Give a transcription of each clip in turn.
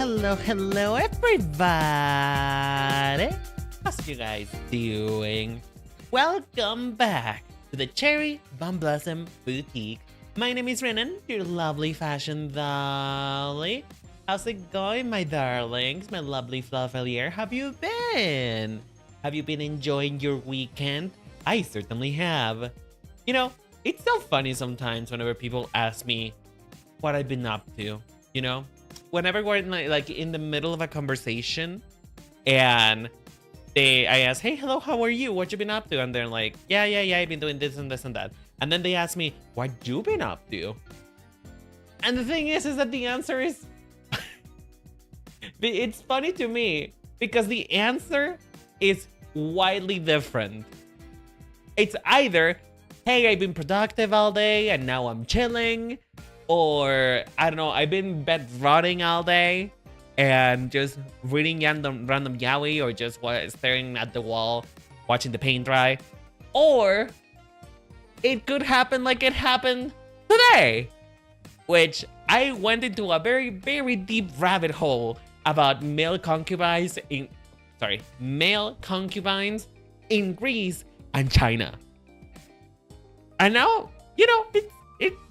hello, everybody! How's you guys doing? Welcome back to the Cherry Bomb Blossom Boutique. My name is Renan, your lovely fashion dolly. How's it going, my darlings? My lovely fluffelier, have you been? Have you been enjoying your weekend? I certainly have. You know, it's so funny sometimes whenever people ask me what I've been up to, you know? Whenever we're in the middle of a conversation and I ask, hey, hello, how are you? What you been up to? And they're like, yeah, I've been doing this and this and that. And then they ask me, what you been up to? And the thing is that the answer is, it's funny to me because the answer is widely different. It's either, hey, I've been productive all day and now I'm chilling. Or, I don't know, I've been bed rotting all day and just reading random yaoi or just staring at the wall, watching the paint dry. Or, it could happen like it happened today, which I went into a very, very deep rabbit hole about male concubines in Greece and China. And now, you know,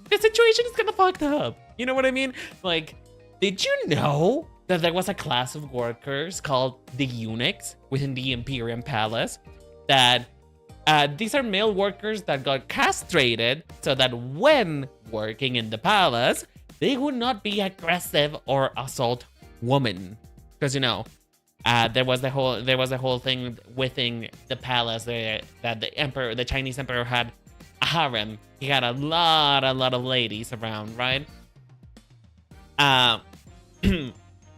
the situation is kind of fucked up. You know what I mean? Like, did you know that there was a class of workers called the eunuchs within the Imperial Palace? That these are male workers that got castrated so that when working in the palace, they would not be aggressive or assault women. Because, you know, there was a whole thing within the palace there that the Chinese emperor had a harem. He had a lot of ladies around, right? And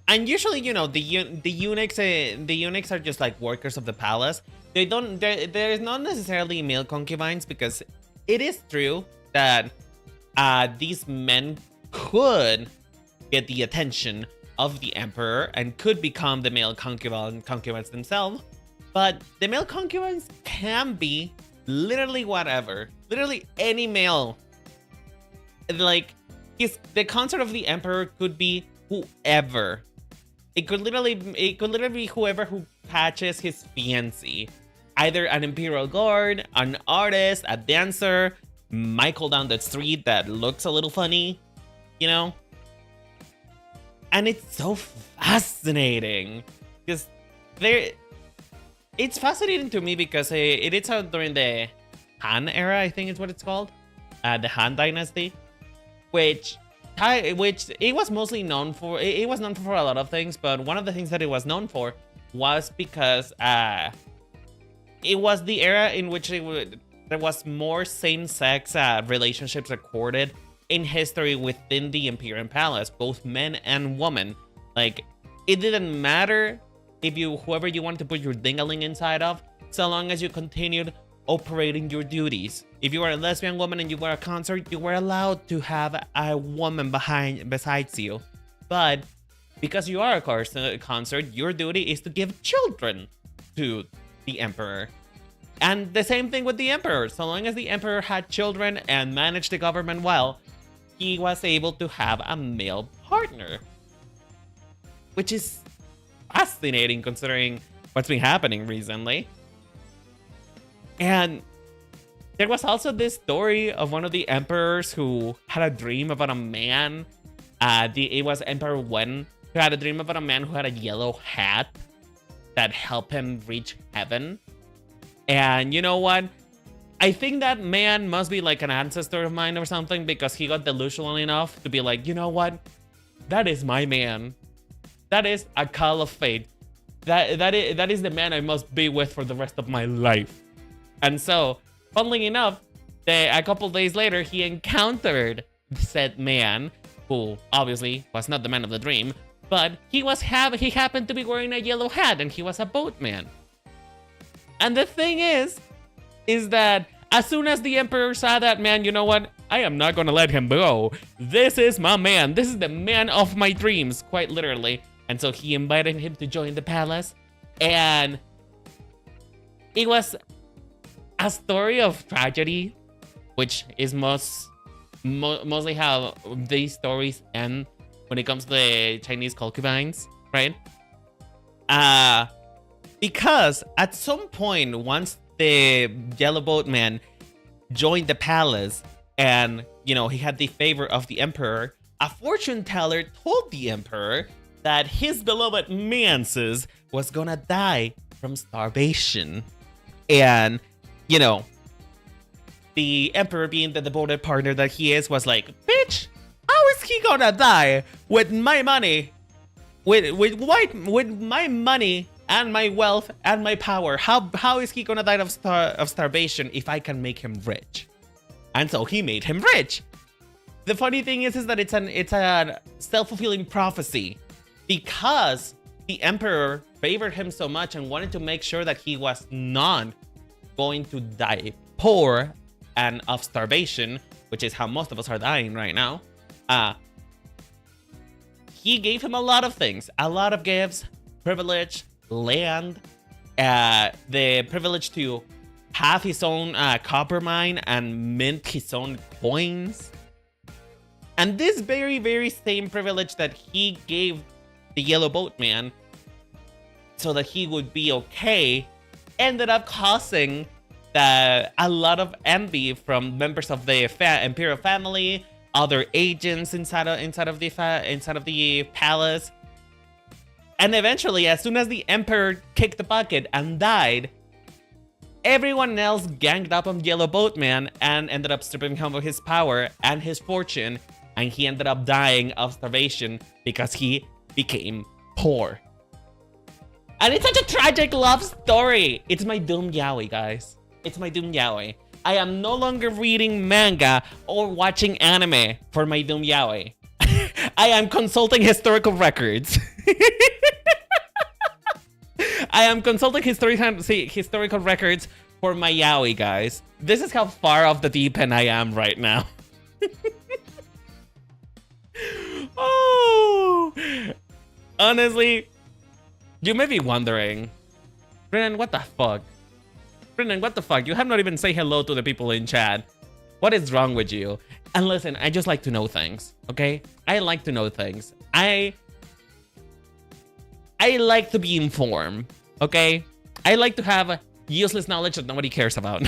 usually, you know, the eunuchs are just like workers of the palace. There is not necessarily male concubines, because it is true that these men could get the attention of the emperor and could become the male concubines themselves. But the male concubines can be literally whatever. Literally any male. Like, the consort of the emperor could be whoever. It could literally be whoever who catches his fancy. Either an imperial guard, an artist, a dancer, Michael down the street that looks a little funny, you know? And it's so fascinating. Because it's fascinating to me because it is out during the Han era, I think is what it's called, the Han Dynasty, which it was mostly known for. It was known for a lot of things, but one of the things that it was known for was because it was the era in which there was more same-sex relationships recorded in history within the Imperial Palace, both men and women. Like, it didn't matter if whoever you wanted to put your dingaling inside of, so long as you continued operating your duties. If you were a lesbian woman and you were a consort, you were allowed to have a woman besides you. But because you are a consort, your duty is to give children to the emperor. And the same thing with the emperor. So long as the emperor had children and managed the government well, he was able to have a male partner. Which is fascinating considering what's been happening recently. And there was also this story of one of the emperors who had a dream about a man. It was Emperor Wen, who had a dream about a man who had a yellow hat that helped him reach heaven. And you know what? I think that man must be like an ancestor of mine or something, because he got delusional enough to be like, you know what? That is my man. That is a call of fate. That is the man I must be with for the rest of my life. And so, funnily enough, a couple days later, he encountered said man, who obviously was not the man of the dream, but he happened to be wearing a yellow hat, and he was a boatman. And the thing is that as soon as the emperor saw that man, you know what? I am not gonna let him go. This is my man. This is the man of my dreams, quite literally. And so he invited him to join the palace, and it was a story of tragedy, which is mostly how these stories end. when it comes to the Chinese concubines, right? Because at some point, once the Yellow Boat Man joined the palace and, you know, he had the favor of the emperor, a fortune teller told the emperor that his beloved Manses was gonna die from starvation. And, you know, the emperor, being the devoted partner that he is, was like, bitch, how is he gonna die with my money? With my money and my wealth and my power? How is he gonna die of starvation if I can make him rich? And so he made him rich. The funny thing is that it's a self-fulfilling prophecy, because the emperor favored him so much and wanted to make sure that he was not going to die poor and of starvation, which is how most of us are dying right now. He gave him a lot of things, a lot of gifts, privilege, land, the privilege to have his own copper mine and mint his own coins. And this very, very same privilege that he gave the Yellow Boat Man so that he would be okay ended up causing a lot of envy from members of the imperial family, other agents inside of the palace. And eventually, as soon as the emperor kicked the bucket and died, everyone else ganged up on Yellow Boat Man and ended up stripping him of his power and his fortune, and he ended up dying of starvation because he became poor. And it's such a tragic love story. It's my doom yaoi, guys. It's my doom yaoi. I am no longer reading manga or watching anime for my doom yaoi. I am consulting historical records. I am consulting historical records for my yaoi, guys. This is how far off the deep end I am right now. Oh, honestly, you may be wondering, Brennan, what the fuck? Brennan, what the fuck? You have not even said hello to the people in chat. What is wrong with you? And listen, I just like to know things, okay? I like to know things. I like to be informed, okay? I like to have useless knowledge that nobody cares about.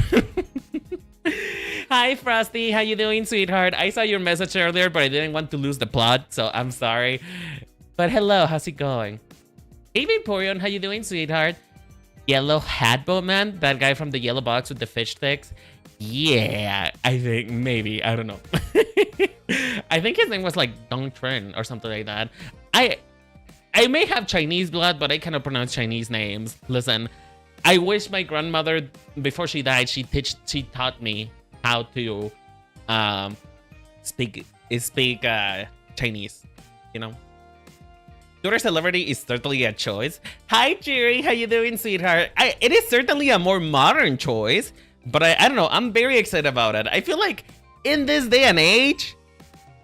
Hi, Frosty. How you doing, sweetheart? I saw your message earlier, but I didn't want to lose the plot, so I'm sorry. But hello, how's it going? Hey, Vaporeon. How you doing, sweetheart? Yellow Hat Boat Man? That guy from the yellow box with the fish sticks? Yeah, I think maybe. I don't know. I think his name was like Dong Tren or something like that. I may have Chinese blood, but I cannot pronounce Chinese names. Listen, I wish my grandmother, before she died, she taught me how to speak Chinese, you know? Twitter celebrity is certainly a choice. Hi, Jerry. How you doing, sweetheart? It is certainly a more modern choice, but I don't know. I'm very excited about it. I feel like in this day and age,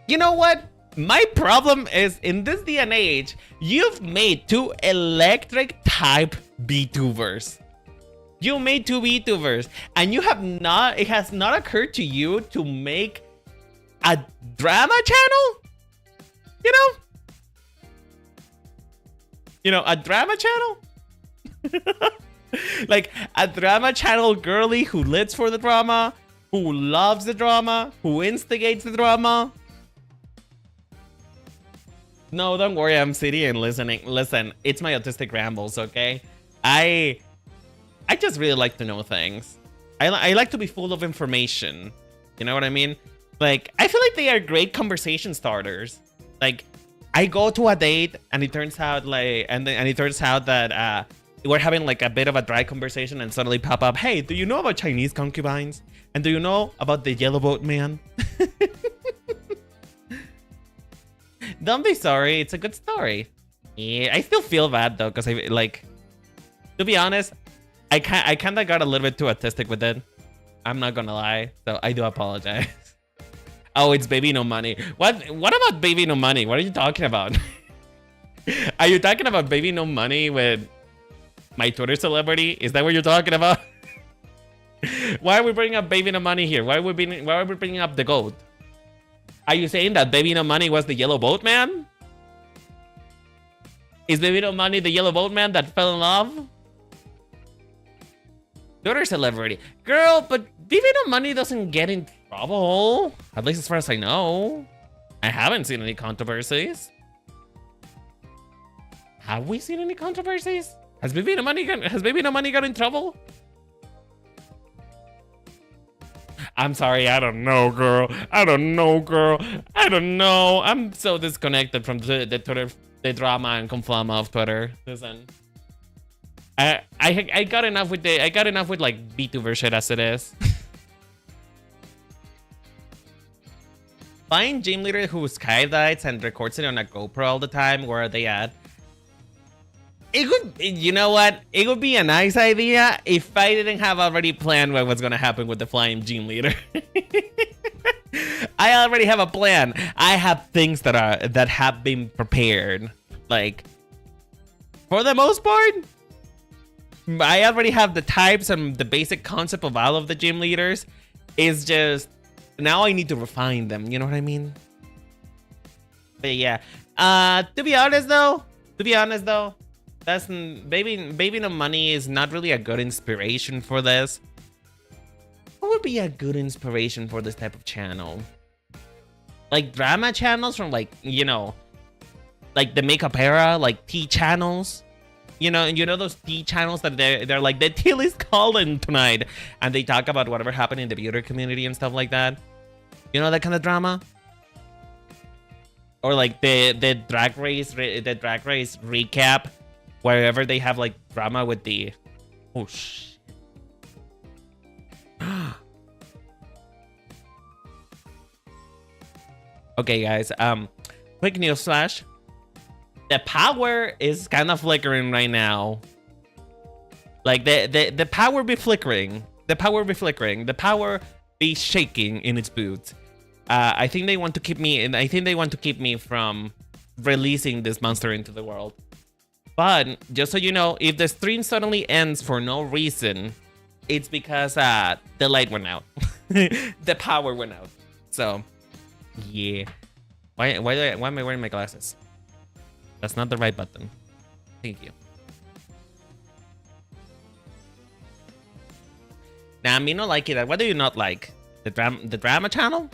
you know what? My problem is, in this day and age, you've made 2 electric type VTubers. You made 2 VTubers, and it has not occurred to you to make a drama channel? You know, a drama channel? Like a drama channel girly who lives for the drama, who loves the drama, who instigates the drama. No, don't worry, I'm sitting and listening. Listen, it's my autistic rambles, okay? I just really like to know things. I like to be full of information. You know what I mean? Like, I feel like they are great conversation starters. Like, I go to a date and it turns out that we're having like a bit of a dry conversation and suddenly pop up, hey, do you know about Chinese concubines? And do you know about the Yellow Boat Man? Don't be sorry, it's a good story. Yeah, I still feel bad though, because to be honest, I kind of got a little bit too autistic with it. I'm not gonna lie, so I do apologize. Oh, it's Baby No Money. What about Baby No Money? What are you talking about? Are you talking about Baby No Money with my Twitter celebrity? Is that what you're talking about? Why are we bringing up Baby No Money here? Why are we bringing up the goat? Are you saying that Baby No Money was the Yellow Boat Man? Is Baby No Money the yellow boatman that fell in love? Twitter celebrity. Girl, but Baby No Money doesn't get in trouble. At least as far as I know. I haven't seen any controversies. Have we seen any controversies? Has Baby No Money got in trouble? I'm sorry, I don't know, girl. I don't know. I'm so disconnected from the Twitter, the drama and conflama of Twitter. Listen, I got enough with like Vtuber shit as it is. Find Gymleader who skydives and records it on a GoPro all the time. Where are they at? It would, you know what? It would be a nice idea if I didn't have already planned what was gonna happen with the flying Gymleader. I already have a plan. I have things that have been prepared. Like, for the most part, I already have the types and the basic concept of all of the Gymleaders. It's just now I need to refine them. You know what I mean? But yeah. To be honest though. That's Baby No Money is not really a good inspiration for this. What would be a good inspiration for this type of channel? Like drama channels from like, you know, like the makeup era, like tea channels. You know those tea channels that they're like, the tea is calling tonight, and they talk about whatever happened in the beauty community and stuff like that. You know, that kind of drama. Or like the drag race recap. Wherever they have like drama with the, oh shit. Okay, guys. Quick news flash. The power is kind of flickering right now. Like the power be flickering. The power be shaking in its boots. I think they want to keep me, and I think they want to keep me from releasing this monster into the world. But just so you know, if the stream suddenly ends for no reason, it's because the light went out. The power went out. So, yeah. Why am I wearing my glasses? That's not the right button. Thank you. Now, me not like it. What do you not like? The drama channel?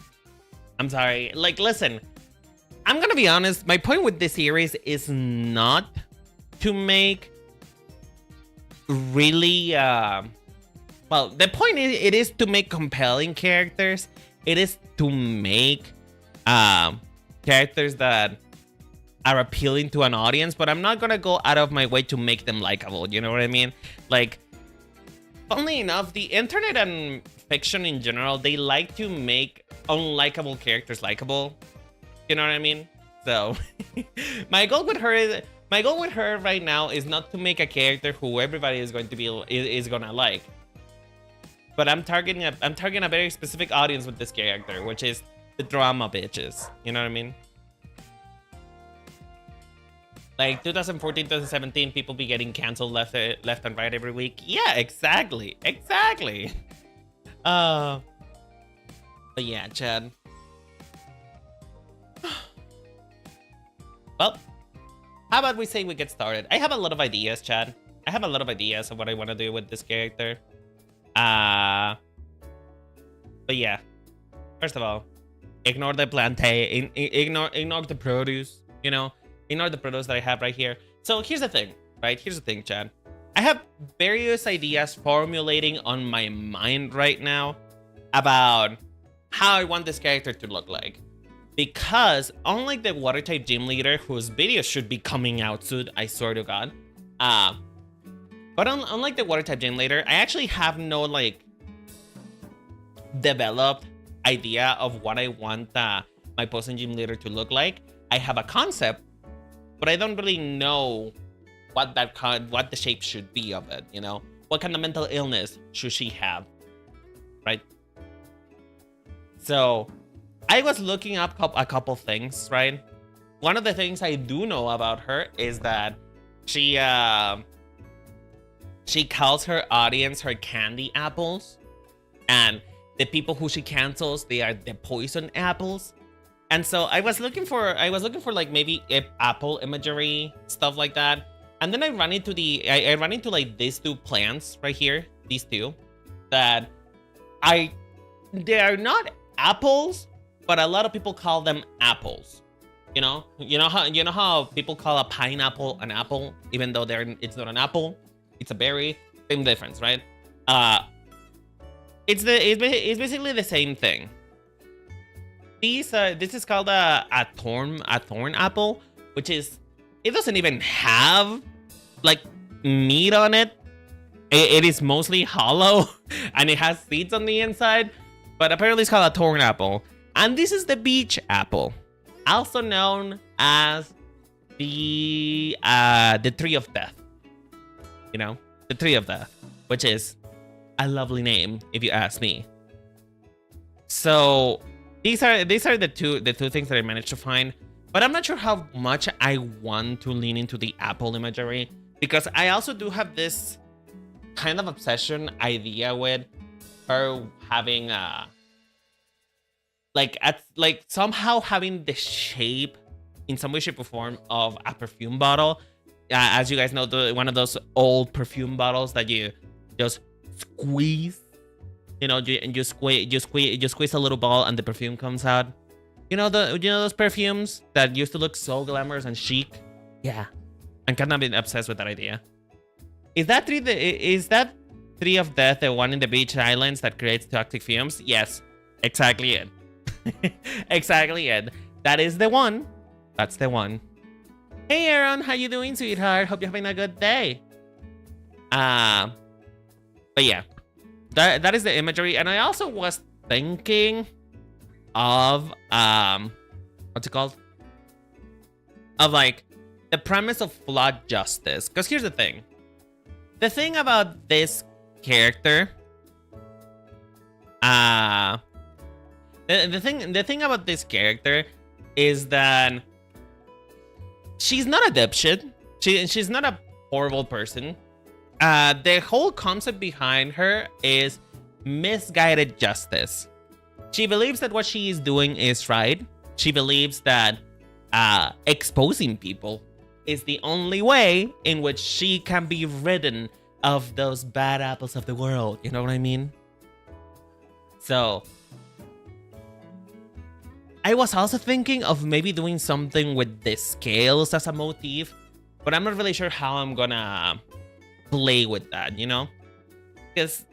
I'm sorry. Like, listen. I'm gonna be honest. My point with this series is not to make really well, the point is, it is to make compelling characters. It is to make characters that are appealing to an audience, but I'm not gonna go out of my way to make them likable. You know what I mean? Like, funnily enough, the internet and fiction in general, they like to make unlikable characters likable. You know what I mean? So my goal with her right now is not to make a character who everybody is going to be gonna like. But I'm targeting a very specific audience with this character, which is the drama bitches. You know what I mean? Like 2014, 2017, people be getting canceled left and right every week. Yeah, exactly. But yeah, Chad. Well, how about we say we get started? I have a lot of ideas, Chad. I have a lot of ideas of what I want to do with this character. But yeah. First of all, ignore the plantain. Ignore the produce. You know, ignore the produce that I have right here. So here's the thing, right? Here's the thing, Chad. I have various ideas formulating on my mind right now about how I want this character to look like. Because unlike the water type Gymleader, whose videos should be coming out soon, I swear to God. But unlike the water type Gymleader, I actually have no like developed idea of what I want my posing Gymleader to look like. I have a concept, but I don't really know what the shape should be of it. You know, what kind of mental illness should she have, right? So I was looking up a couple things, right? One of the things I do know about her is that she calls her audience her candy apples, and the people who she cancels, they are the poison apples. And so I was looking for like maybe apple imagery, stuff like that. And then I ran into I ran into like these two plants right here, these two, that they are not apples, but a lot of people call them apples. You know how people call a pineapple an apple, even though it's not an apple, it's a berry. Same difference, right? It's basically the same thing. This is called a thorn apple, which is, it doesn't even have like meat on it. It is mostly hollow and it has seeds on the inside, but apparently it's called a thorn apple. And this is the beach apple, also known as the tree of death. You know, the tree of death, which is a lovely name if you ask me. So these are the two things that I managed to find, but I'm not sure how much I want to lean into the apple imagery, because I also do have this kind of obsession idea with her having like somehow having the shape in some way, shape, or form of a perfume bottle. As you guys know, one of those old perfume bottles that you just squeeze. You know, you squeeze a little ball and the perfume comes out. You know those perfumes that used to look so glamorous and chic? Yeah, I'm kind of been obsessed with that idea. Is that tree of death the one in the beach islands that creates toxic fumes? Yes, exactly it. Exactly it. That is the one. That's the one. Hey Aaron, how you doing, sweetheart? Hope you're having a good day. But yeah. That is the imagery, and I also was thinking of what's it called? Of like the premise of flawed justice. Because here's the thing. The thing about this character, the thing about this character is that she's not a dipshit. She's not a horrible person. The whole concept behind her is misguided justice. She believes that what she is doing is right. She believes that exposing people is the only way in which she can be ridden of those bad apples of the world. You know what I mean? So I was also thinking of maybe doing something with the scales as a motif, but I'm not really sure how I'm gonna play with that, you know? Because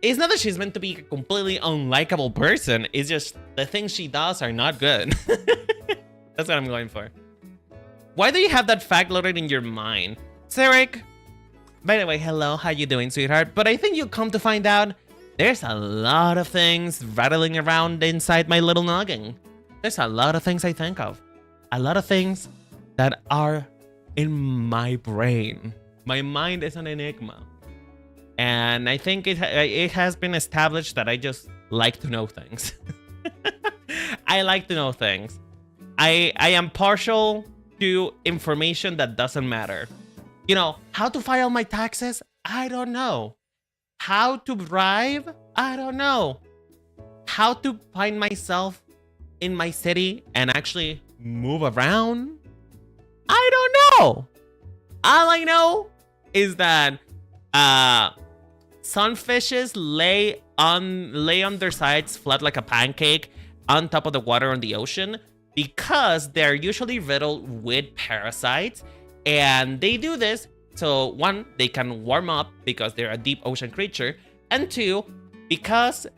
it's not that she's meant to be a completely unlikable person, it's just the things she does are not good. That's what I'm going for. Why do you have that fact loaded in your mind? Sarek, by the way, hello, how you doing, sweetheart? But I think you'll come to find out there's a lot of things rattling around inside my little noggin. There's a lot of things I think of. A lot of things that are in my brain. My mind is an enigma. And I think it has been established that I just like to know things. I like to know things. I am partial to information that doesn't matter. You know, how to file my taxes? I don't know. How to drive? I don't know. How to find myself in my city and actually move around? I don't know. All I know is that sunfishes lay on their sides flat like a pancake on top of the water on the ocean because they're usually riddled with parasites, and they do this so one, they can warm up because they're a deep ocean creature, and two, because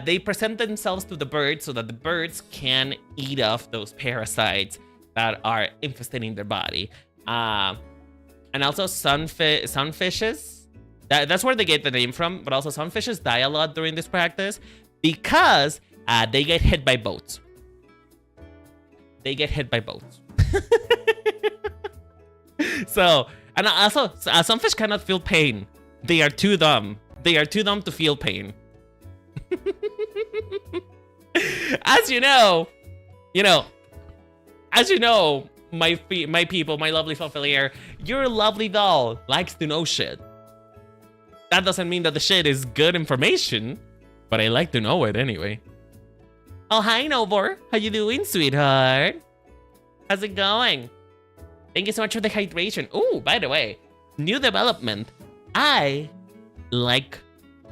they present themselves to the birds so that the birds can eat off those parasites that are infesting their body. And also sunfishes, that's where they get the name from, but also sunfishes die a lot during this practice because they get hit by boats. They get hit by boats. So, and also, sunfish cannot feel pain. They are too dumb. They are too dumb to feel pain. As you know, my people, my lovely familiar, your lovely doll likes to know shit. That doesn't mean that the shit is good information, but I like to know it anyway. Oh, hi, Novor. How you doing, sweetheart? How's it going? Thank you so much for the hydration. Oh, by the way, new development. I like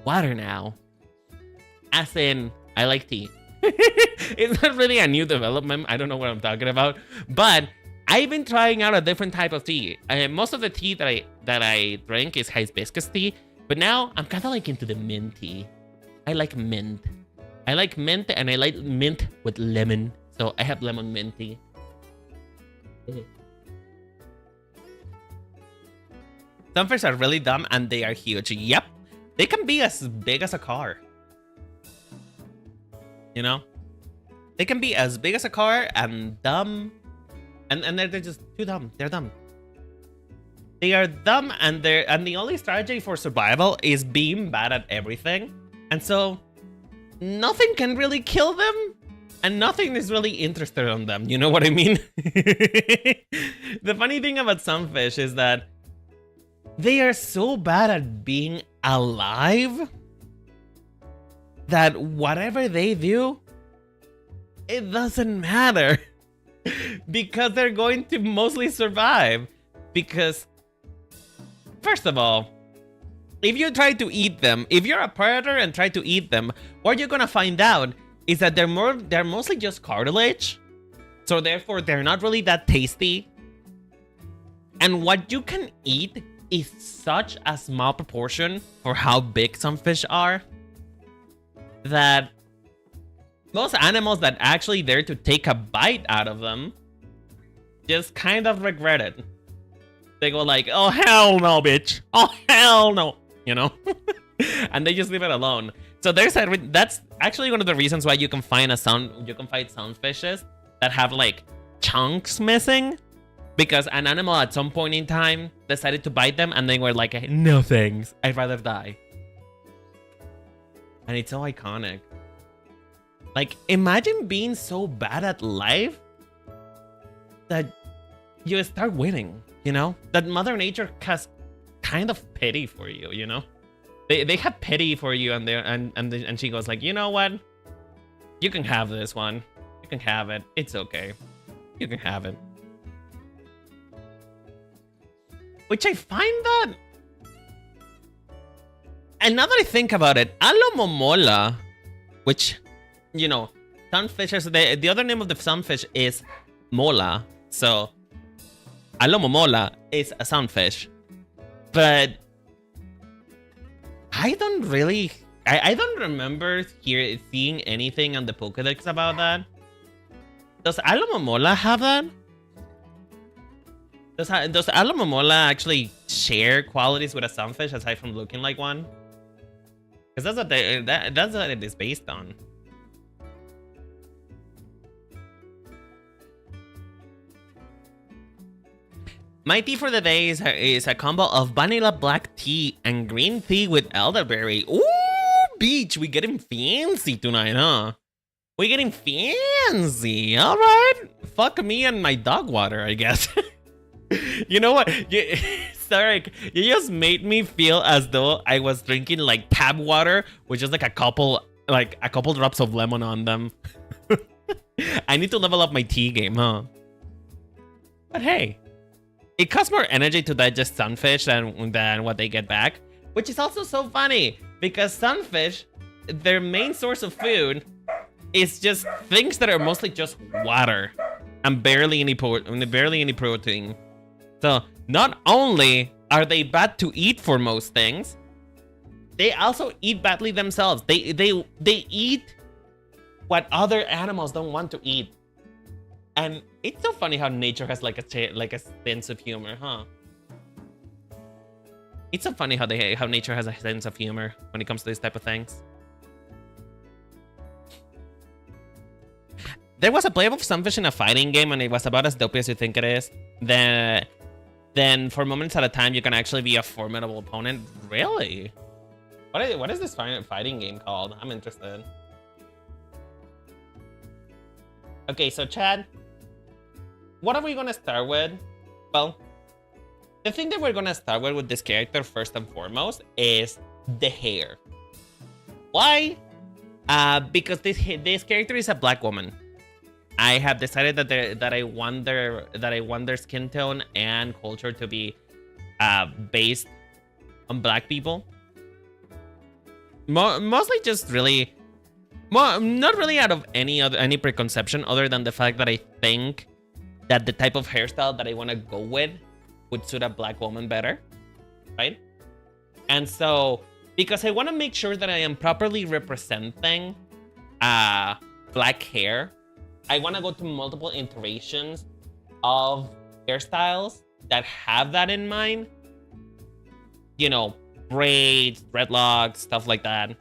water now. As in, I like tea. It's not really a new development. I don't know what I'm talking about. But I've been trying out a different type of tea. Most of the tea that I drink is hibiscus tea. But now I'm kind of like into the mint tea. I like mint. I like mint, and I like mint with lemon. So I have lemon mint tea. Some fish are really dumb and they are huge. Yep. They can be as big as a car. You know? They can be as big as a car and dumb. And they're just too dumb. They're dumb. They are dumb, and the only strategy for survival is being bad at everything. And so nothing can really kill them, and nothing is really interested in them. You know what I mean? The funny thing about some fish is that they are so bad at being alive that whatever they do, it doesn't matter. Because they're going to mostly survive. Because, first of all, if you try to eat them, if you're a predator and try to eat them, what you're gonna find out is that they're mostly just cartilage. So therefore, they're not really that tasty. And what you can eat is such a small proportion for how big some fish are that most animals that actually there to take a bite out of them just kind of regret it. They go like, oh hell no, bitch. Oh hell no. You know? And they just leave it alone. So that's actually one of the reasons why you can find sunfishes that have like chunks missing. Because an animal at some point in time decided to bite them and they were like, no thanks, I'd rather die. And it's so iconic. Like, imagine being so bad at life that you start winning, you know? That Mother Nature has kind of pity for you, you know? They have pity for you, and she goes like, you know what? You can have this one. You can have it. It's okay. You can have it. Which I find that... And now that I think about it, Alomomola, which... You know, sunfishes, the other name of the sunfish is mola. So, Alomomola is a sunfish. But I don't really... I don't remember seeing anything on the Pokédex about that. Does Alomomola have that? Does Alomomola actually share qualities with a sunfish aside from looking like one? Because that's what it is based on. My tea for the day is a combo of vanilla black tea and green tea with elderberry. Ooh, beach, we getting fancy tonight, huh? We getting fancy. All right. Fuck me and my dog water, I guess. You know what? Sarek, you just made me feel as though I was drinking like tap water with just like a couple drops of lemon on them. I need to level up my tea game, huh? But hey. It costs more energy to digest sunfish than what they get back, which is also so funny because sunfish, their main source of food is just things that are mostly just water and barely any protein. So not only are they bad to eat for most things, they also eat badly themselves. They eat what other animals don't want to eat. And it's so funny how nature has like a sense of humor, huh? It's so funny how nature has a sense of humor when it comes to these type of things. There was a playable sunfish in a fighting game, and it was about as dopey as you think it is. Then for moments at a time, you can actually be a formidable opponent. Really? What is this fighting game called? I'm interested. Okay, so Chad, what are we gonna start with? Well, the thing that we're gonna start with this character first and foremost is the hair. Why? Because this character is a black woman. I have decided that I want their skin tone and culture to be based on black people. Mostly just really, not really out of any preconception other than the fact that I think that the type of hairstyle that I want to go with would suit a black woman better, right? And so, because I want to make sure that I am properly representing black hair, I want to go to multiple iterations of hairstyles that have that in mind. You know, braids, dreadlocks, stuff like that.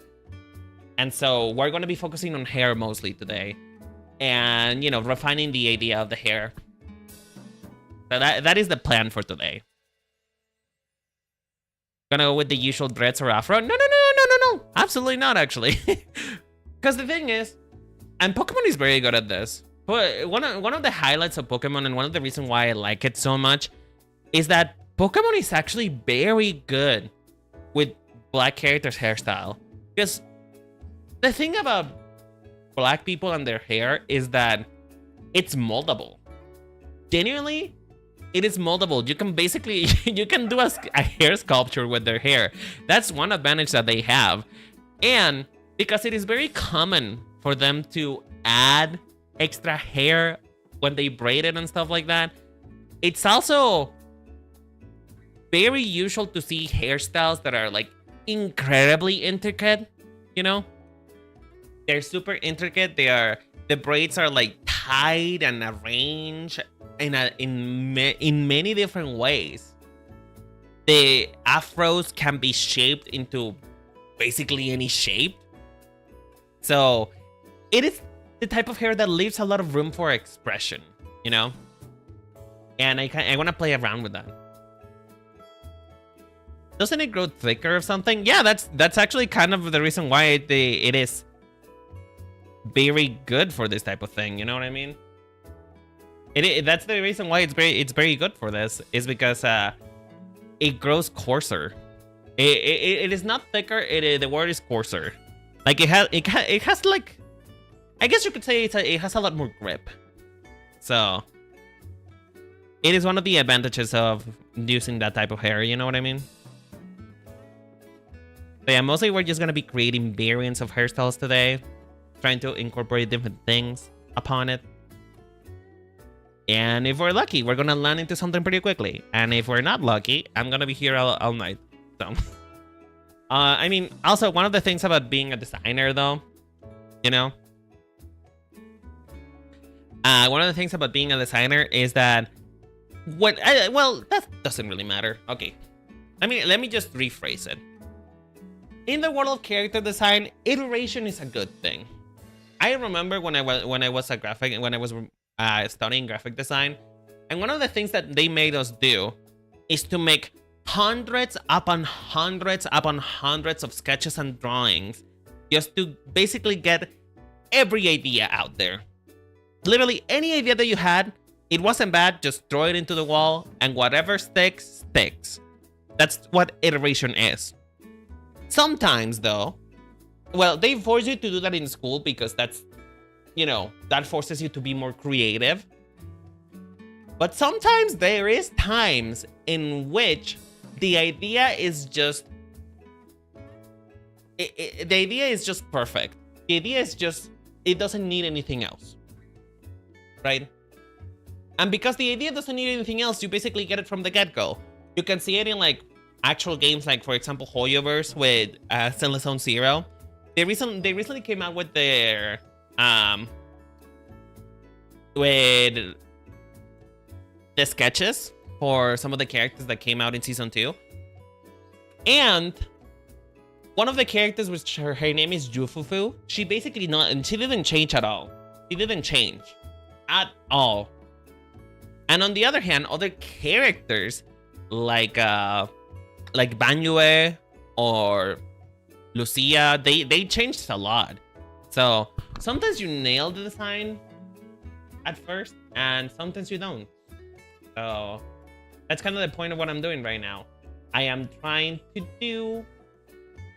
And so we're going to be focusing on hair mostly today. And, you know, refining the idea of the hair. So that is the plan for today. Gonna go with the usual dreads or afro? No. Absolutely not, actually. Because the thing is, and Pokemon is very good at this. But one of the highlights of Pokemon, and one of the reasons why I like it so much, is that Pokemon is actually very good with black characters' hairstyle. Because the thing about black people and their hair is that it's moldable. Genuinely, it is moldable. You can basically, you can do a hair sculpture with their hair. That's one advantage that they have. And because it is very common for them to add extra hair when they braid it and stuff like that, it's also very usual to see hairstyles that are like incredibly intricate, you know? They're super intricate. The braids are like tied and arranged in many different ways. The afros can be shaped into basically any shape. So it is the type of hair that leaves a lot of room for expression, you know? And I want to play around with that. Doesn't it grow thicker or something? Yeah, that's actually kind of the reason why it is very good for this type of thing. You know what I mean? That's the reason why it's very good for this, is because it grows coarser. It is not thicker. The word is coarser. Like it has like, I guess you could say it has a lot more grip. So it is one of the advantages of using that type of hair. You know what I mean? But yeah, mostly we're just gonna be creating variants of hairstyles today, trying to incorporate different things upon it. And if we're lucky, we're gonna land into something pretty quickly. And if we're not lucky, I'm gonna be here all night. So, I mean, also one of the things about being a designer, though, you know, one of the things about being a designer is that well, that doesn't really matter. Okay, I mean, let me just rephrase it. In the world of character design, iteration is a good thing. I remember when I was studying graphic design, and one of the things that they made us do is to make hundreds upon hundreds upon hundreds of sketches and drawings just to basically get every idea out there. Literally any idea that you had, it wasn't bad, just throw it into the wall, and whatever sticks, sticks. That's what iteration is. Sometimes, though, well, they force you to do that in school because that's, you know, that forces you to be more creative. But sometimes there is times in which the idea is just, the idea is just perfect. The idea is just, it doesn't need anything else, right? And because the idea doesn't need anything else, you basically get it from the get-go. You can see it in like actual games, like for example, Hoyoverse with Zenless Zone Zero. They recently came out with their with the sketches for some of the characters that came out in season 2. And one of the characters, which her name is Jufufu, she basically she didn't change at all. She didn't change at all. And on the other hand, other characters like Banyue or Lucia, they changed a lot. So sometimes you nail the design at first, and sometimes you don't. So that's kind of the point of what I'm doing right now. I am trying to do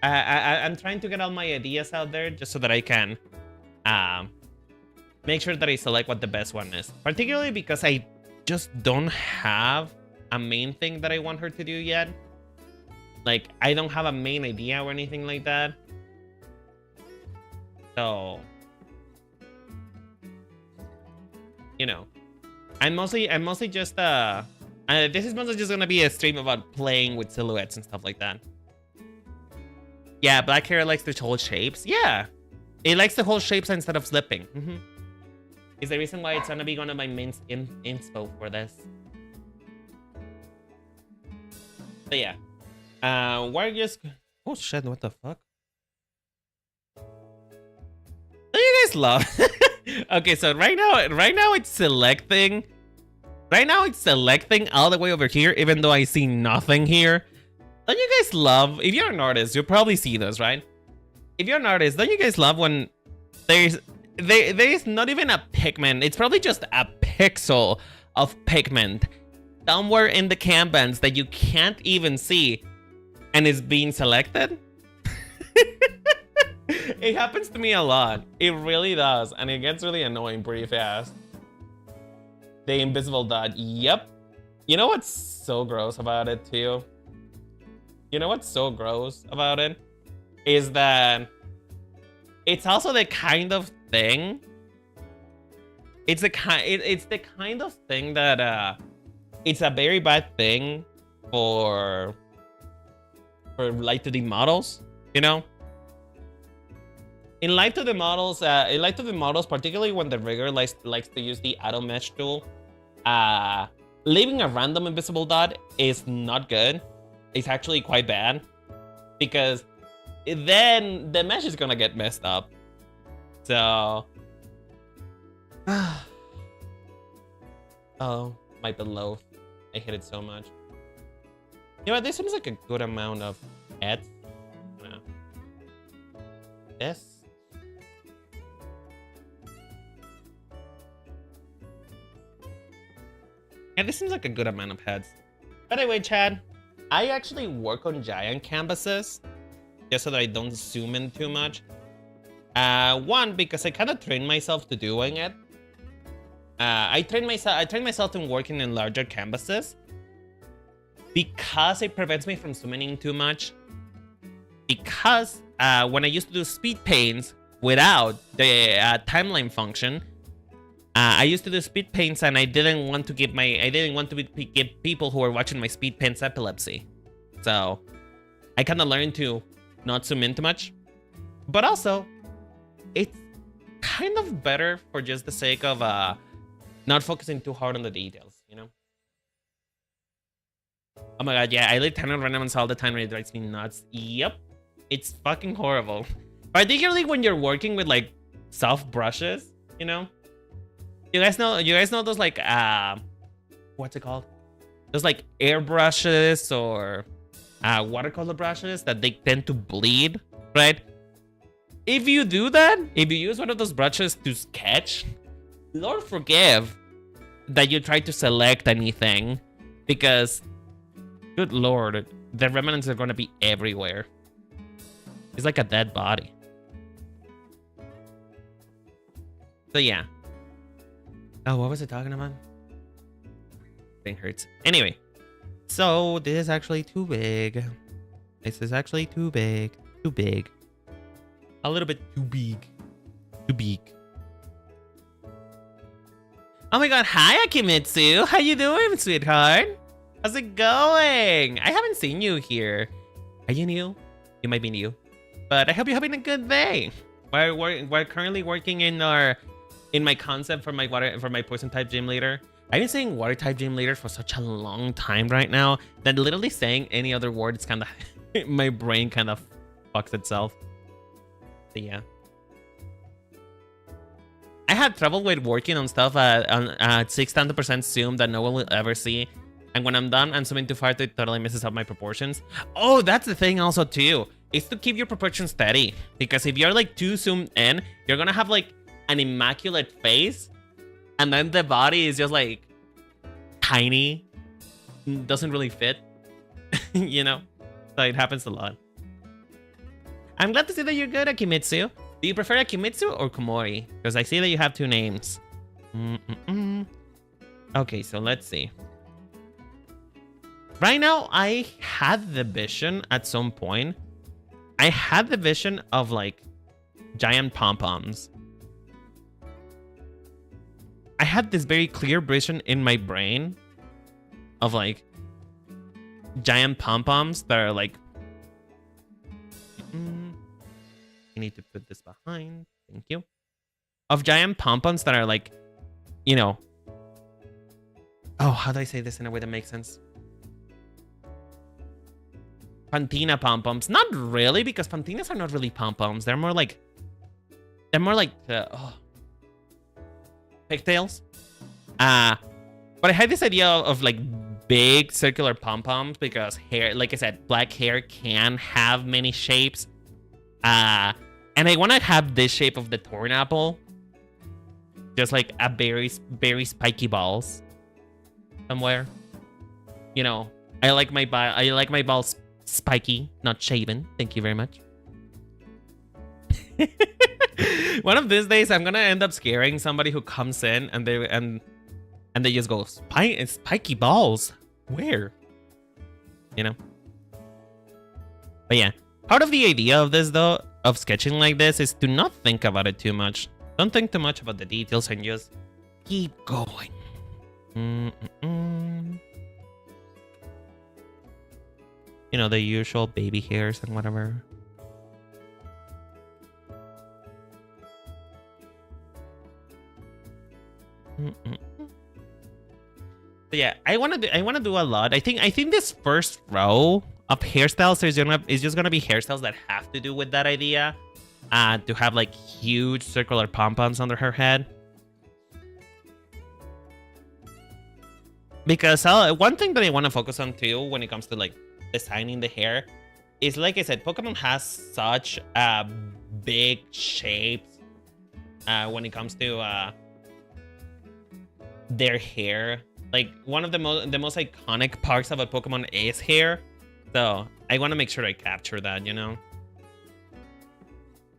I'm trying to get all my ideas out there just so that I can make sure that I select what the best one is. Particularly because I just don't have a main thing that I want her to do yet. Like, I don't have a main idea or anything like that. So, you know, I'm mostly just this is mostly just gonna be a stream about playing with silhouettes and stuff like that. Yeah, black hair likes to hold shapes. Yeah, it likes to hold shapes instead of slipping. Is the reason why it's gonna be one of my main inspo for this. So yeah, we're just. Oh shit! What the fuck? Do you guys love? Okay, so right now it's selecting. Right now it's selecting all the way over here, even though I see nothing here. Don't you guys love? If you're an artist, you'll probably see this, right? If you're an artist, don't you guys love when there's not even a pigment? It's probably just a pixel of pigment somewhere in the canvas that you can't even see, and is being selected. It happens to me a lot. It really does, and it gets really annoying pretty fast. The invisible dot. Yep. You know what's so gross about it too? You know what's so gross about it? Is that it's also the kind of thing. It's the kind of thing that it's a very bad thing for light 2D models, you know? In light 2D models, particularly when the rigger likes to use the auto mesh tool, leaving a random invisible dot is not good. It's actually quite bad, because then the mesh is gonna get messed up. So, oh, my below, I hate it so much. You know what? This seems like a good amount of heads. This. Yeah, this seems like a good amount of heads. But anyway, Chad, I actually work on giant canvases just so that I don't zoom in too much. One, because I kind of trained myself to doing it. I trained myself in working in larger canvases because it prevents me from zooming in too much. Because when I used to do speed paints without the timeline function, I used to do speed paints, and I didn't want to give people who are watching my speed paints epilepsy. So I kind of learned to not zoom in too much. But also, it's kind of better for just the sake of not focusing too hard on the details, you know? Oh my god, yeah, I leave tiny randomness all the time, and it drives me nuts. Yep, it's fucking horrible. Particularly when you're working with like soft brushes, you know? You guys know those like what's it called? Those like air brushes or watercolor brushes that they tend to bleed, right? If you do that, if you use one of those brushes to sketch, Lord forgive that you try to select anything, because good lord, the remnants are gonna be everywhere. It's like a dead body. So yeah. Oh, what was I talking about? Thing hurts. Anyway, so this is actually too big. This is actually too big. Too big. A little bit too big. Too big. Oh my god, hi Akimitsu. How you doing, sweetheart? How's it going? I haven't seen you here. Are you new? You might be new. But I hope you're having a good day. We're currently working in my concept for my poison type Gymleader. I've been saying water type Gymleader for such a long time right now that literally saying any other word is kind of my brain kind of fucks itself. So yeah. I had trouble with working on stuff at 600% zoom that no one will ever see. And when I'm done, I'm zooming too far, it totally messes up my proportions. Oh, that's the thing also too. Is to keep your proportions steady. Because if you're like too zoomed in, you're gonna have like an immaculate face. And then the body is just like tiny. Doesn't really fit. You know? So it happens a lot. I'm glad to see that you're good at Kimitsu. Do you prefer Akimitsu or Komori? Because I see that you have 2 names. Okay, so let's see. Right now, I had the vision at some point. I had the vision of like giant pom-poms. I had this very clear vision in my brain of like giant pom-poms that are like... I need to put this behind. Thank you. Of giant pom-poms that are like, you know... Oh, how do I say this in a way that makes sense? Pantina pom-poms. Not really, because pantinas are not really pom-poms. They're more like... pigtails. But I had this idea of like big circular pom-poms because hair, like I said, black hair can have many shapes. And I want to have this shape of the torn apple. Just like a very spiky balls. Somewhere. You know, I like my balls spiky, not shaven. Thank you very much. One of these days, I'm gonna end up scaring somebody who comes in and they just go, spiky balls. Where? You know? But yeah. Part of the idea of this, though, of sketching like this, is to not think about it too much. Don't think too much about the details and just keep going. You know, the usual baby hairs and whatever. But yeah, I wanna do a lot. I think this first row of hairstyles is just gonna be hairstyles that have to do with that idea. To have like huge circular pom-poms under her head. Because one thing that I want to focus on too when it comes to like designing the hair is, like I said, Pokemon has such big shapes when it comes to their hair. Like one of the most iconic parts of a Pokemon is hair. So I want to make sure I capture that, you know.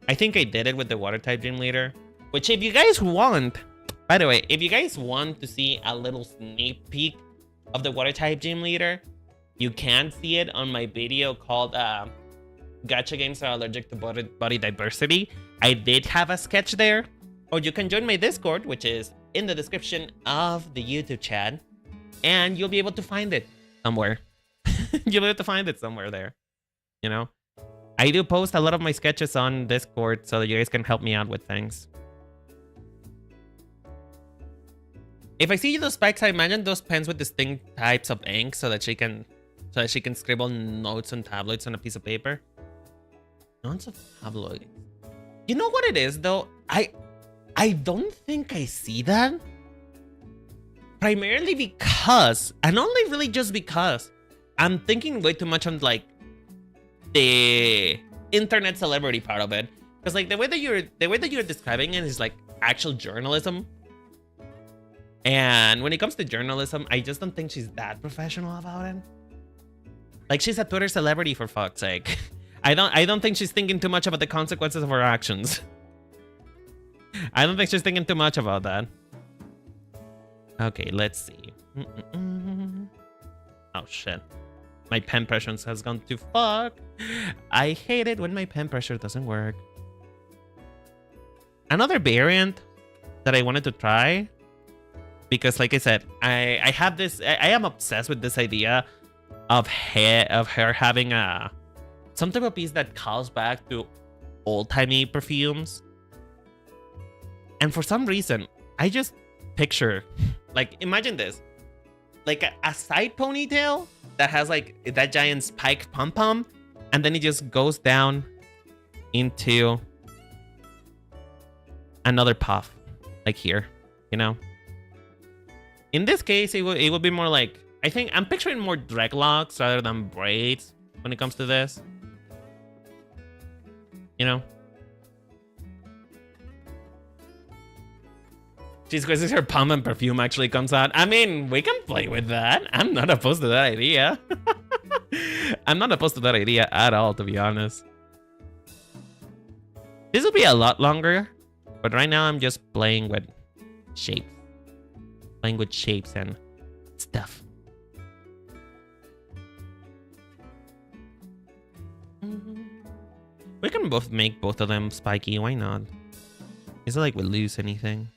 I think I did it with the water type Gymleader, which if you guys want, by the way, if you guys want to see a little sneak peek of the water type Gymleader, you can see it on my video called Gacha Games Are Allergic to Body Diversity. I did have a sketch there. Or you can join my Discord, which is in the description of the YouTube chat, and you'll be able to find it somewhere. You'll be able to find it somewhere there. You know? I do post a lot of my sketches on Discord so that you guys can help me out with things. If I see those spikes, I imagine those pens with distinct types of ink so that she can scribble notes on tablets on a piece of paper. Notes of tabloids. You know what it is though? I don't think I see that. Primarily because, and only really just because, I'm thinking way too much on like the internet celebrity part of it. Because like the way that you're describing it is like actual journalism. And when it comes to journalism, I just don't think she's that professional about it. Like she's a Twitter celebrity, for fuck's sake. I don't think she's thinking too much about the consequences of her actions. I don't think she's thinking too much about that. Okay, let's see. Oh shit. My pen pressure has gone too fuck. I hate it when my pen pressure doesn't work. Another variant that I wanted to try, because like I said, I have this, I am obsessed with this idea of her having some type of piece that calls back to old-timey perfumes. And for some reason, I just picture, like, imagine this. Like a side ponytail that has like that giant spiked pom-pom, and then it just goes down into another puff, like here, you know? In this case, it would be more like, I think I'm picturing more dreadlocks rather than braids when it comes to this. You know? She's because her pom and perfume actually comes out. I mean, we can play with that. I'm not opposed to that idea. I'm not opposed to that idea at all, to be honest. be a lot longer, but right now I'm just playing with shapes. Playing with shapes and stuff. We can both make both of them spiky, why not? It's not like we lose anything.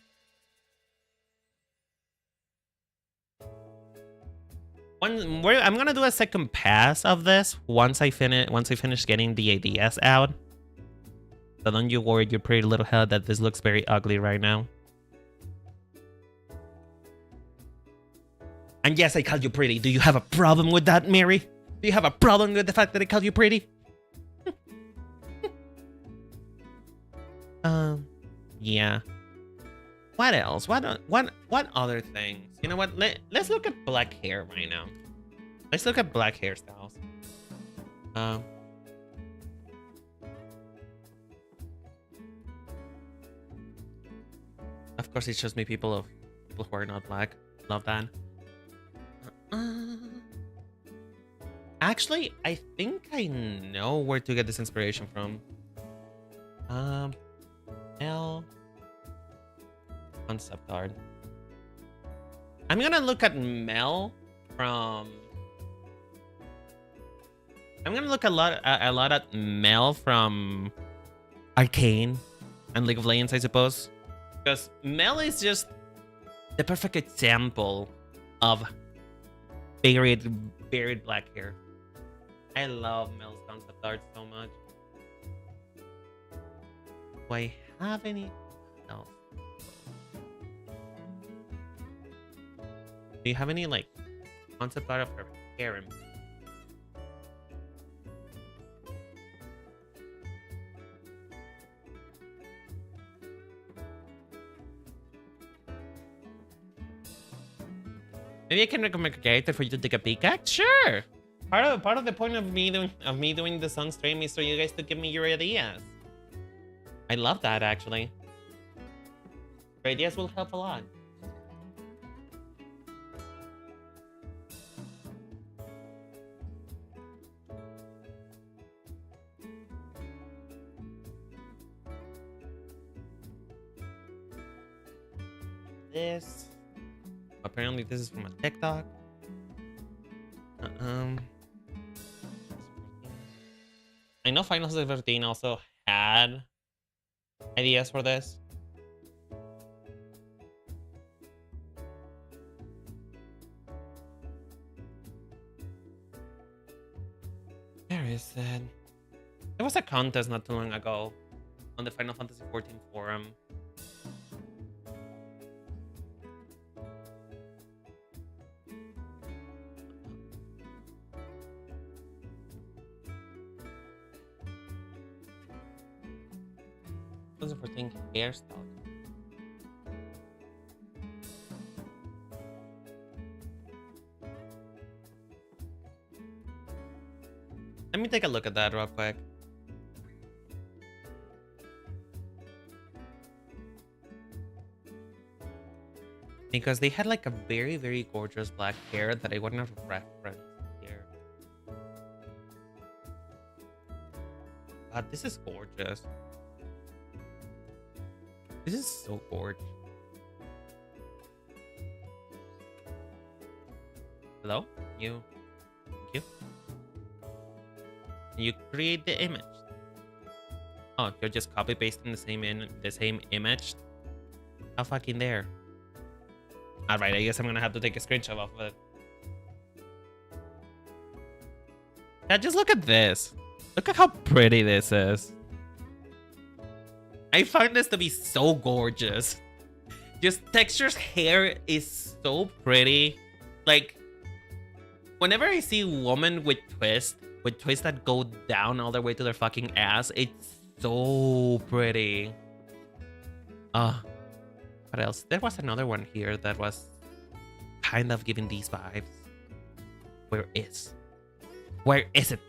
I'm gonna do a second pass of this once I finish getting the ADS out. So don't you worry your pretty little head that this looks very ugly right now. And yes, I called you pretty. Do you have a problem with that, Mary? Do you have a problem with the fact that I called you pretty? Yeah. What else? What other things? You know what? Let's look at black hair right now. Let's look at black hairstyles. Of course, it shows me people who are not black. Love that. Actually, I think I know where to get this inspiration from. L concept art. I'm gonna look at Mel from. I'm gonna look a lot at Mel from Arcane and League of Legends, I suppose, because Mel is just the perfect example of buried black hair. I love Mel's concept art so much. Do I have any else? Do you have any like concept art of her hair? Maybe I can recommend a character for you to take a peek at. Sure. Part of the point of me doing the song stream is for you guys to give me your ideas. I love that actually. Your ideas will help a lot. This. Apparently this is from a TikTok. I know Final Fantasy 13 also had ideas for this. Where is it? There was a contest not too long ago on the Final Fantasy 14 forum. For think hairstyle. Let me take a look at that real quick. Because they had like a very, very gorgeous black hair that I wouldn't have referenced here. God, this is gorgeous. This is so gorgeous. Hello? You. Thank you. You create the image. Oh, you're just copy pasting the same image. How fucking dare. Alright, I guess I'm gonna have to take a screenshot of it. Yeah, just look at this. Look at how pretty this is. I find this to be so gorgeous. Just Texture's hair is so pretty. Like, whenever I see women with twists that go down all the way to their fucking ass, it's so pretty. What else? There was another one here that was kind of giving these vibes. Where is it?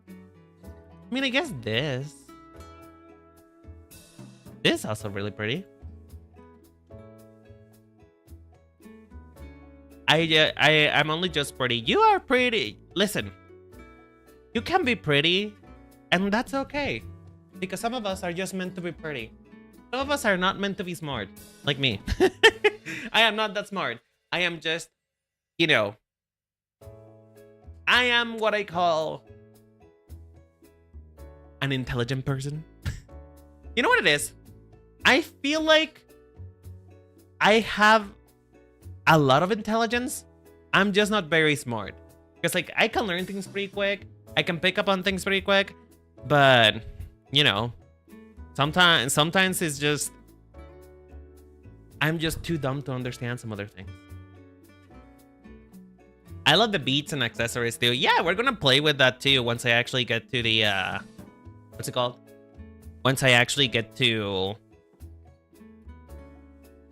I mean, I guess this. This is also really pretty. I'm only just pretty. You are pretty. Listen, you can be pretty, and that's okay. Because some of us are just meant to be pretty. Some of us are not meant to be smart, like me. I am not that smart. I am just, you know, I am what I call an intelligent person. You know what it is? I feel like I have a lot of intelligence. I'm just not very smart. Because like I can learn things pretty quick. I can pick up on things pretty quick. But, you know, sometimes it's just I'm just too dumb to understand some other things. I love the beats and accessories too. Yeah, we're gonna play with that too once I actually get to the what's it called? Once I actually get to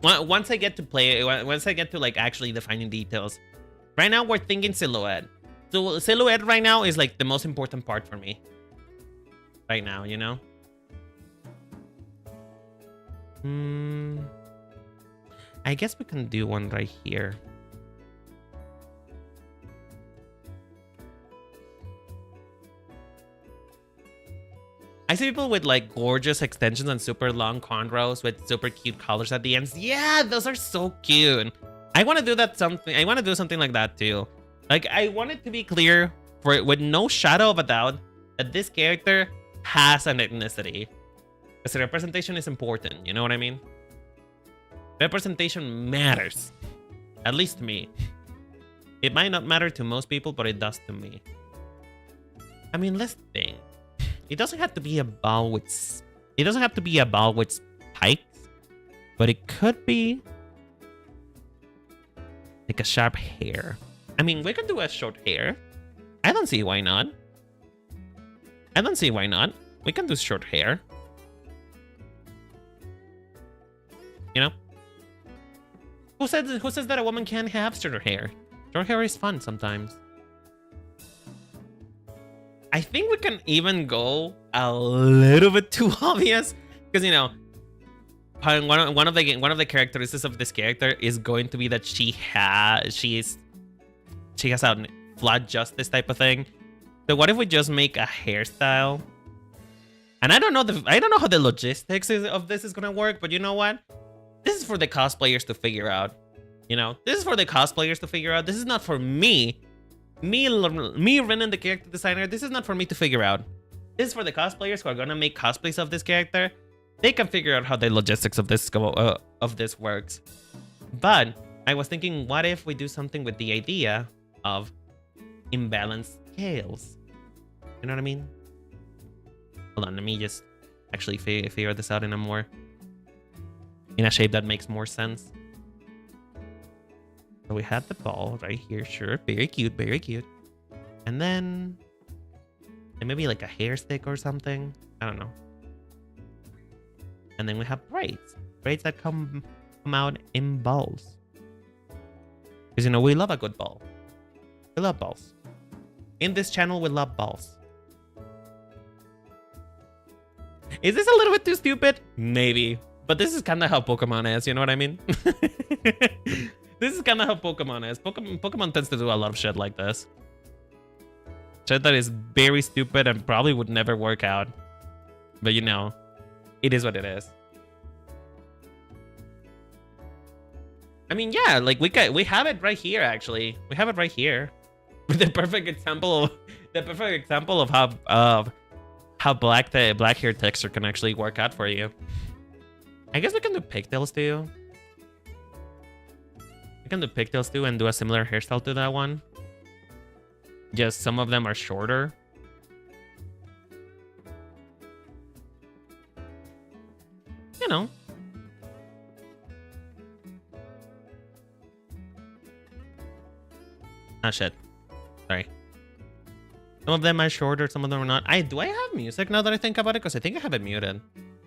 once I get to play, once I get to like actually defining details. Right now we're thinking silhouette. So silhouette right now is like the most important part for me. Right now, you know? I guess we can do one right here. I see people with like gorgeous extensions and super long cornrows with super cute colors at the ends. Yeah, those are so cute. I want to do that something. I want to do something like that too. Like I want it to be clear for with no shadow of a doubt that this character has an ethnicity. Because the representation is important. You know what I mean? Representation matters. At least to me. It might not matter to most people, but it does to me. I mean, let's think. It doesn't have to be a ball with. It doesn't have to be a ball with spikes, but it could be like a sharp hair. I mean, we can do a short hair. I don't see why not. I don't see why not. We can do short hair. You know? Who says that a woman can't have short hair? Short hair is fun sometimes. I think we can even go a little bit too obvious because you know one of the characteristics of this character is going to be that she has a flawed justice type of thing. So what if we just make a hairstyle? And I don't know how the logistics of this is gonna work, but you know what? This is for the cosplayers to figure out. You know, this is for the cosplayers to figure out. This is not for me. Me, Renan, the character designer, this is not for me to figure out. This is for the cosplayers who are gonna make cosplays of this character. They can figure out how the logistics of this works. But I was thinking, what if we do something with the idea of imbalanced scales? You know what I mean? Hold on, let me just actually figure this out in a shape that makes more sense. So we had the ball right here, sure. Very cute, very cute. And then maybe like a hair stick or something. I don't know. And then we have braids. Braids that come out in balls. Because, you know, we love a good ball. We love balls. In this channel, we love balls. Is this a little bit too stupid? Maybe. But this is kind of how Pokemon is, you know what I mean? This is kind of how Pokemon is. Pokemon tends to do a lot of shit like this. Shit that is very stupid and probably would never work out. But you know, it is what it is. I mean, yeah, like we have it right here actually. We have it right here. The perfect example of how black the black hair texture can actually work out for you. I guess we can do pigtails too. We can do pigtails too and do a similar hairstyle to that one. Just some of them are shorter. You know. Ah, shit. Sorry. Some of them are shorter, some of them are not. Do I have music now that I think about it? Because I think I have it muted.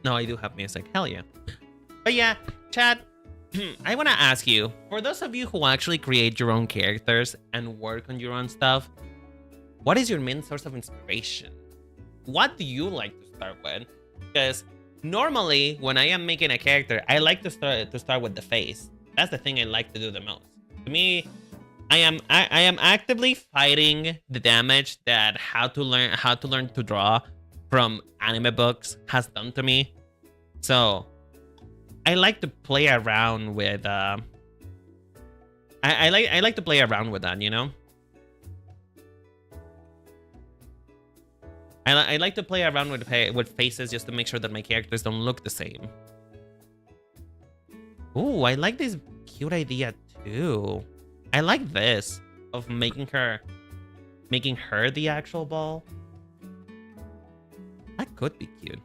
No, I do have music. Hell yeah. But yeah, chat. I want to ask you, for those of you who actually create your own characters and work on your own stuff, what is your main source of inspiration? What do you like to start with? Because normally, when I am making a character, I like to start with the face. That's the thing I like to do the most. To me, I am actively fighting the damage that how to learn to draw from anime books has done to me. So I like to play around with I like to play around with that, you know? I like to play around with faces just to make sure that my characters don't look the same. Ooh, I like this cute idea too. I like this of making her the actual ball. That could be cute.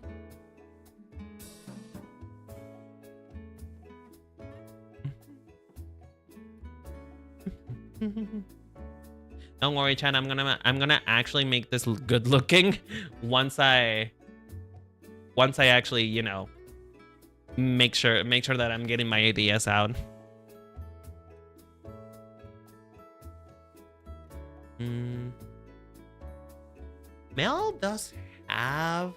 Don't worry, Chan. I'm gonna actually make this good looking once I actually, you know, make sure that I'm getting my ideas out. Mel does have.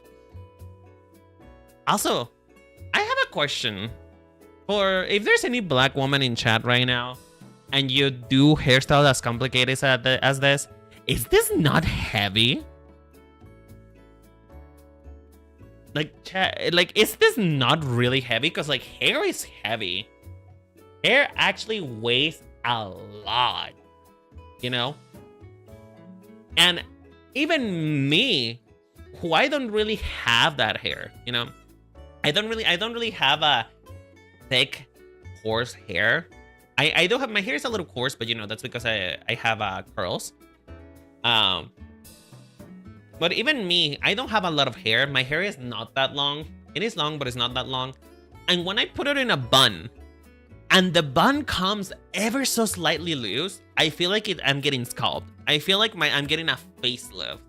Also, I have a question for if there's any black woman in chat right now, and you do hairstyle as complicated as this, is this not heavy? Like, chat, like, is this not really heavy? Because like hair is heavy. Hair actually weighs a lot, you know. And even me, who I don't really have that hair, you know. I don't really have a thick, coarse hair. I do have, my hair is a little coarse, but you know, that's because I have curls. But even me, I don't have a lot of hair. My hair is not that long. It is long, but it's not that long. And when I put it in a bun, and the bun comes ever so slightly loose, I feel like I'm getting scalped. I feel like I'm getting a facelift.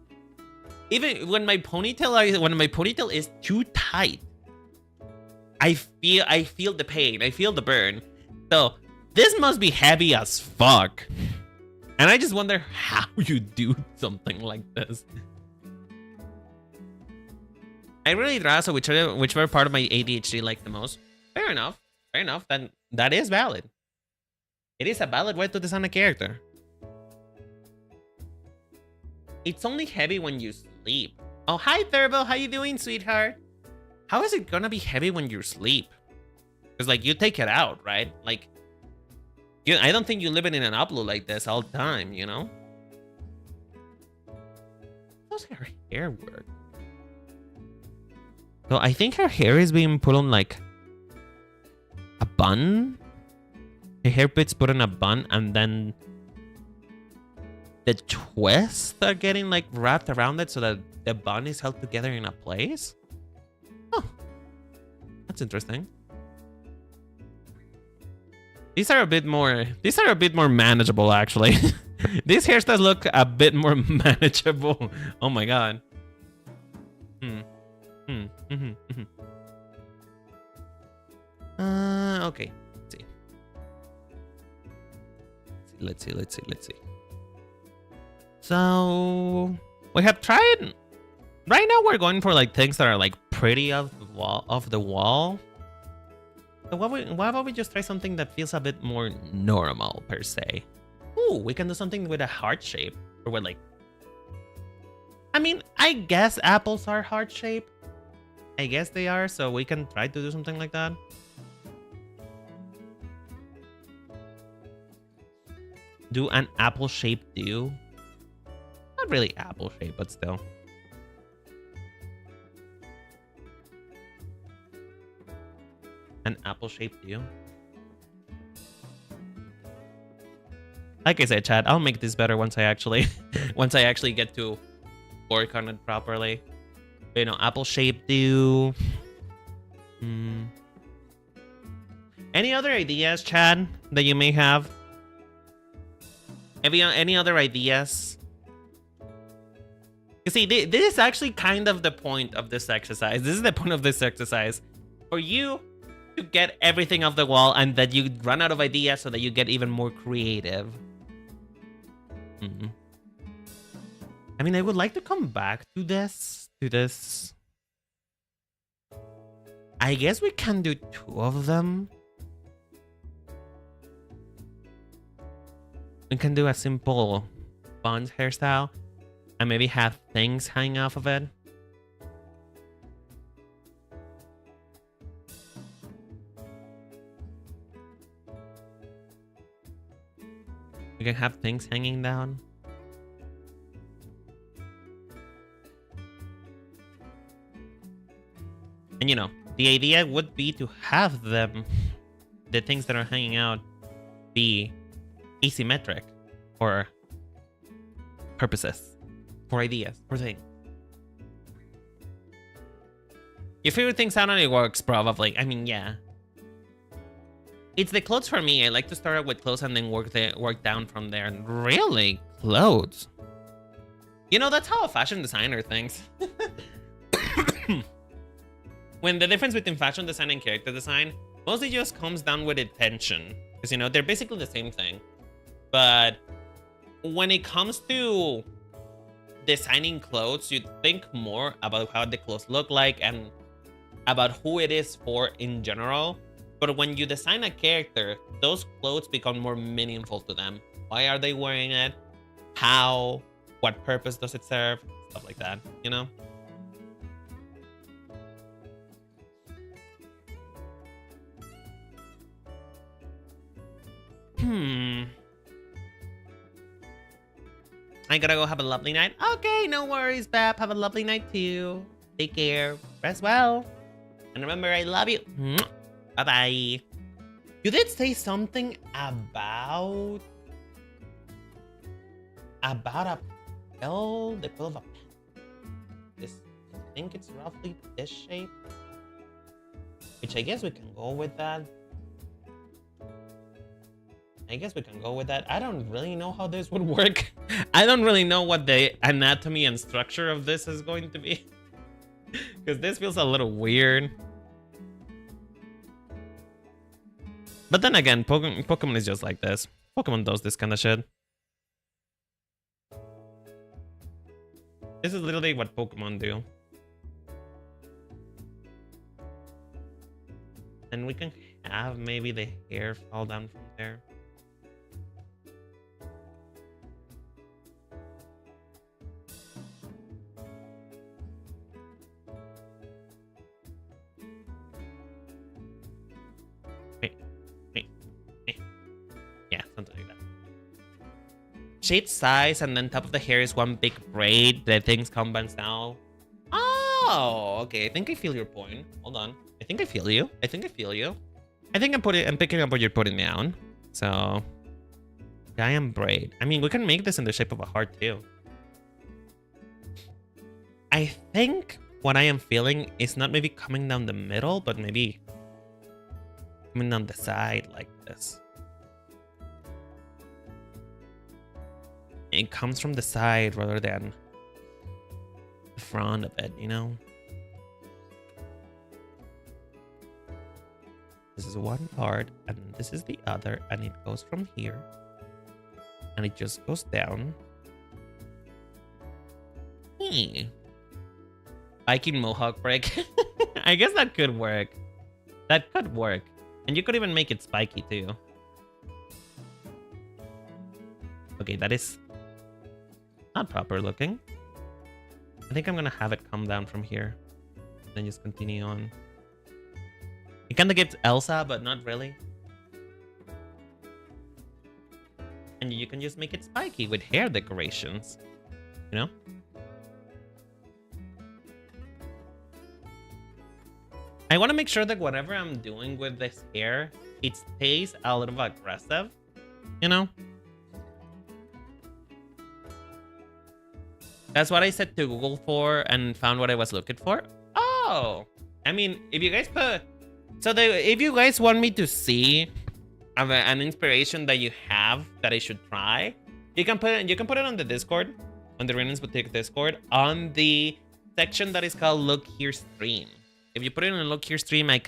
Even when my ponytail is too tight, I feel the pain. I feel the burn. So this must be heavy as fuck. And I just wonder how you do something like this. I really ask whichever part of my ADHD like the most. Fair enough. Fair enough. Then that is valid. It is a valid way to design a character. It's only heavy when you sleep. Oh, hi Thurbo. How you doing, sweetheart? How is it gonna be heavy when you sleep? Because like you take it out, right? Like, I don't think you live in an upload like this all the time, you know? How's her hair work? So I think her hair is being put on like a bun. Her hair bit's put on a bun, and then the twists are getting like wrapped around it so that the bun is held together in a place. Oh, that's interesting. These are a bit more manageable, actually. These hairstyles look a bit more manageable. Oh my god. Okay. Let's see. So we have tried. Right now we're going for like things that are like pretty off the wall. So why about we just try something that feels a bit more normal per se? Ooh, we can do something with a heart shape, or with like. I mean, I guess apples are heart shape. I guess they are, so we can try to do something like that. Do an apple shape do? Not really apple shape, but still. An apple shape do? Like I said, Chad, I'll make this better once I actually get to work on it properly. You know, apple shape do. Any other ideas, Chad, that you may have? Any other ideas? You see, this is actually kind of the point of this exercise. This is the point of this exercise. For you to get everything off the wall and that you run out of ideas so that you get even more creative. I mean, I would like to come back to this. I guess we can do 2 of them. We can do a simple buns hairstyle and maybe have things hanging off of it. We can have things hanging down. And you know, the idea would be to have them, the things that are hanging out, be asymmetric for purposes, for ideas, for things. Your favorite things out and it works, probably. I mean, yeah. It's the clothes for me. I like to start out with clothes and then work down from there. And really, clothes. You know, that's how a fashion designer thinks. When the difference between fashion design and character design mostly just comes down with intention. Because, you know, they're basically the same thing. But when it comes to designing clothes, you think more about how the clothes look like and about who it is for in general. But when you design a character, those clothes become more meaningful to them. Why are they wearing it? How? What purpose does it serve? Stuff like that, you know? I gotta go have a lovely night. Okay, no worries, Bap. Have a lovely night too. Take care. Rest well. And remember, I love you. Bye-bye. You did say something about a pill, the pill of a pen. This, I think it's roughly this shape. Which I guess we can go with that. I don't really know how this would work. I don't really know what the anatomy and structure of this is going to be. Because this feels a little weird. But then again, Pokemon is just like this. Pokemon does this kind of shit. This is literally what Pokemon do. And we can have maybe the hair fall down from there. Yeah, something like that. Shade size, and then top of the hair is one big braid. The things combines now. Oh, okay. I think I feel your point. Hold on. I think I feel you. I think I'm picking up what you're putting down. So, giant braid. I mean, we can make this in the shape of a heart too. I think what I am feeling is not maybe coming down the middle, but maybe coming down the side like this. It comes from the side rather than the front of it, you know? This is one part, and this is the other, and it goes from here. And it just goes down. Viking Mohawk break. I guess that could work. That could work. And you could even make it spiky too. Okay, that is not proper looking. I think I'm gonna have it come down from here. Then just continue on. It kinda gives Elsa, but not really. And you can just make it spiky with hair decorations. You know? I want to make sure that whatever I'm doing with this hair, it stays a little aggressive. You know? That's what I said to Google for and found what I was looking for. Oh! I mean, if you guys put... So if you guys want me to see an inspiration that you have that I should try, you can put it on the Discord, on the Renan's Boutique Discord, on the section that is called Look Here Stream. If you put it in a Look Here Stream, I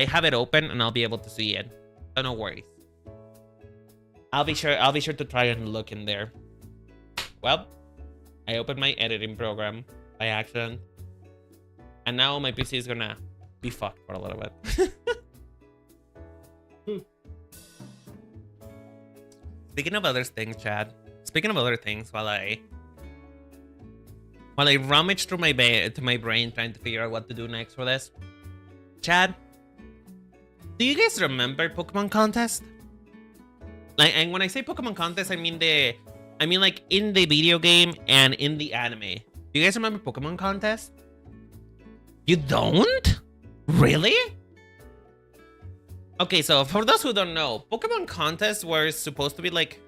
have it open and I'll be able to see it. So no worries. I'll be sure to try and look in there. Well, I opened my editing program by accident. And now my PC is gonna be fucked for a little bit. Speaking of other things, Chad. Speaking of other things, while I rummage through my brain trying to figure out what to do next for this. Chad, do you guys remember Pokemon Contest? Like, and when I say Pokemon contest, I mean like in the video game and in the anime. Do you guys remember Pokemon contest? You don't? Really? Okay, so for those who don't know, Pokemon contests were supposed to be like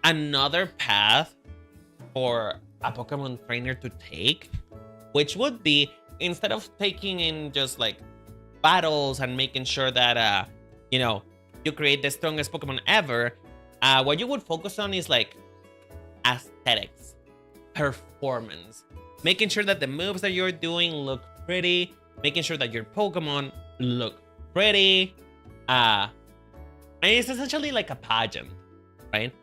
another path for a Pokemon trainer to take, which would be, instead of taking in just like battles and making sure that you know, you create the strongest Pokemon ever, what you would focus on is like aesthetics, performance, making sure that the moves that you're doing look pretty, making sure that your Pokemon look pretty. And it's essentially like a pageant, right?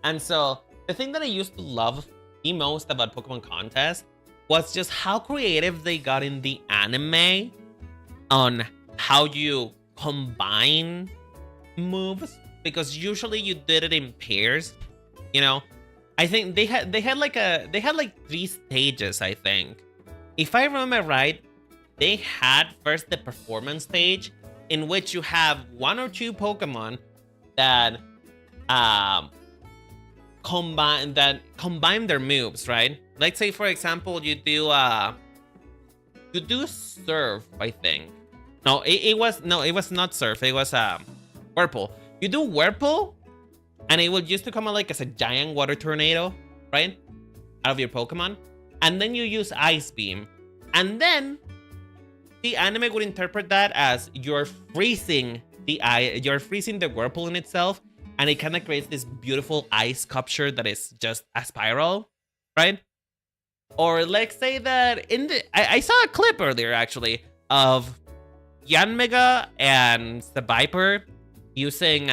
And so the thing that I used to love the most about Pokemon contest was just how creative they got in the anime on how you combine moves, because usually you did it in pairs, you know. I think they had like 3 stages, I think. If I remember right, they had first the performance stage, in which you have 1 or 2 Pokemon that combine their moves, right? Let's say, for example, you do Surf, I think. No, it was not Surf. It was Whirlpool. You do Whirlpool, and it will used to come out like as a giant water tornado, right? Out of your Pokemon. And then you use Ice Beam. And then the anime would interpret that as you're freezing the Whirlpool in itself, and it kind of creates this beautiful ice sculpture that is just a spiral, right? Or let's say that I saw a clip earlier actually of Yanmega and the Viper using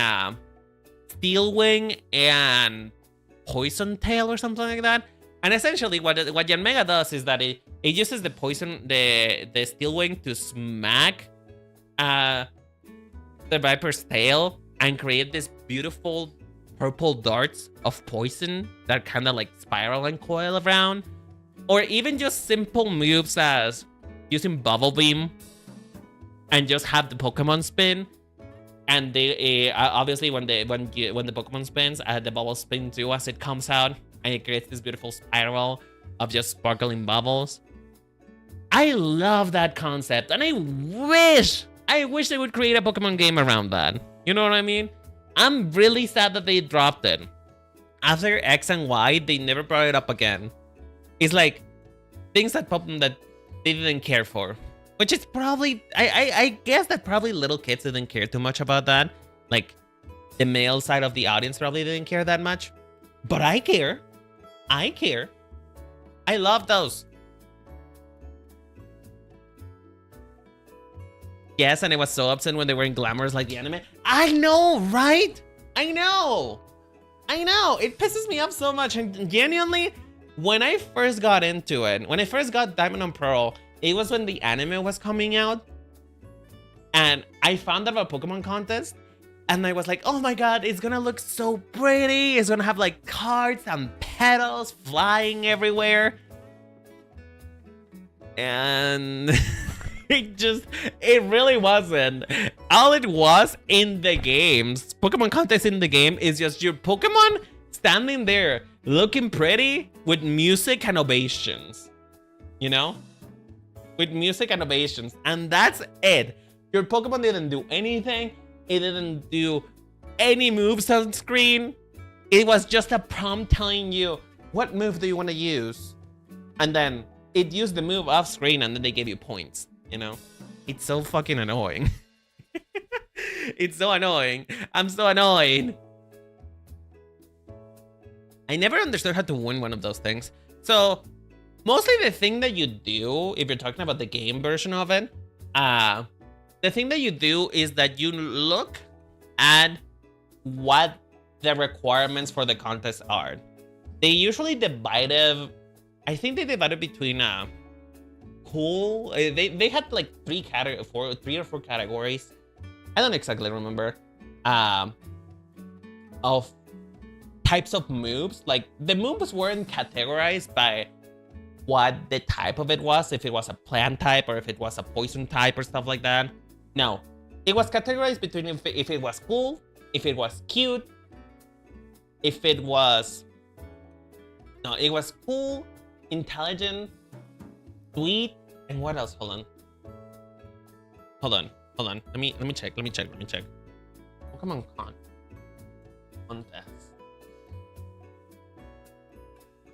Steel Wing and Poison Tail or something like that. And essentially what Yanmega does is that it uses the Steel Wing to smack the Viper's tail and create this beautiful purple darts of poison that kind of like spiral and coil around. Or even just simple moves as using Bubble Beam and just have the Pokemon spin. And they obviously when the Pokemon spins, the bubbles spin too as it comes out, and it creates this beautiful spiral of just sparkling bubbles. I love that concept, and I wish they would create a Pokemon game around that. You know what I mean? I'm really sad that they dropped it. After X and Y, they never brought it up again. It's like things that they didn't care for. Which is probably, I guess that probably little kids didn't care too much about that. Like, the male side of the audience probably didn't care that much. But I care. I care. I love those. Yes, and I was so upset when they were in glamorous like the anime. I know, right? I know. It pisses me off so much. And genuinely, when I first got into it, when I first got Diamond and Pearl, it was when the anime was coming out, and I found out about Pokemon contest, and I was like, oh my god, it's gonna look so pretty. It's gonna have like cards and petals flying everywhere. And it really wasn't. All it was in the games, Pokemon contest in the game, is just your Pokemon standing there looking pretty with music and ovations, you know? With music and ovations, and that's it. Your Pokemon didn't do anything. It didn't do any moves on screen. It was just a prompt telling you, what move do you want to use? And then it used the move off screen, and then they gave you points, you know? It's so fucking annoying. It's so annoying. I'm so annoyed. I never understood how to win one of those things. So mostly the thing that you do, if you're talking about the game version of it, the thing that you do is that you look at what the requirements for the contest are. They usually divide it, I think they divided between cool. They had like 3 or 4 categories. I don't exactly remember. Of types of moves. Like the moves weren't categorized by what the type of it was, if it was a plant type or if it was a poison type or stuff like that. No, it was categorized between if it was cool, if it was cute, if it was... No, it was cool, intelligent, sweet, and what else? Hold on. Let me check. Pokemon contest.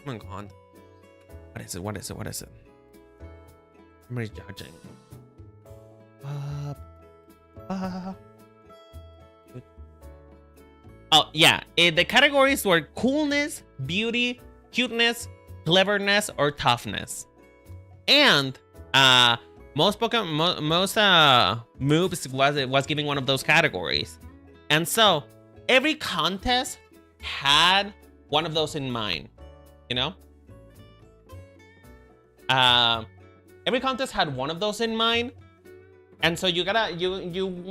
Pokemon contest. What is it? I'm really judging. Oh yeah, the categories were coolness, beauty, cuteness, cleverness, or toughness. And most moves was giving one of those categories. And so every contest had one of those in mind, you know? Every contest had one of those in mind. And so you gotta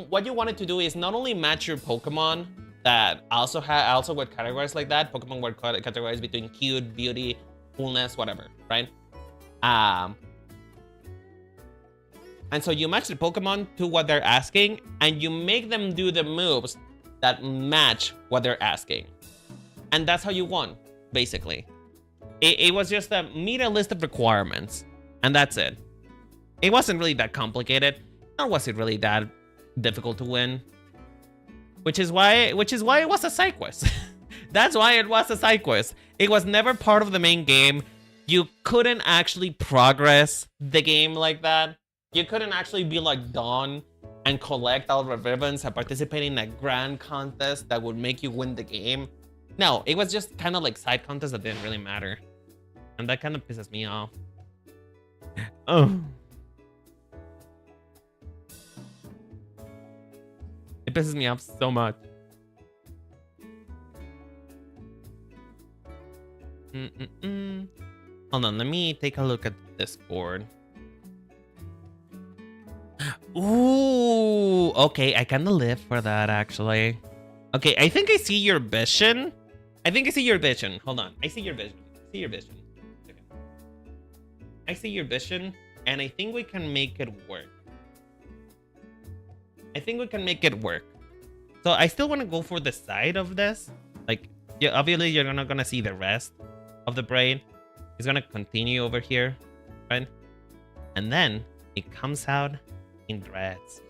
what you wanted to do is not only match your Pokemon that also were categorized like that. Pokemon were categorized between cute, beauty, coolness, whatever, right? And so you match the Pokemon to what they're asking, and you make them do the moves that match what they're asking. And that's how you won, basically. It was just meet a list of requirements, and that's it. It wasn't really that complicated, nor was it really that difficult to win. Which is why it was a side quest. That's why it was a side quest. It was never part of the main game. You couldn't actually progress the game like that. You couldn't actually be like Dawn and collect all the ribbons and participate in a grand contest that would make you win the game. No, it was just kind of like side contests that didn't really matter. And that kind of pisses me off. Oh. It pisses me off so much. Hold on, let me take a look at this board. Ooh, okay, I kind of live for that, actually. Okay, I think I see your vision. Hold on, I see your vision. Okay. I see your vision, and I think we can make it work. So I still want to go for the side of this. Like, yeah, obviously you're not gonna see the rest of the braid. It's gonna continue over here, right? And then it comes out in threads.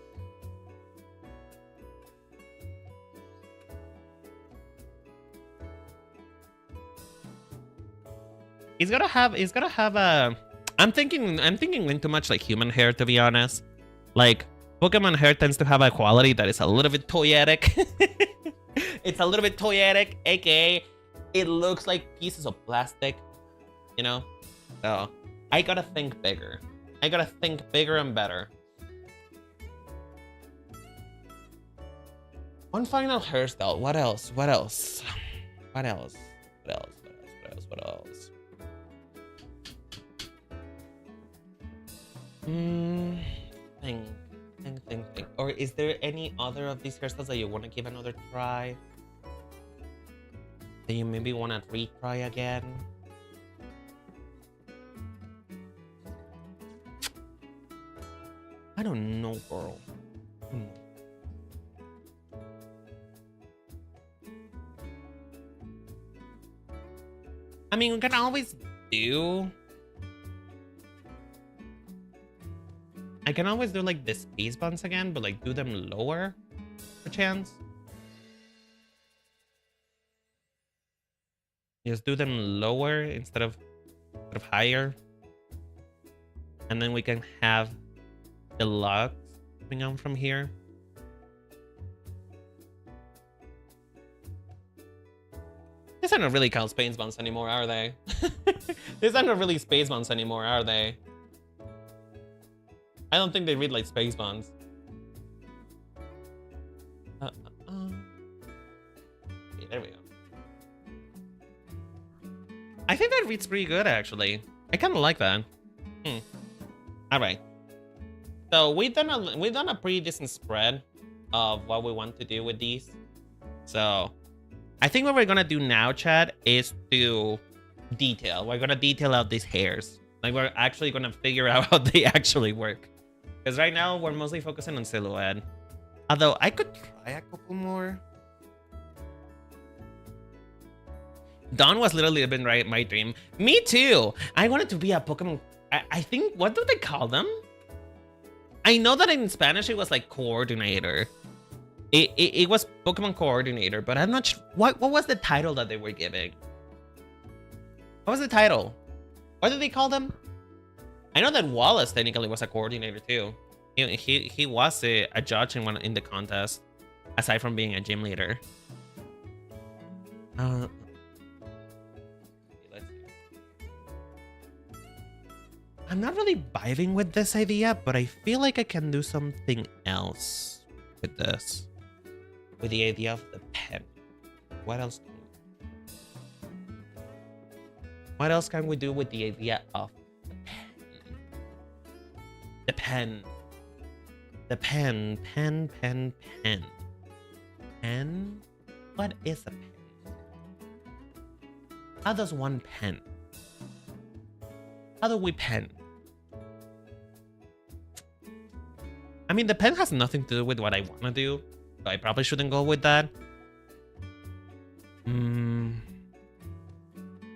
It's gonna have a... I'm thinking way too much like human hair, to be honest. Like, Pokemon hair tends to have a quality that is a little bit toyetic. It's a little bit toyetic, aka it looks like pieces of plastic, you know? So I gotta think bigger. And better. One final hairstyle. What else? Think. Or is there any other of these hairstyles that you want to give another try? That you maybe want to retry again? I don't know, girl. I mean, we can always do... I can always do like the space buns again, but like do them lower, perchance. Just do them lower instead of higher. And then we can have the lugs coming out from here. These are not really called space buns anymore, are they? These are not really space buns anymore, are they? I don't think they read like space buns. Okay, there we go. I think that reads pretty good, actually. I kind of like that. All right. So we've done a pretty decent spread of what we want to do with these. So I think what we're gonna do now, Chad, is to detail. We're gonna detail out these hairs. Like, we're actually gonna figure out how they actually work. Because right now we're mostly focusing on silhouette. Although I could try a couple more. Dawn was literally been my dream. Me too. I wanted to be a Pokemon. I think, what do they call them? I know that in Spanish it was like coordinator. It was Pokemon coordinator, but I'm not sure. What was the title that they were giving? What was the title? What did they call them? I know that Wallace technically was a coordinator too. He was a judge in the contest, aside from being a gym leader. Let's see. I'm not really vibing with this idea, but I feel like I can do something else with this. With the idea of the pen. What else? What else can we do with the idea of the pen? The pen. The pen. Pen. Pen? What is a pen? How does one pen? How do we pen? I mean, the pen has nothing to do with what I want to do, so I probably shouldn't go with that.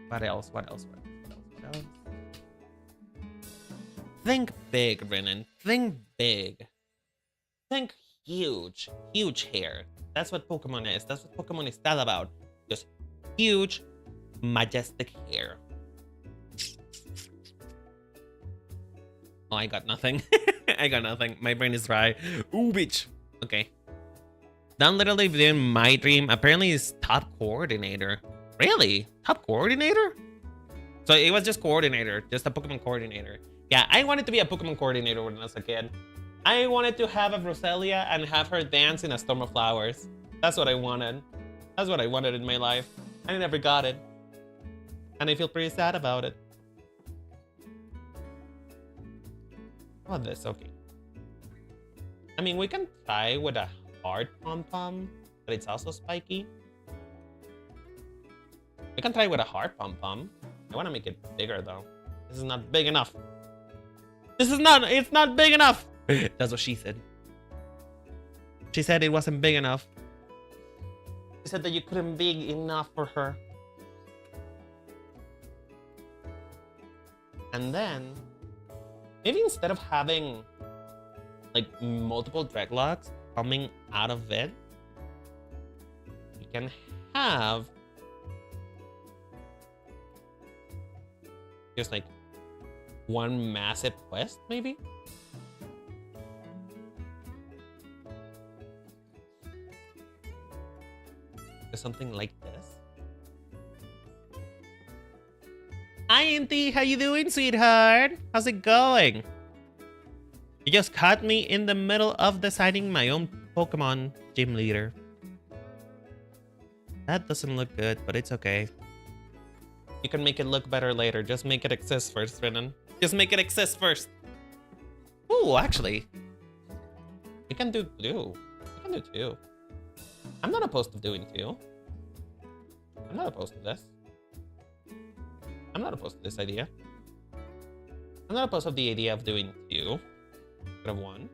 What else? Think big, Renan. Think big. Think huge. Huge hair. That's what Pokemon is. That's what Pokemon is all about. Just huge, majestic hair. Oh, I got nothing. I got nothing. My brain is dry. Ooh, bitch. Okay. Don literally doing my dream. Apparently, is top coordinator. Really? Top coordinator? So it was just coordinator. Just a Pokemon coordinator. Yeah, I wanted to be a Pokemon coordinator when I was a kid. I wanted to have a Roselia and have her dance in a storm of flowers. That's what I wanted. That's what I wanted in my life. I never got it. And I feel pretty sad about it. Oh, this, okay. I mean, we can try with a hard pom-pom, but it's also spiky. We can try with a hard pom-pom. I want to make it bigger, though. This is not big enough. It's not big enough. That's what she said. She said it wasn't big enough. She said that you couldn't be enough for her. And then, maybe instead of having like multiple dreadlocks coming out of it, you can have just like one massive quest, maybe? Or something like this. Hi, Auntie. How you doing, sweetheart? How's it going? You just caught me in the middle of deciding my own Pokemon gym leader. That doesn't look good, but it's okay. You can make it look better later. Just make it exist first, Renan. Just make it exist first. Ooh, actually. We can do two. We can do two. I'm not opposed to doing two. I'm not opposed to this. I'm not opposed to this idea. I'm not opposed to the idea of doing two. Instead of one.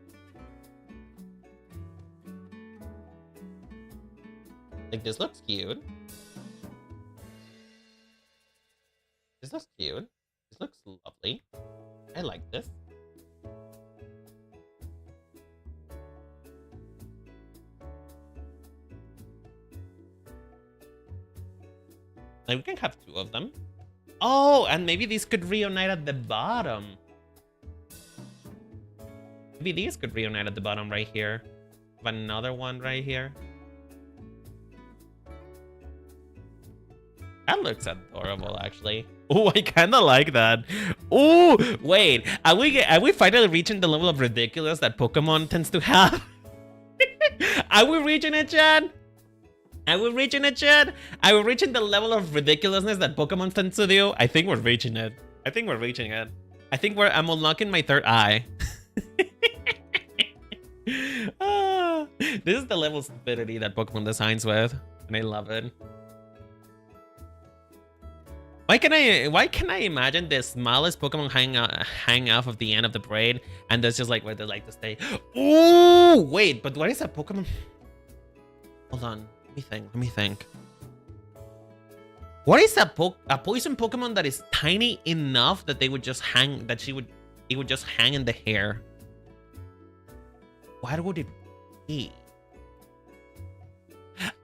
Like, this looks cute. This looks cute. This looks lovely. I like this. Like, we can have two of them. Oh, and maybe these could reunite at the bottom. Maybe these could reunite at the bottom right here. Have another one right here. That looks adorable, actually. Oh, I kind of like that. Oh, wait. Are we finally reaching the level of ridiculous that Pokemon tends to have? Are we reaching it, Chad? Are we reaching it, Chad? Are we reaching the level of ridiculousness that Pokemon tends to do? I think we're reaching it. I think we're reaching it. I think I'm unlocking my third eye. This is the level of stupidity that Pokemon designs with, and I love it. Why can I imagine the smallest Pokemon hang off of the end of the parade, and that's just like where they like to stay? Oh, wait, but what is that Pokemon? Hold on, let me think. What is a poison Pokemon that is tiny enough that they would just hang, it would just hang in the hair? What would it be?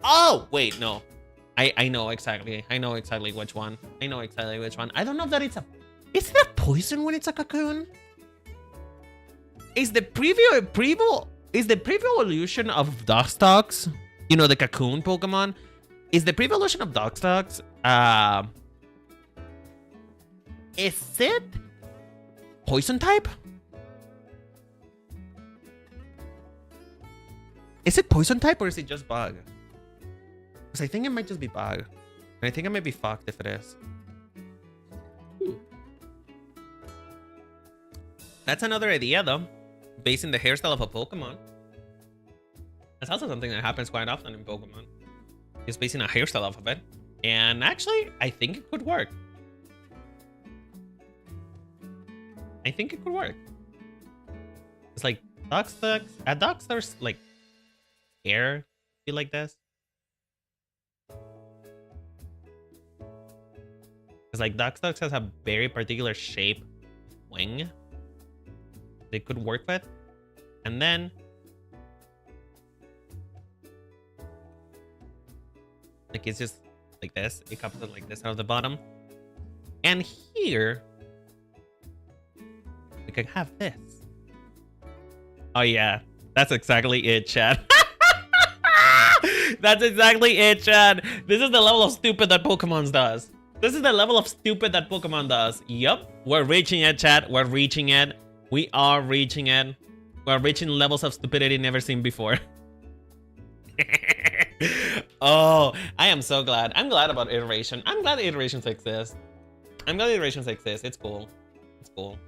Oh, wait, no. I know exactly. I know exactly which one. I know exactly which one. I don't know if that it's a... Is it a poison when it's a cocoon? Is the preview evolution of Dustox, you know, the cocoon Pokemon, is the preview evolution of Dustox, is it poison type? Is it poison type or is it just bug? Because I think it might just be bug. And I think I might be fucked if it is. That's another idea though. Basing the hairstyle of a Pokemon. That's also something that happens quite often in Pokemon. Just basing a hairstyle off of it. And actually, I think it could work. I think it could work. It's like Dustox, like hair feel like this. It's like Dustox has a very particular shape wing they could work with. And then like it's just like this. It comes in like this out of the bottom. And here we can have this. Oh yeah, that's exactly it, Chad. That's exactly it, Chad. This is the level of stupid that Pokemon does. This is the level of stupid that Pokemon does. Yup, we're reaching it, Chad. We're reaching it. We are reaching it. We're reaching levels of stupidity never seen before. Oh, I am so glad. I'm glad about iteration. I'm glad iterations exist. I'm glad iterations exist. It's cool. It's cool.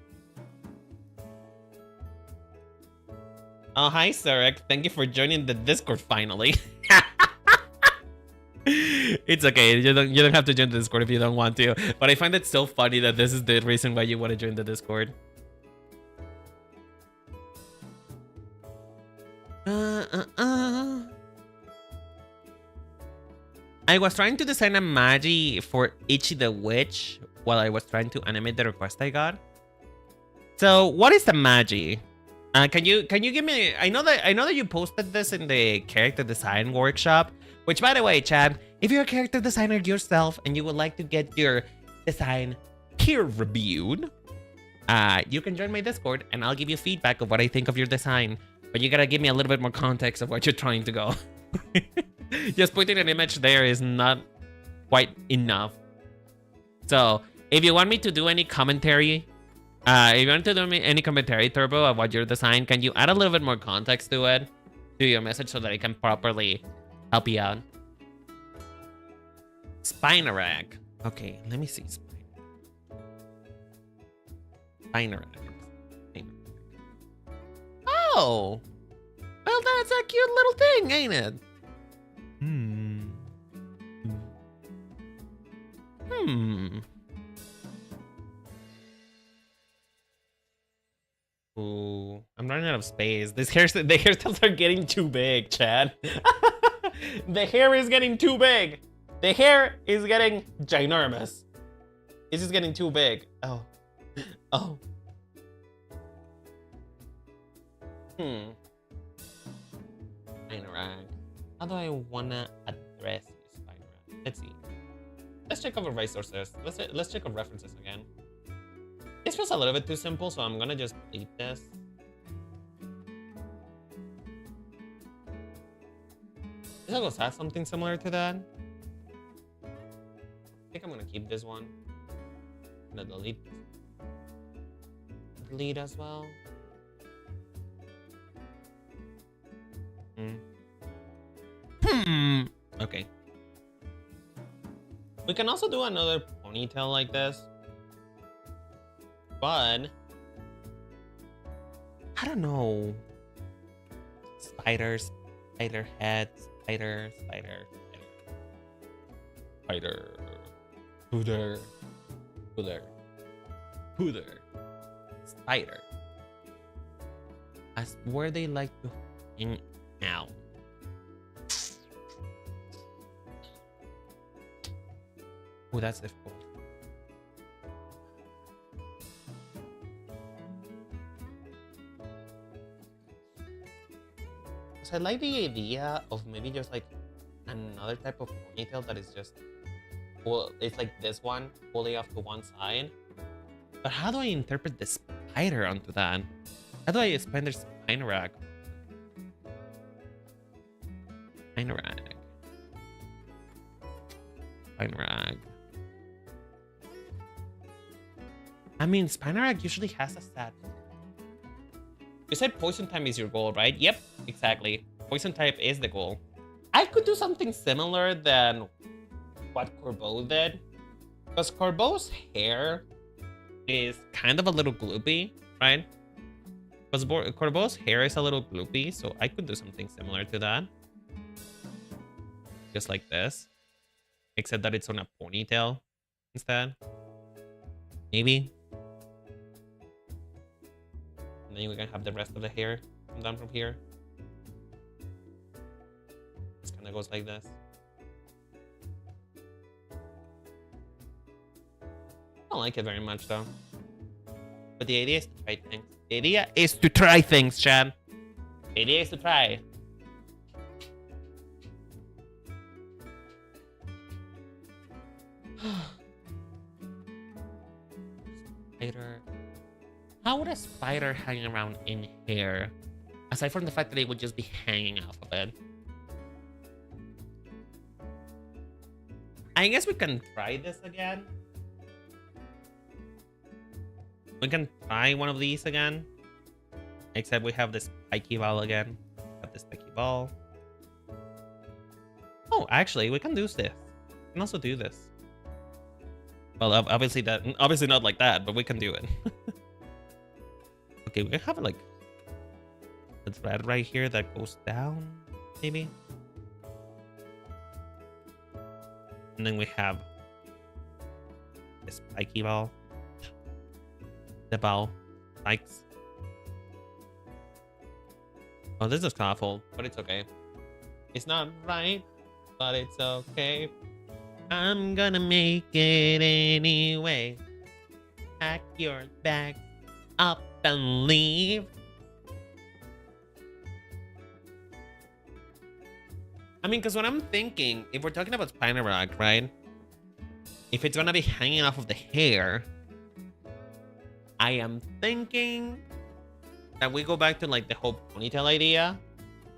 Oh, hi, Sarek. Thank you for joining the Discord finally. It's okay. You don't have to join the Discord if you don't want to. But I find it so funny that this is the reason why you want to join the Discord. I was trying to design a Magi for Itchy the Witch while I was trying to animate the request I got. So what is the Magi? Can you give me? I know that you posted this in the character design workshop. Which, by the way, Chad, if you're a character designer yourself and you would like to get your design peer reviewed, you can join my Discord and I'll give you feedback of what I think of your design. But you gotta give me a little bit more context of what you're trying to go. Just putting an image there is not quite enough. So if you want me to do any commentary, Turbo, of what your design, can you add a little bit more context to it, to your message, so that I can properly help you out? Spinarak. Okay, let me see. Spinarak. Oh! Well, that's a cute little thing, ain't it? Ooh, I'm running out of space. The hairstyles are getting too big, Chad. The hair is getting too big. The hair is getting ginormous. It's just getting too big. Oh. Oh. Spinarak. How do I wanna address you, Spinarak? Let's see. Let's check over resources. Let's check on references again. This feels a little bit too simple, so I'm gonna just delete this. This almost has something similar to that. I think I'm gonna keep this one. I'm gonna delete this. Delete as well. Okay. We can also do another ponytail like this. But I don't know. Spiders, spider head, spider. Pooder. Spider. As where they like to hang out. Oh, that's difficult. So I like the idea of maybe just like another type of ponytail that is just, well, it's like this one fully off to one side. But how do I interpret the spider onto that? How do I expand the spine rag? Spine rag. Spine rag. I mean, spine rag usually has a sad. You said poison type is your goal, right? Yep, exactly. Poison type is the goal. I could do something similar than what Corbeau did. Because Corbeau's hair is kind of a little gloopy, right? Because Corbeau's hair is a little gloopy, so I could do something similar to that. Just like this. Except that it's on a ponytail instead. Maybe. And then we can have the rest of the hair come down from here. This kind of goes like this. I don't like it very much though. But the idea is to try things. The idea is to try things, Chad. The idea is to try. Spider. How would a spider hang around in hair? Aside from the fact that it would just be hanging off of it. I guess we can try this again. We can try one of these again. Except we have this spiky ball again. Have this spiky ball. Oh, actually, we can do this. We can also do this. Well, obviously not like that, but we can do it. Okay, we can have like a thread right here that goes down, maybe. And then we have this spiky ball. The ball spikes. Oh, this is awful, but it's okay. It's not right, but it's okay. I'm gonna make it anyway. Pack your bags up and leave. I mean, because what I'm thinking, if we're talking about spinal rag, right? If it's gonna be hanging off of the hair, I am thinking that we go back to like the whole ponytail idea,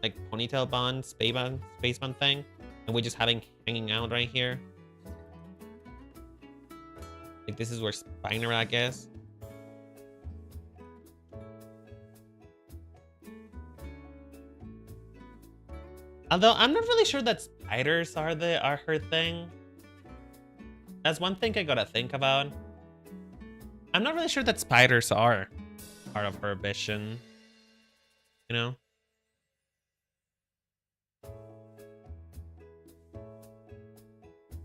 like ponytail bond, space bond thing, and we're just having hanging out right here. Like this is where spinal rag is. Although I'm not really sure that spiders are her thing. That's one thing I gotta think about. I'm not really sure that spiders are part of her vision. You know?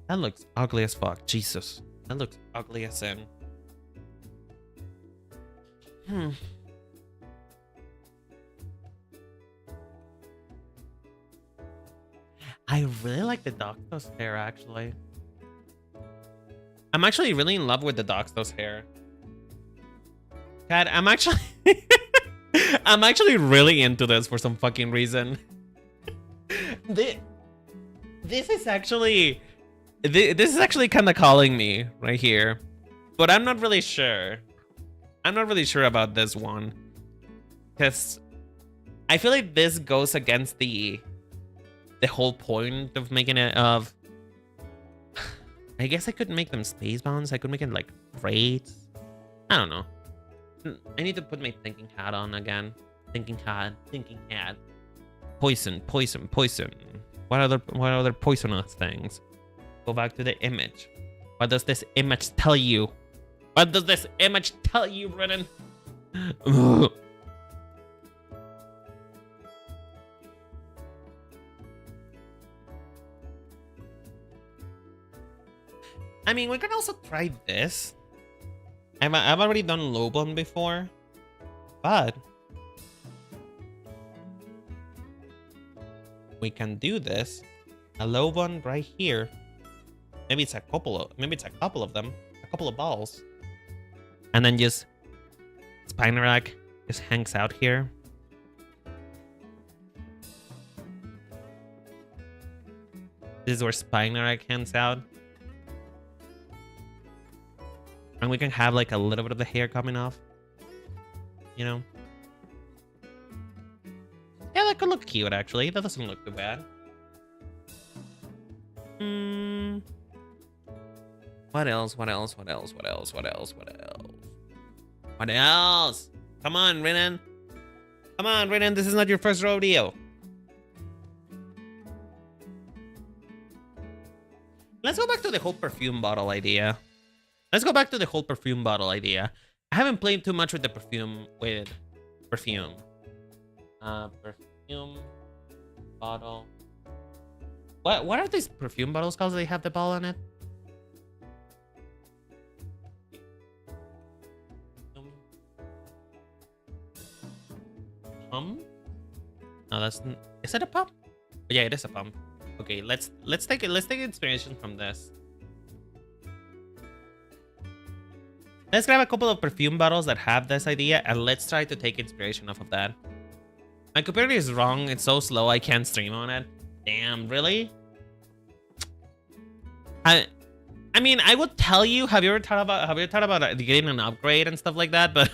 That looks ugly as fuck. Jesus. That looks ugly as sin. I really like the Doxos hair, actually. I'm actually really in love with the Doxos hair. Cat, I'm actually... I'm actually really into this for some fucking reason. This is actually... This is actually kind of calling me right here. But I'm not really sure. I'm not really sure about this one. Because I feel like this goes against the whole point of making it of... I guess I could make them space bounds. I could make it like braids. I don't know. I need to put my thinking hat on again. Thinking hat. Poison. What other poisonous things? Go back to the image. What does this image tell you? What does this image tell you, Brennan? I mean, we can also try this. I've already done low bun before, but we can do this. A low bun right here. maybe it's a couple of them, a couple of balls. And then just Spinarak just hangs out here. This is where Spinarak hangs out. And we can have like a little bit of the hair coming off. You know? Yeah, that could look cute actually. That doesn't look too bad. What else? What else? What else? What else? What else? What else? What else? Come on, Renan. Come on, Renan. This is not your first rodeo. Let's go back to the whole perfume bottle idea. I haven't played too much with the perfume. Perfume bottle. What are these perfume bottles called? They have the ball on it. Pump? No, that's. Is it a pump? Yeah, it is a pump. Okay, let's take inspiration from this. Let's grab a couple of perfume bottles that have this idea, and let's try to take inspiration off of that. My computer is wrong. It's so slow. I can't stream on it. Damn, really? I mean, I would tell you. Have you ever thought about getting an upgrade and stuff like that? But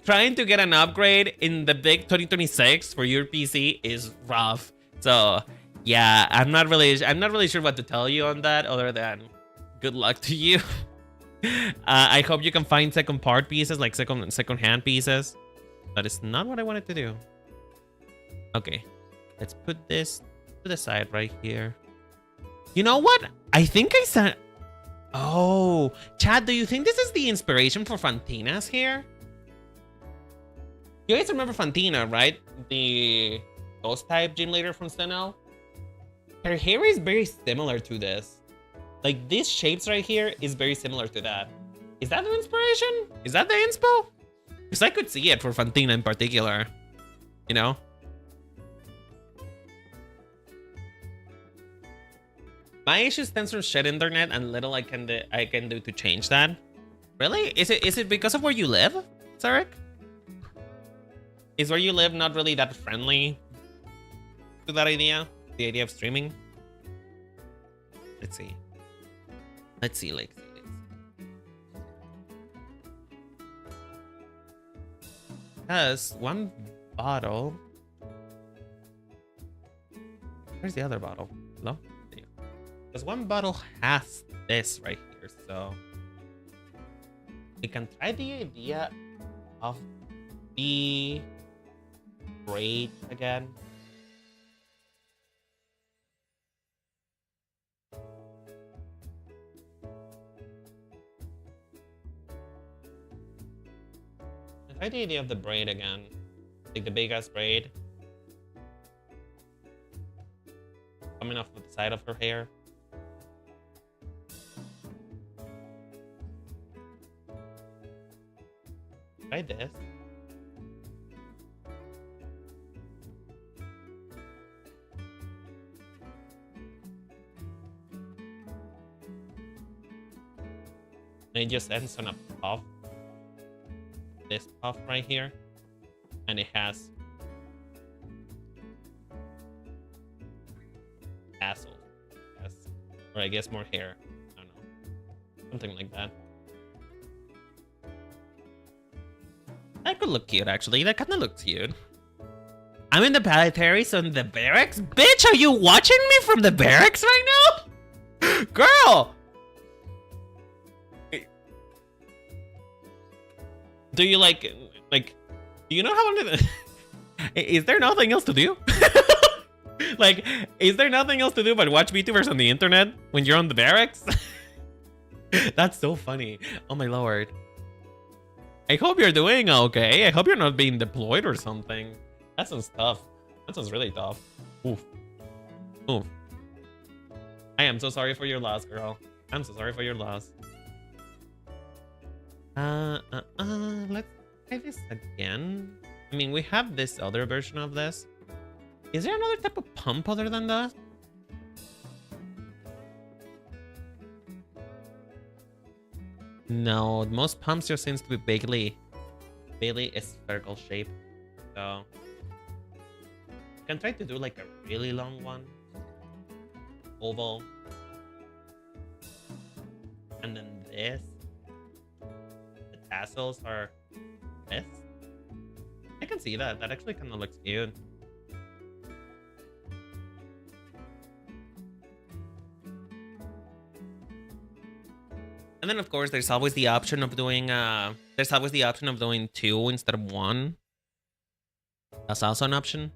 trying to get an upgrade in the big 2026 for your PC is rough. So yeah, I'm not really sure what to tell you on that, other than good luck to you. I hope you can find second-part pieces, like second-hand pieces. That is not what I wanted to do. Okay, let's put this to the side right here. You know what? I think I said... Oh, Chad, do you think this is the inspiration for Fantina's hair? You guys remember Fantina, right? The ghost-type Gymleader from Steno? Her hair is very similar to this. Like, these shapes right here is very similar to that. Is that the inspiration? Is that the inspo? Because I could see it for Fantina in particular. You know? My issue stems from shit internet and little I can do to change that. Really? Is it because of where you live, Zarek? Is where you live not really that friendly to that idea? The idea of streaming? Let's see. Let's see. Has one bottle. Where's the other bottle? Hello? Because one bottle has this right here, so we can try the idea of the braid again. Try the idea of the braid again, like the big ass braid coming off of the side of her hair. Try this. And it just ends on a puff. This puff right here, and it has tassels, yes, or I guess more hair. I don't know, something like that. That could look cute, actually. That kind of looks cute. I'm in the military, so in the barracks. Bitch, are you watching me from the barracks right now, girl? Do you like, do you know how long is there nothing else to do? Like, is there nothing else to do but watch VTubers on the internet when you're on the barracks? That's so funny. Oh my lord. I hope you're doing okay. I hope you're not being deployed or something. That sounds tough. That sounds really tough. Oof. Oof. I am so sorry for your loss, girl. I'm so sorry for your loss. Let's try this again. I mean, we have this other version of this. Is there another type of pump other than that? No, most pumps just seems to be vaguely a spherical shape. So you can try to do like a really long one. Oval. And then this. The tassels are this. I can see that. That actually kind of looks cute. And then of course there's always the option of doing two instead of one. That's also an option.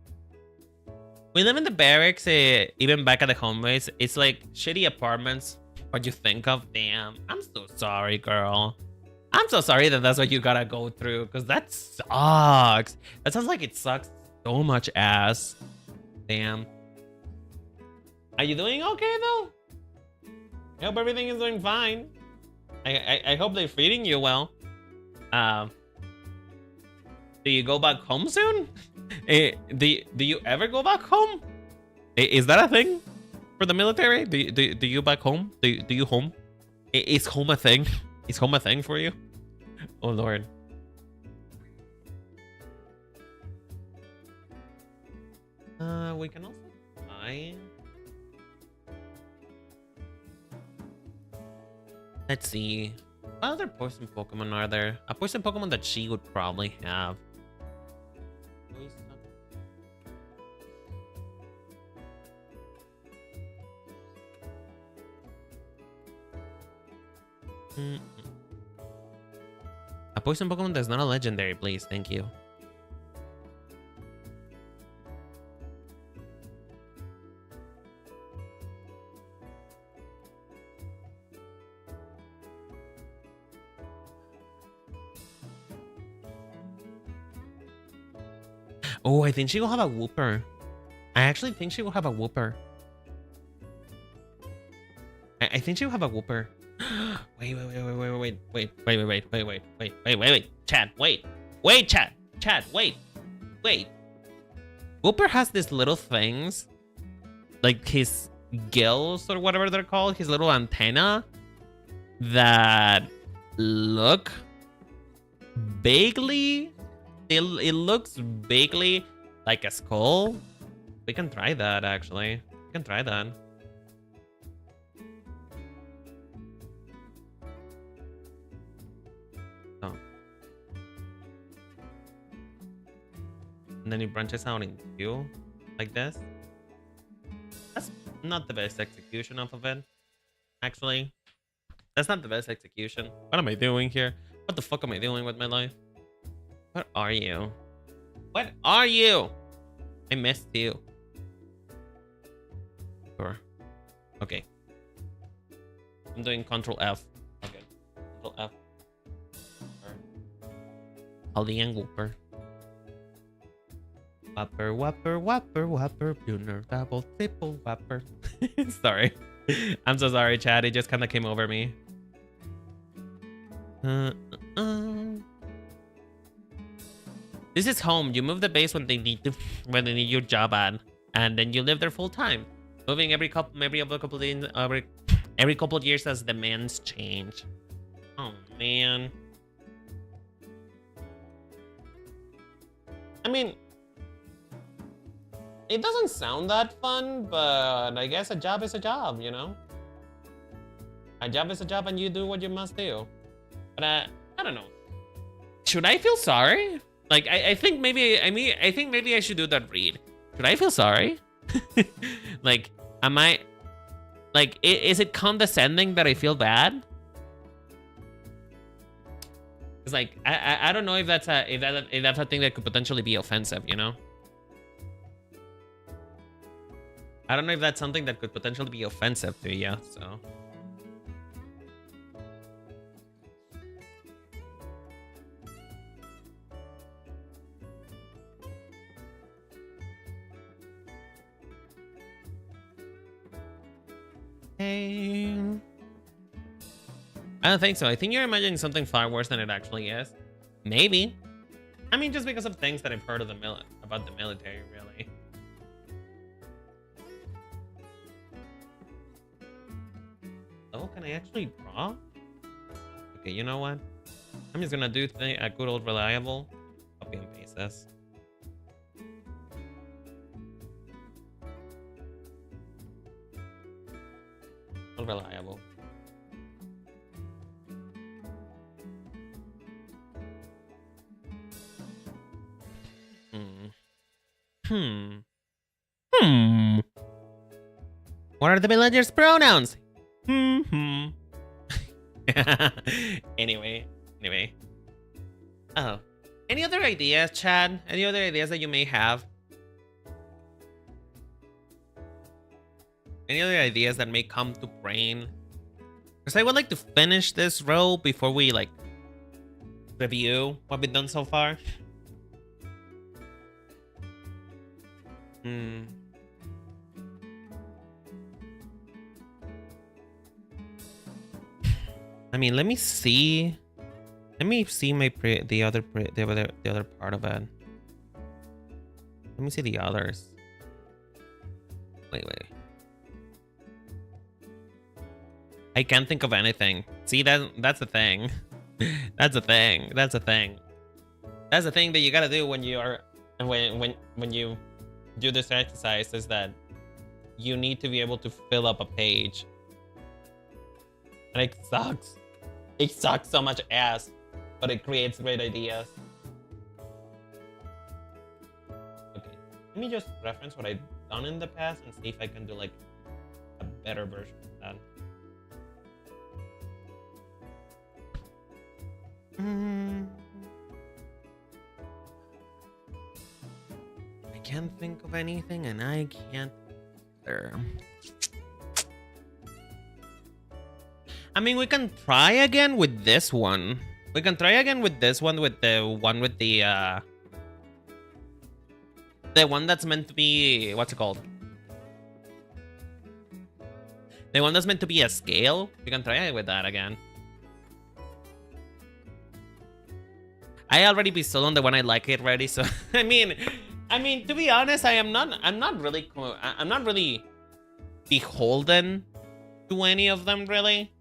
We live in the barracks, even back at the home base. It's like shitty apartments. What you think of? Damn, I'm so sorry, girl. I'm so sorry that that's what you gotta go through, because that sucks. That sounds like it sucks so much ass. Damn. Are you doing okay though? I hope everything is doing fine. I hope they're feeding you well. Do you go back home soon? Do you ever go back home? Is that a thing for the military? Do you back home? Do you home? Is home a thing? Is home a thing for you? Oh Lord. We can also buy. Let's see. What other poison Pokemon are there? A poison Pokemon that she would probably have. A poison Pokemon that's not a legendary, please. Thank you. Oh, I think she will have a Wooper. I actually think she will have a Wooper. I think she will have a Wooper. Wait. Chad, wait. Wait, Chad. Chad, wait. Wooper has these little things. Like his gills or whatever they're called. His little antenna. That look vaguely. It looks vaguely like a skull. We can try that, actually. We can try that. Oh. And then it branches out in two, like this. That's not the best execution of it, actually. That's not the best execution. What am I doing here? What the fuck am I doing with my life? What are you? What are you? I missed you. Sure. Okay. I'm doing Control F. Okay. Control F. Holly and Whooper. Whopper. Junior, double, triple, whopper. Sorry. I'm so sorry, Chad. It just kind of came over me. This is home. You move the base when they need your job ad, and then you live there full time. Moving every couple of years as demands change. Oh man. I mean, it doesn't sound that fun, but I guess a job is a job, you know? A job is a job and you do what you must do. But I don't know. Should I feel sorry? Like, I think maybe I should do that read. Should I feel sorry? Like, am I... Like, is it condescending that I feel bad? It's like, I don't know if that's a thing that could potentially be offensive, you know? I don't know if that's something that could potentially be offensive to you, so... I don't think so. I think you're imagining something far worse than it actually is. Maybe. I mean, just because of things that I've heard of about the military, really. Oh, can I actually draw? Okay, you know what? I'm just gonna do a good old reliable. Copy and paste this. Reliable. What are the villagers' pronouns? Anyway. Oh. Any other ideas, Chad? Any other ideas that you may have? Any other ideas that may come to brain? Because I would like to finish this row before we like review what we've done so far. I mean, let me see my the other part of it. Let me see the others. Wait. I can't think of anything. See, that's the thing. That's the thing that you gotta do when you are when you do this exercise, is that you need to be able to fill up a page. And it sucks. It sucks so much ass, but it creates great ideas. Okay, let me just reference what I've done in the past and see if I can do like a better version of that. I can't think of anything, and I can't either. I mean, we can try again with this one. With the one that's meant to be, what's it called? The one that's meant to be a scale. We can try it with that again. I already be sold on the one I like it already, so I mean, to be honest, I'm not really beholden to any of them, really.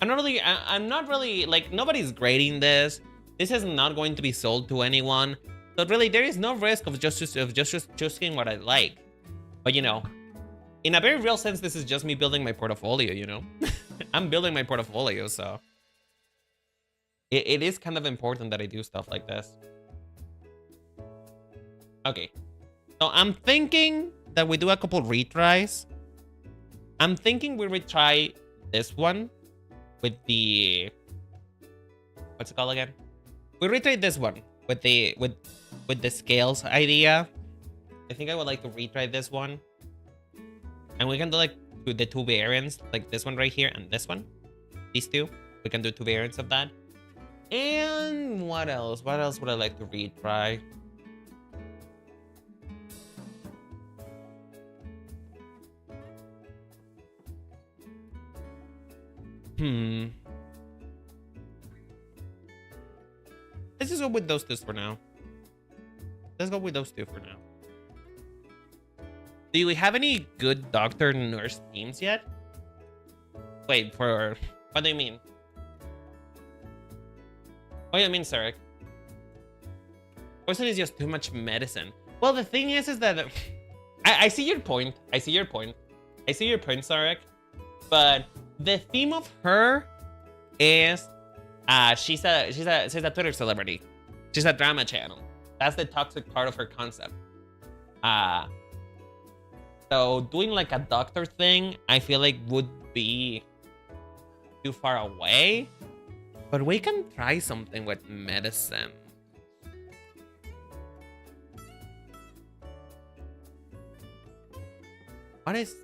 I'm not really like, nobody's grading this. This is not going to be sold to anyone, so really there is no risk of just choosing what I like. But you know, in a very real sense, this is just me building my portfolio. You know, I'm building my portfolio, so. It is kind of important that I do stuff like this. Okay. So I'm thinking that we do a couple retries. I'm thinking we retry this one with the... What's it called again? We retry this one with the scales idea. I think I would like to retry this one. And we can do like the two variants, like this one right here and this one. These two. We can do two variants of that. And what else? What else would I like to retry? Let's just go with those two for now. Let's go with those two for now. Do we have any good doctor nurse teams yet? Wait, for... What do you mean? What do you mean, Sarek? Poison is just too much medicine. Well, the thing is that... I see your point. I see your point, Sarek. But the theme of her is... she's a Twitter celebrity. She's a drama channel. That's the toxic part of her concept. So doing like a doctor thing, I feel like would be too far away. But we can try something with medicine. What is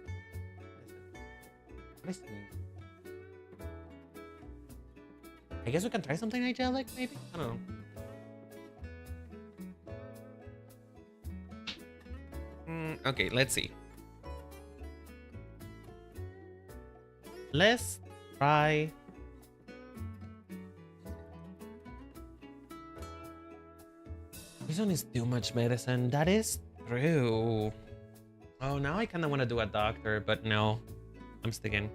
I guess we can try something angelic, maybe? I don't know. Okay, let's see. Let's try... This one is too much medicine. That is true. Oh, now I kind of want to do a doctor, but no. I'm sticking.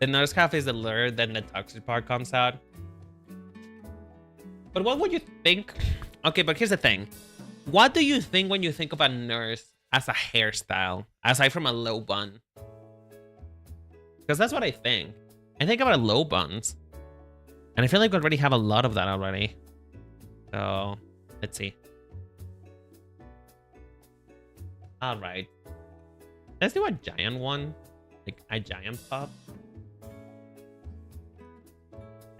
The nurse half is the lure, then the toxic part comes out. But what would you think? Okay, but here's the thing. What do you think when you think of a nurse as a hairstyle, aside from a low bun? Because that's what I think. I think about low buns. And I feel like we already have a lot of that already. So, let's see. All right. Let's do a giant one. Like a giant pop.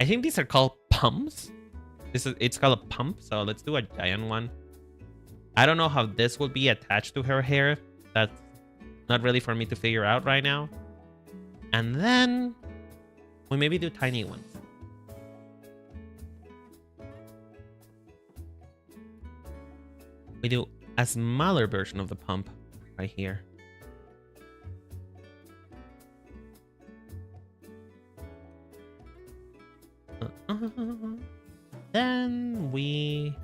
I think these are called pumps. It's called a pump, so let's do a giant one. I don't know how this will be attached to her hair. That's not really for me to figure out right now. And then we maybe do tiny ones. We do a smaller version of the pump right here. Then we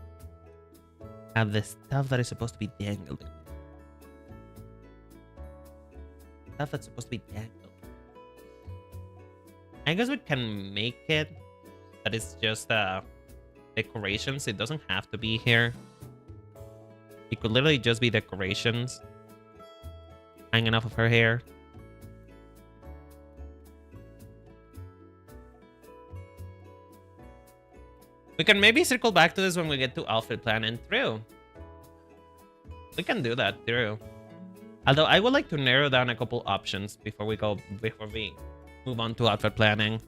have the stuff that is supposed to be dangling. Stuff that's supposed to be dangling. I guess we can make it that it's just decorations. It doesn't have to be here. It could literally just be decorations hanging off of her hair. We can maybe circle back to this when we get to outfit planning through. We can do that too. Although I would like to narrow down a couple options before we move on to outfit planning.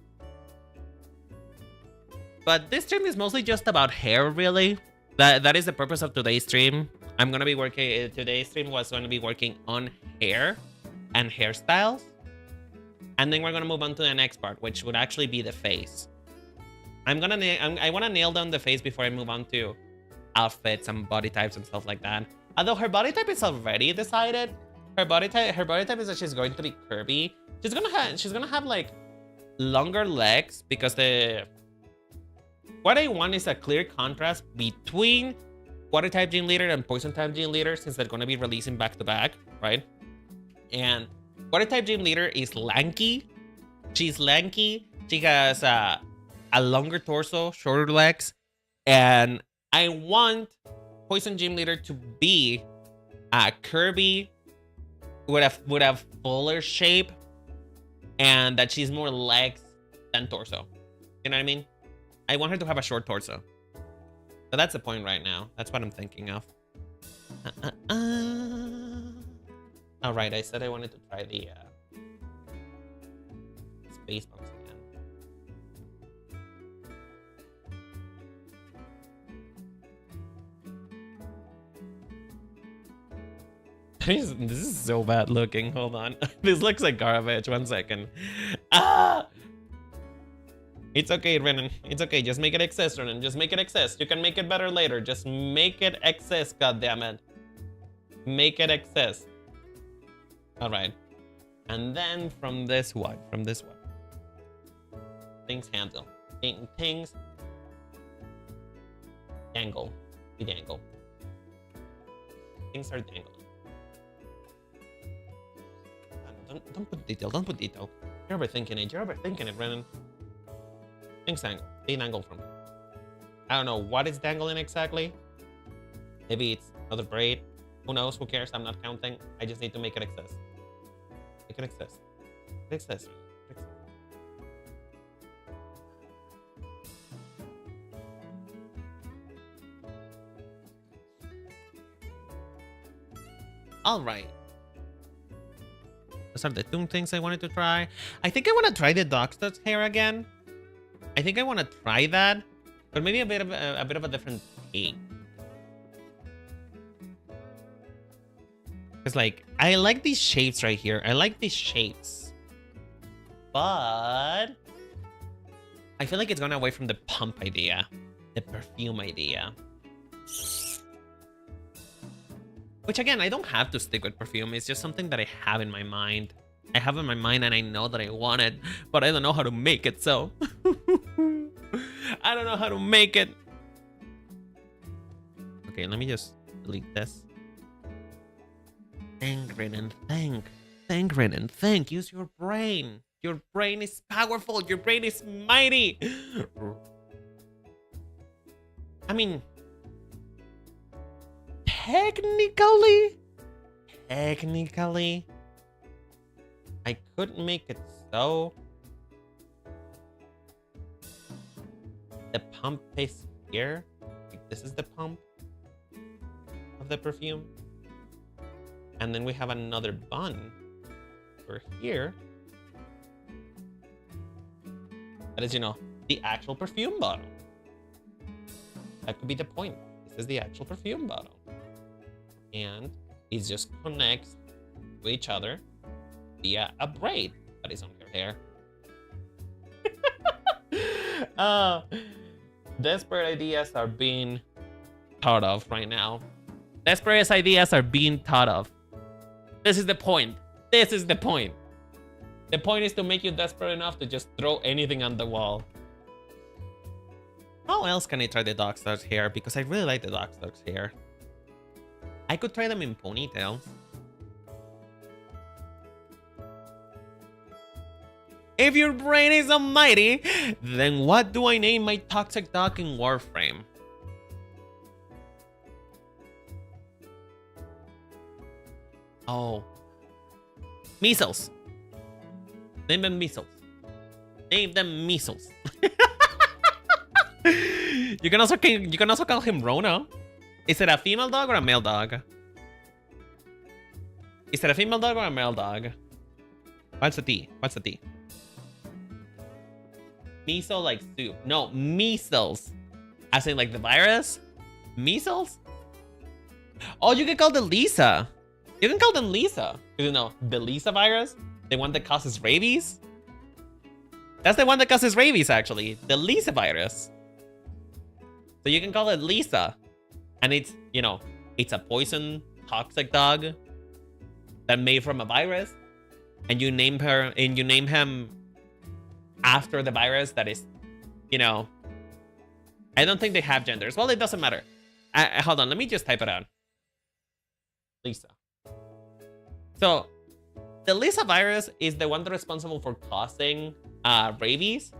But this stream is mostly just about hair, really. That is the purpose of today's stream. I'm gonna be working. Today's stream was going to be working on hair and hairstyles, and then we're gonna move on to the next part, which would actually be the face. I want to nail down the face before I move on to outfits and body types and stuff like that. Although her body type is already decided. Her body type is that she's going to be curvy. She's gonna have like longer legs because what I want is a clear contrast between water type Gymleader and poison type Gymleader, since they're gonna be releasing back to back, right? And water type Gymleader is lanky. She's lanky. She has a longer torso, shorter legs, and I want Poison Gymleader to be curvy, with a fuller shape, and that she's more legs than torso. You know what I mean? I want her to have a short torso. But that's the point right now. That's what I'm thinking of. All right, I said I wanted to try the space bumps again. This is so bad looking. Hold on. This looks like garbage. 1 second. Ah! It's okay, Renan. It's okay. Just make it excess, Renan. Just make it excess. You can make it better later. Just make it excess, goddammit. Make it excess. Alright. And then from this one. Things handle. Things dangle. We dangle. Things are dangled. Don't put detail. Don't put detail. You're overthinking it, Renan. Things dangle. They dangle from. I don't know what is dangling exactly. Maybe it's another braid. Who knows? Who cares? I'm not counting. I just need to make it excess. Make it excess. Excess. All right. Those are the two things I wanted to try. I think I want to try the Dogsters hair again. I think I want to try that, but maybe a bit of a different take. Cause like I like these shapes right here. I like these shapes, but I feel like it's going away from the pump idea, the perfume idea. Which again, I don't have to stick with perfume. It's just something that I have in my mind. I have in my mind and I know that I want it, but I don't know how to make it, so. I don't know how to make it. Okay, let me just delete this. Think, Renan, think. Think, Renan, think. Use your brain. Your brain is powerful. Your brain is mighty. I mean, technically, I could make it so the pump is here. Like, this is the pump of the perfume. And then we have another bun for here. That is, you know, the actual perfume bottle. That could be the point. This is the actual perfume bottle. And it just connects to each other via a braid that is on her hair. Desperate ideas are being thought of right now. Desperate ideas are being thought of. This is the point. This is the point. The point is to make you desperate enough to just throw anything on the wall. How else can I try the dog star's hair? Because I really like the dog star's hair. I could try them in ponytails. If your brain is almighty, then what do I name my toxic dog in Warframe? Oh. Measles. Name them measles. Name them measles. You can also call him Rona. Is it a female dog or a male dog? Is it a female dog or a male dog? What's the T? What's the T? Miso like soup. No, measles. As in like the virus? Measles? Oh, you can call them Lisa. You can call them Lisa. You know, the Lisa virus? The one that causes rabies? That's the one that causes rabies, actually. The Lisa virus. So you can call it Lisa. And it's, you know, it's a poison, toxic dog that made from a virus. And you name her, and you name him after the virus that is, you know, I don't think they have genders. Well, it doesn't matter. Hold on, let me just type it out. Lisa. So, the Lisa virus is the one that's responsible for causing rabies.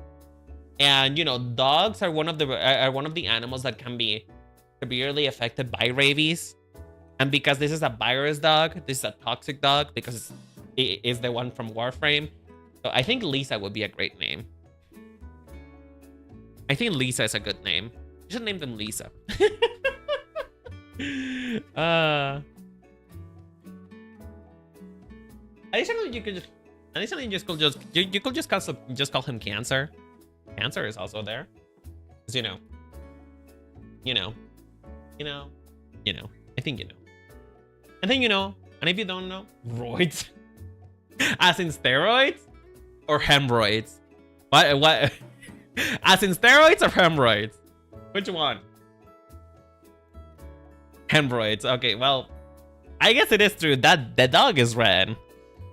And, you know, dogs are one of the animals that can be severely affected by rabies. And because this is a virus dog, this is a toxic dog, because it is the one from Warframe. So I think Lisa would be a great name. I think Lisa is a good name. You should name them Lisa. Additionally, you could just call him Cancer. Cancer is also there. 'Cause you know. I think you know. I think you know. And if you don't know, roids. As in steroids or hemorrhoids? What? As in steroids or hemorrhoids? Which one? Hemorrhoids. Okay, well, I guess it is true that the dog is red.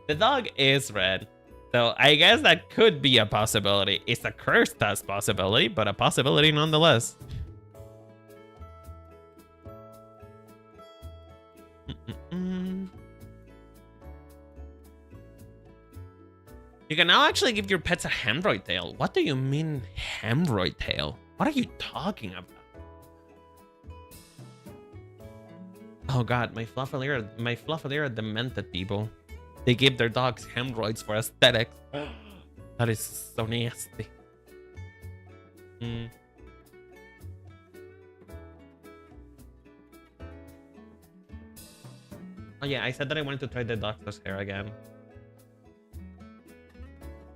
The dog is red. So I guess that could be a possibility. It's a cursed as possibility, but a possibility nonetheless. You can now actually give your pets a hemorrhoid tail. What do you mean hemorrhoid tail? What are you talking about? Oh god, my Fluffalera demented people. They give their dogs hemorrhoids for aesthetics. That is so nasty. Oh yeah, I said that I wanted to try the doctor's hair again.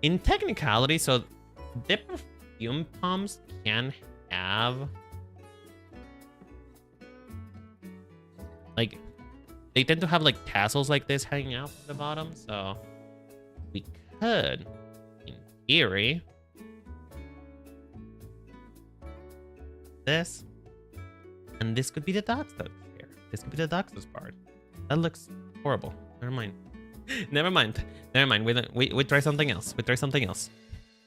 In technicality, so the perfume pumps can have like, they tend to have like tassels like this hanging out from the bottom, so we could, in theory, this, and this could be the doctor's hair. This could be the doctor's part. That looks horrible. Never mind. Never mind. Never mind. We try something else. We try something else.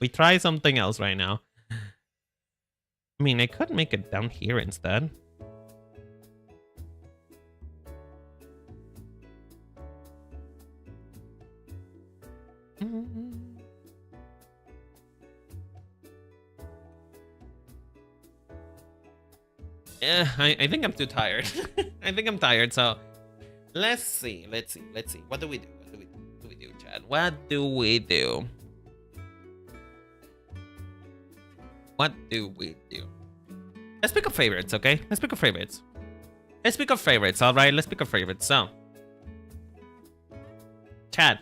We try something else right now. I mean, I could make it down here instead. I think I'm too tired. I think I'm tired. So let's see. What do we do? What do we do, Chad? What do we do? What do we do? Let's pick up favorites, okay? Let's pick up favorites. All right? Let's pick up favorites. So, Chad,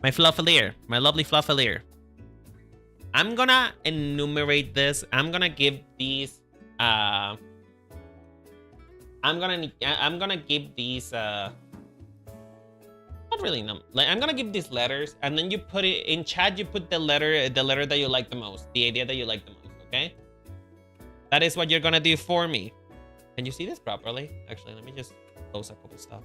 my fluffalier, my lovely fluffalier. I'm gonna enumerate this. I'm gonna give these. I'm gonna give these. Not really. No. Like I'm gonna give these letters, and then you put it in chat. You put the letter that you like the most, the idea that you like the most. Okay. That is what you're gonna do for me. Can you see this properly? Actually, let me just close a couple stuff.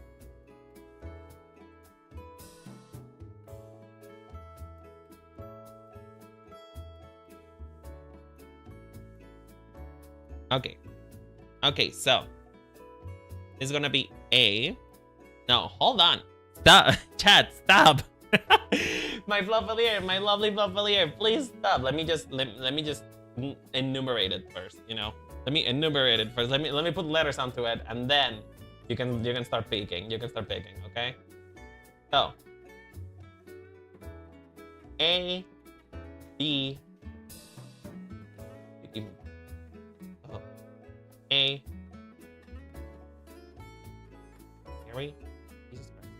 Okay. Okay, so this is gonna be A. No, hold on. Stop. Chat, stop. My fluffalier, my lovely fluffalier, please stop. Let me just enumerate it first, you know. Let me enumerate it first. Let me put letters onto it, and then you can start picking. You can start picking, okay? So A, B, A, Harry, Jesus Christ.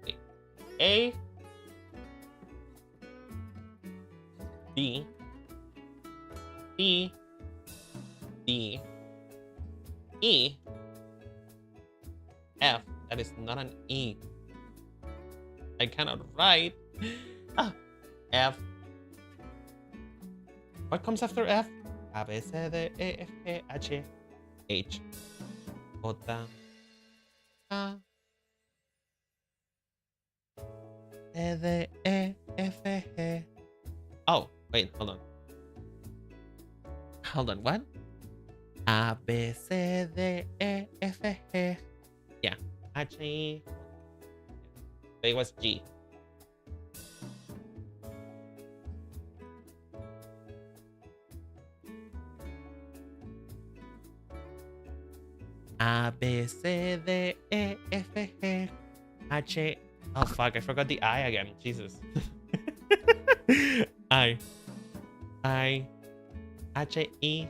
Wait. A, B, C, D, E, F. That is not an E. I cannot write. F. What comes after F? A, B, C, D, E, F, G, H, H, J, A, C, D, E, F, G. Oh, wait, hold on. Hold on, what? A, B, C, D, E, F, G. Yeah, H, I. It was G. A, B, C, D, E, F, G, H. Oh, fuck, I forgot the I again. Jesus. I, H, I, J, K.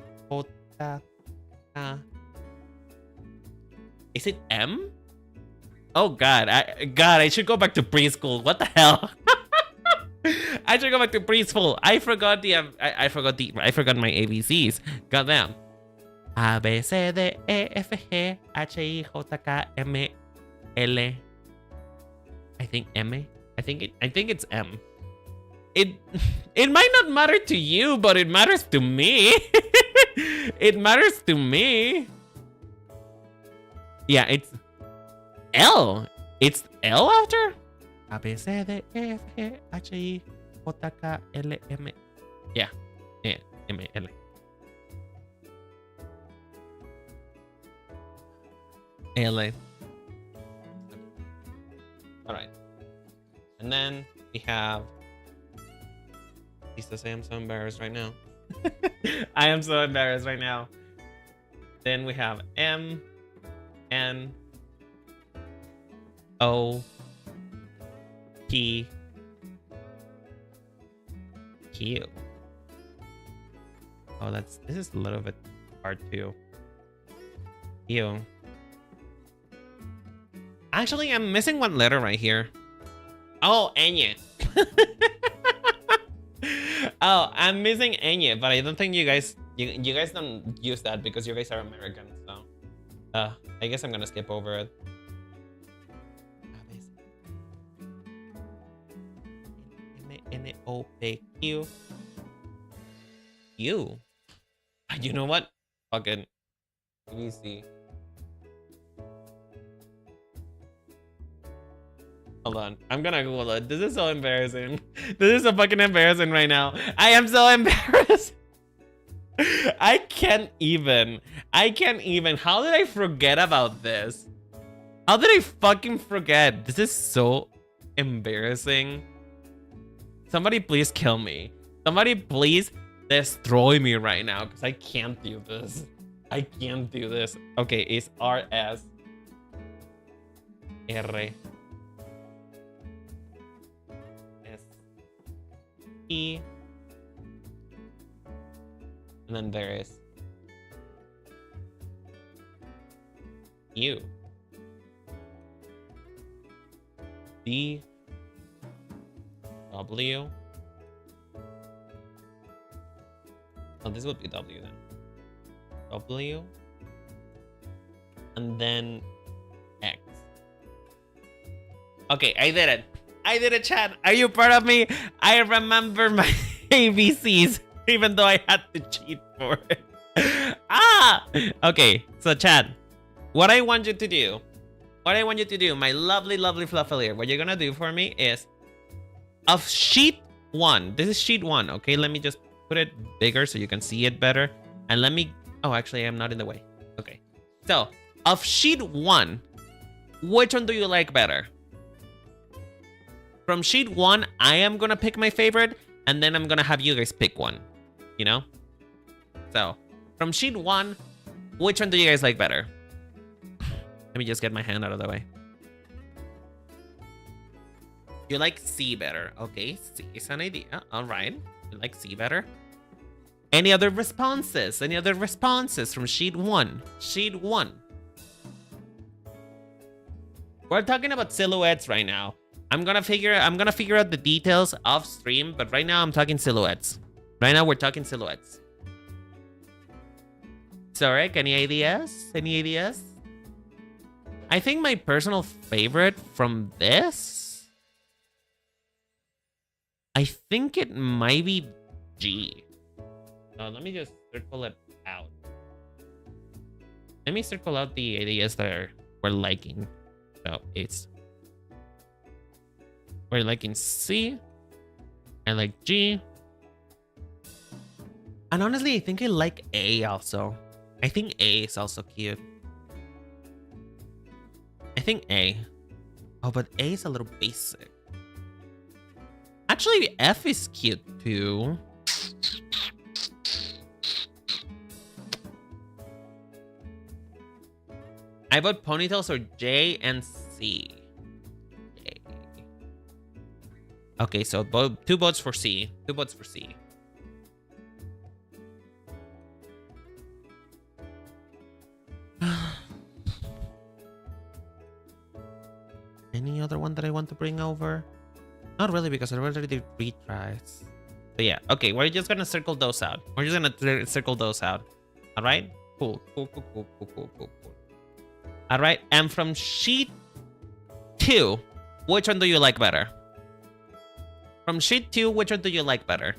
Is it M? Oh, God. I should go back to preschool. What the hell? I should go back to preschool. I forgot I forgot my ABCs. Goddamn. A, B, C, D, E, F, G, H, I, J, K, M, L. I think M. I think it's M. It might not matter to you, but it matters to me. It matters to me. Yeah, it's L. It's L after? A, B, C, D, E, F, G, H, I, J, K, L, M. Yeah. Yeah. M, L. L. Alright. And then we have... Jesus, I am so embarrassed right now. I am so embarrassed right now. Then we have M, N, O, P, Q. Oh, this is a little bit hard too. Q. Actually, I'm missing one letter right here. Oh, Enya. Oh, I'm missing Enya, but I don't think you guys don't use that because you guys are American. So, I guess I'm gonna skip over it. N-O-P-Q. Q. You know what? Fucking. Let me see. Hold on. I'm gonna Google it. This is so embarrassing. This is so fucking embarrassing right now. I am so embarrassed. I can't even. How did I forget about this? How did I fucking forget? This is so embarrassing. Somebody please kill me. Somebody please destroy me right now because I can't do this. I can't do this. Okay, it's RS R S E, and then there is U B W. Oh, this would be W then. W and then X. Okay, I did it. I did it, chat. Are you proud of me? I remember my ABCs, even though I had to cheat for it. Okay, so chat, what I want you to do, my lovely, lovely fluffalier, what you're gonna do for me is, of sheet 1, this is sheet 1, okay? Let me just put it bigger so you can see it better. And let me, oh, actually, I'm not in the way. Okay, so of sheet 1, which one do you like better? From sheet 1, I am gonna pick my favorite, and then I'm gonna have you guys pick one, you know? So, from sheet 1, which one do you guys like better? Let me just get my hand out of the way. You like C better. Okay, C is an idea. All right, you like C better. Any other responses? Any other responses from sheet 1? Sheet 1. We're talking about silhouettes right now. I'm gonna figure out the details off stream, but right now I'm talking silhouettes. Right now we're talking silhouettes. Sorry, any ideas? Any ideas? I think my personal favorite from this, I think it might be G. Let me just circle it out. Let me circle out the ideas that we're liking. So it's, we're liking C. I like G. And honestly, I think I like A also. I think A is also cute. I think A. Oh, but A is a little basic. Actually, F is cute too. I vote ponytails or J and C. J. Okay, so 2 votes for C. 2 votes for C. Any other one that I want to bring over? Not really, because I already did retries. But yeah, okay, we're just gonna circle those out. We're just gonna circle those out. All right? Cool. All right, and from sheet 2, which one do you like better? From sheet 2, which one do you like better?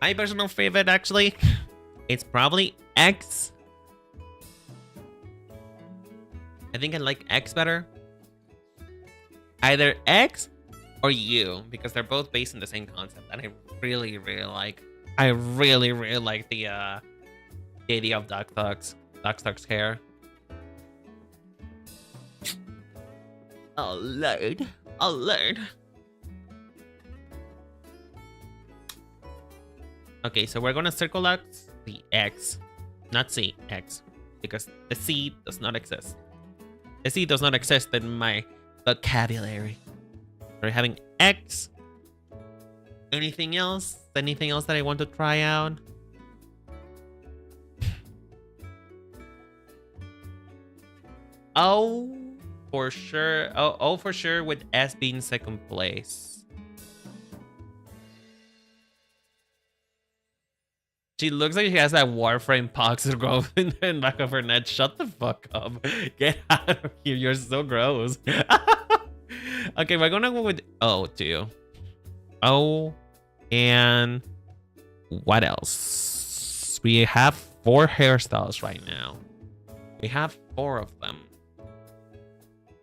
My personal favorite, actually, it's probably X. I think I like X better. Either X or U, because they're both based on the same concept, and I really, really like. I really, really like the idea of Duck's hair. Oh lord, oh lord. Okay, so we're gonna circle out the X, not C, X, because the C does not exist. The C does not exist in my vocabulary. We're having X. Anything else? Anything else that I want to try out? Oh, for sure. Oh, for sure with S being second place. She looks like she has that Warframe pox growth in the back of her neck. Shut the fuck up. Get out of here. You're so gross. Okay, we're gonna go with O too. O, and what else? We have 4 hairstyles right now. We have 4 of them.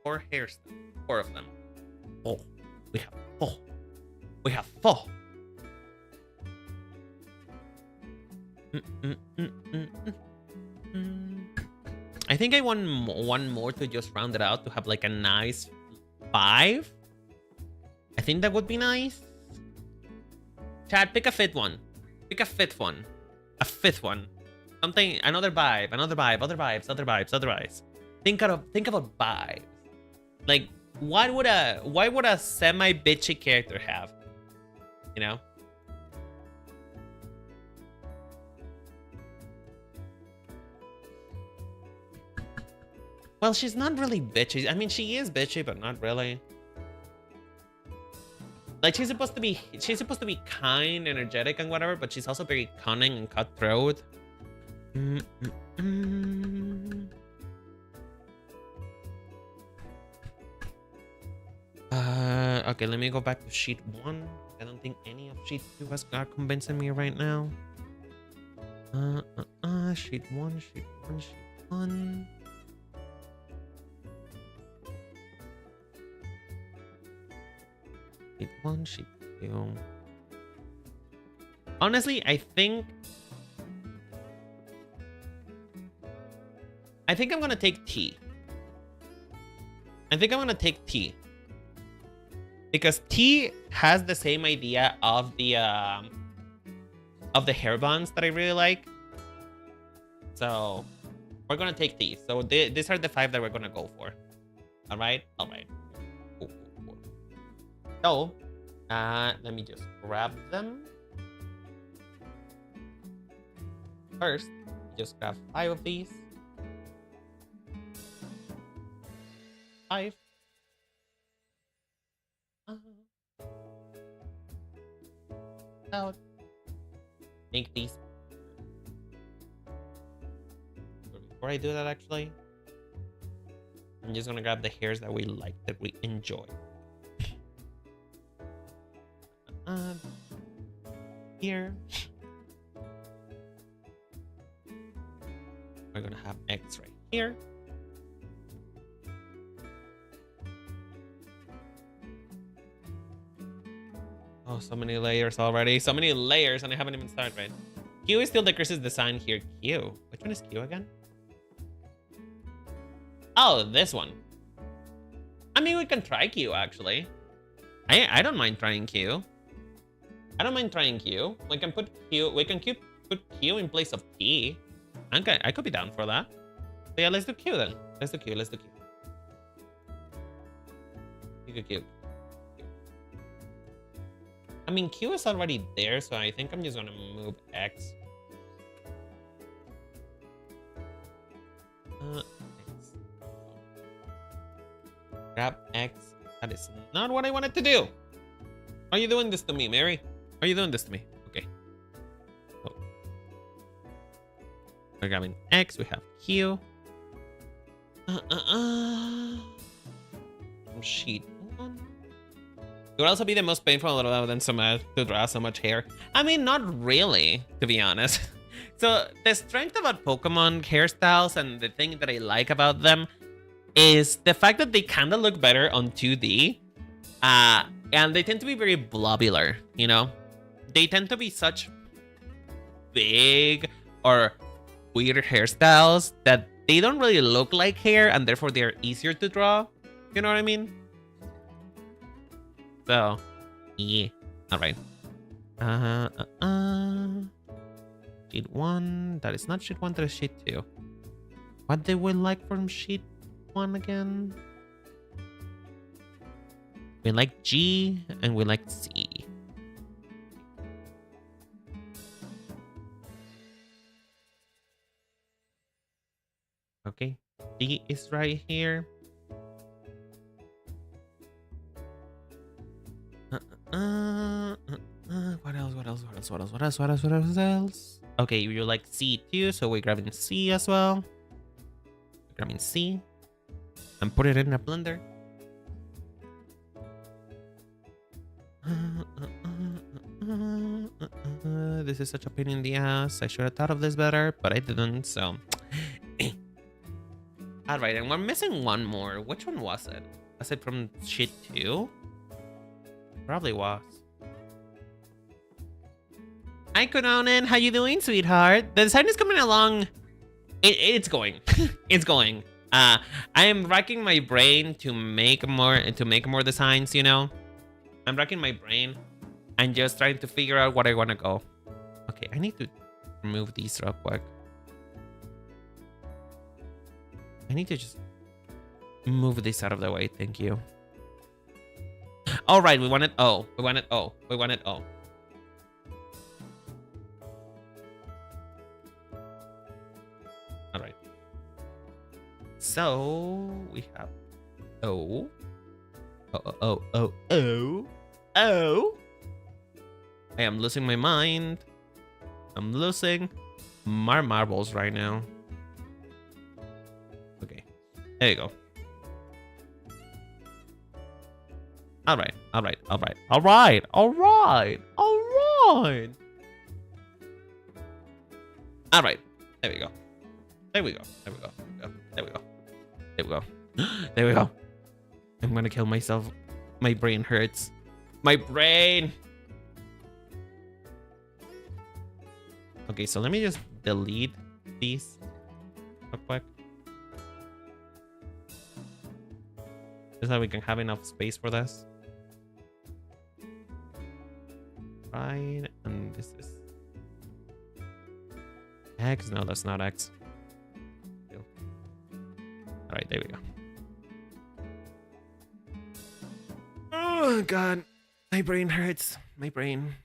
4 hairstyles. 4 of them. Oh, we have 4. We have 4. I think I want one more to just round it out to have like a nice 5. think that would be nice. Chad, pick a fit one. Pick a fit one. A fifth one. Something, another vibe, other vibes. Think of vibes. Like, what would a semi-bitchy character have? You know? Well, she's not really bitchy. I mean, she is bitchy, but not really. Like, she's supposed to be kind, energetic, and whatever, but she's also very cunning and cutthroat. Okay, let me go back to sheet 1. I don't think any of sheet 2 are convincing me right now. Sheet 1. Sheet 1, sheet 2. Honestly, I think I'm gonna take T. Because T has the same idea of the hair buns that I really like. So we're gonna take T. So these are the 5 that we're gonna go for. All right. Cool. So let me just grab them. First, just grab 5 of these. 5. Out. Make these. Before I do that, actually, I'm just gonna grab the hairs that we like, that we enjoy. Here. We're gonna have X right here. Oh, so many layers already. So many layers, and I haven't even started, right? Q is still the Chris's design here. Q. Which one is Q again? Oh, this one. I mean, we can try Q, actually. I don't mind trying Q. We can put Q. Put Q in place of T. Okay, I could be down for that. So yeah, let's do Q then. Let's do Q. Q. I mean, Q is already there, so I think I'm just gonna move X. X. Grab X. That is not what I wanted to do. Are you doing this to me, Mary? Are you doing this to me? Okay. Oh. We're grabbing X. We have Q. Sheet 1. It would also be the most painful a little than to draw so much hair. I mean, not really, to be honest. So the strength about Pokemon hairstyles and the thing that I like about them is the fact that they kind of look better on 2D. And they tend to be very blobular, you know? They tend to be such big or weird hairstyles that they don't really look like hair, and therefore they're easier to draw. You know what I mean? So, yeah. All right. Sheet 1. That is not sheet 1. That is sheet 2. What do we like from sheet 1 again? We like G and we like C. Okay. G is right here. What else? Okay, you like C too, so we're grabbing C as well. Grabbing C and put it in a blender. This is such a pain in the ass. I should have thought of this better, but I didn't, so. Alright, and we're missing one more. Which one was it? Was it from sheet 2? Probably was. Hi, Kononen. How you doing, sweetheart? The design is coming along. It's going. It's going. I am racking my brain to make more designs, you know. I'm racking my brain and just trying to figure out what I want to go. Okay, I need to remove these real quick. I need to just move this out of the way. Thank you. All right, we wanted O. We wanted O. We wanted O. All right. So we have O. Oh. I am losing my mind. I'm losing my marbles right now. Okay. There you go. All right. There we go. There we go. I'm gonna kill myself. My brain hurts. My brain. Okay, so let me just delete these real quick. Just so we can have enough space for this. Right, and this is X. No, that's not X. All right, there we go. Oh God, my brain hurts. My brain.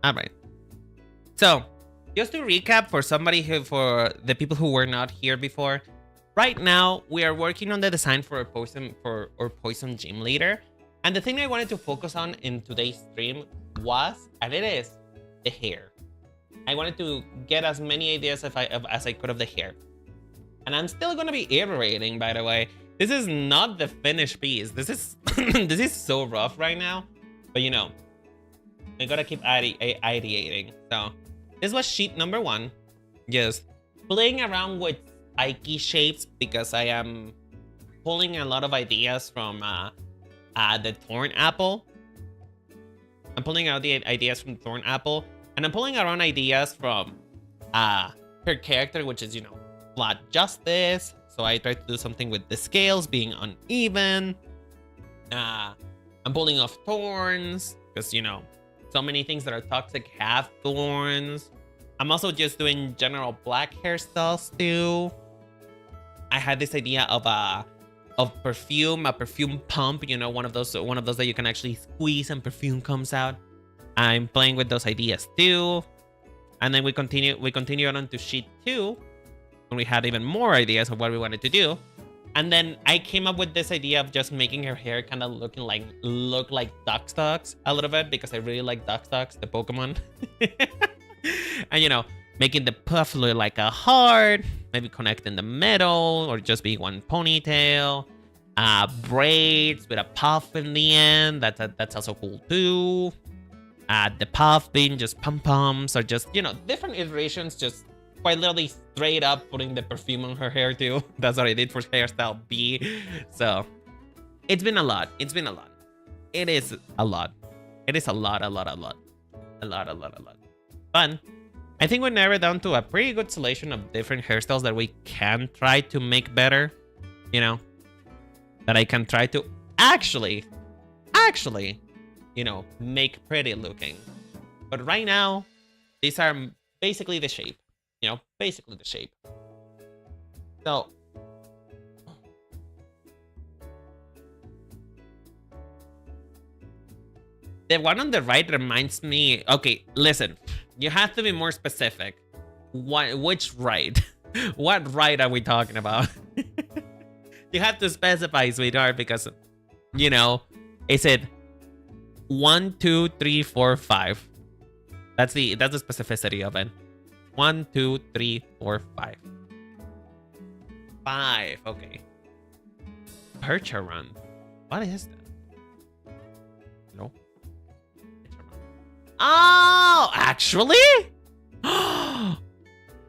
All right. So, just to recap for for the people who were not here before, right now we are working on the design for a poison Gymleader, and the thing I wanted to focus on in today's stream was, and it is, the hair. I wanted to get as many ideas as I could of the hair, and I'm still gonna be iterating. By the way, this is not the finished piece. This is this is so rough right now, but you know. I gotta keep ideating. So this was sheet number 1. Just playing around with spiky shapes because I am pulling a lot of ideas from the thorn apple. I'm pulling out the ideas from thorn apple, and I'm pulling around ideas from her character, which is, you know, plot justice. So I try to do something with the scales being uneven. I'm pulling off thorns because, you know, so many things that are toxic have thorns. I'm also just doing general black hairstyles too. I had this idea of a perfume, a perfume pump, you know, one of those that you can actually squeeze and perfume comes out. I'm playing with those ideas too. And then we continue on to sheet 2, and we had even more ideas of what we wanted to do. And then I came up with this idea of just making her hair kind of look like Duckstocks a little bit, because I really like Duckstocks, the Pokemon. And, you know, making the puff look like a heart, maybe connect in the middle, or just be one ponytail. Braids with a puff in the end. That's also cool too. The puff being just pom-poms, or just, you know, different iterations, just quite literally straight up putting the perfume on her hair too. That's what I did for hairstyle B. So it's been a lot. It is a lot. It is a lot. But I think we narrowed down to a pretty good selection of different hairstyles that we can try to make better. You know, that I can try to actually, you know, make pretty looking. But right now, these are basically the shape. You know, basically the shape. So, the one on the right reminds me. Okay, listen. You have to be more specific. Which right? What right are we talking about? You have to specify, sweetheart, because, you know, is it 1, 2, 3, 4, 5? That's the specificity of it. 1, 2, 3, 4, 5. 5. Okay. Perch run. What is that? No. Oh, actually?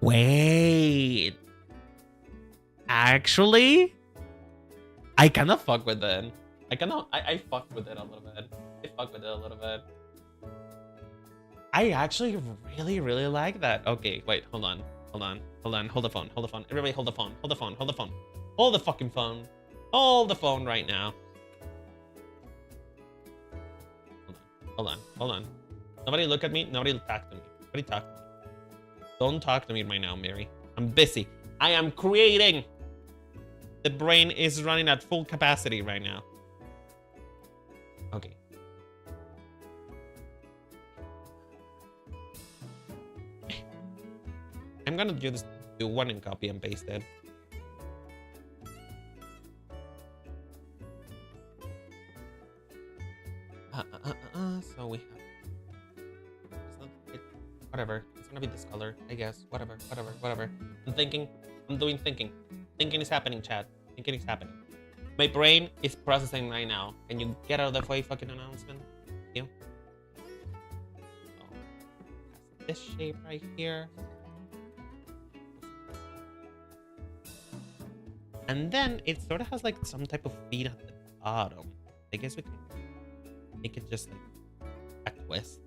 Wait. Actually? I kind of fuck with it. I fuck with it a little bit. I actually really like that. Okay, wait, hold on. Hold the phone. Everybody hold the phone. Hold the fucking phone. Hold the phone right now. Hold on. Nobody look at me. Nobody talk to me. Nobody talk to me. Don't talk to me right now, Mary. I'm busy. I am creating. The brain is running at full capacity right now. Okay. I'm gonna do one and copy and paste it. So we have whatever. It's gonna be this color, I guess. Whatever. I'm thinking. I'm doing thinking. Thinking is happening, chat. Thinking is happening. My brain is processing right now. Can you get out of the way, fucking announcement? Thank you. So, this shape right here. And then it sort of has like some type of feet at the bottom. I guess we can make it just like a twist.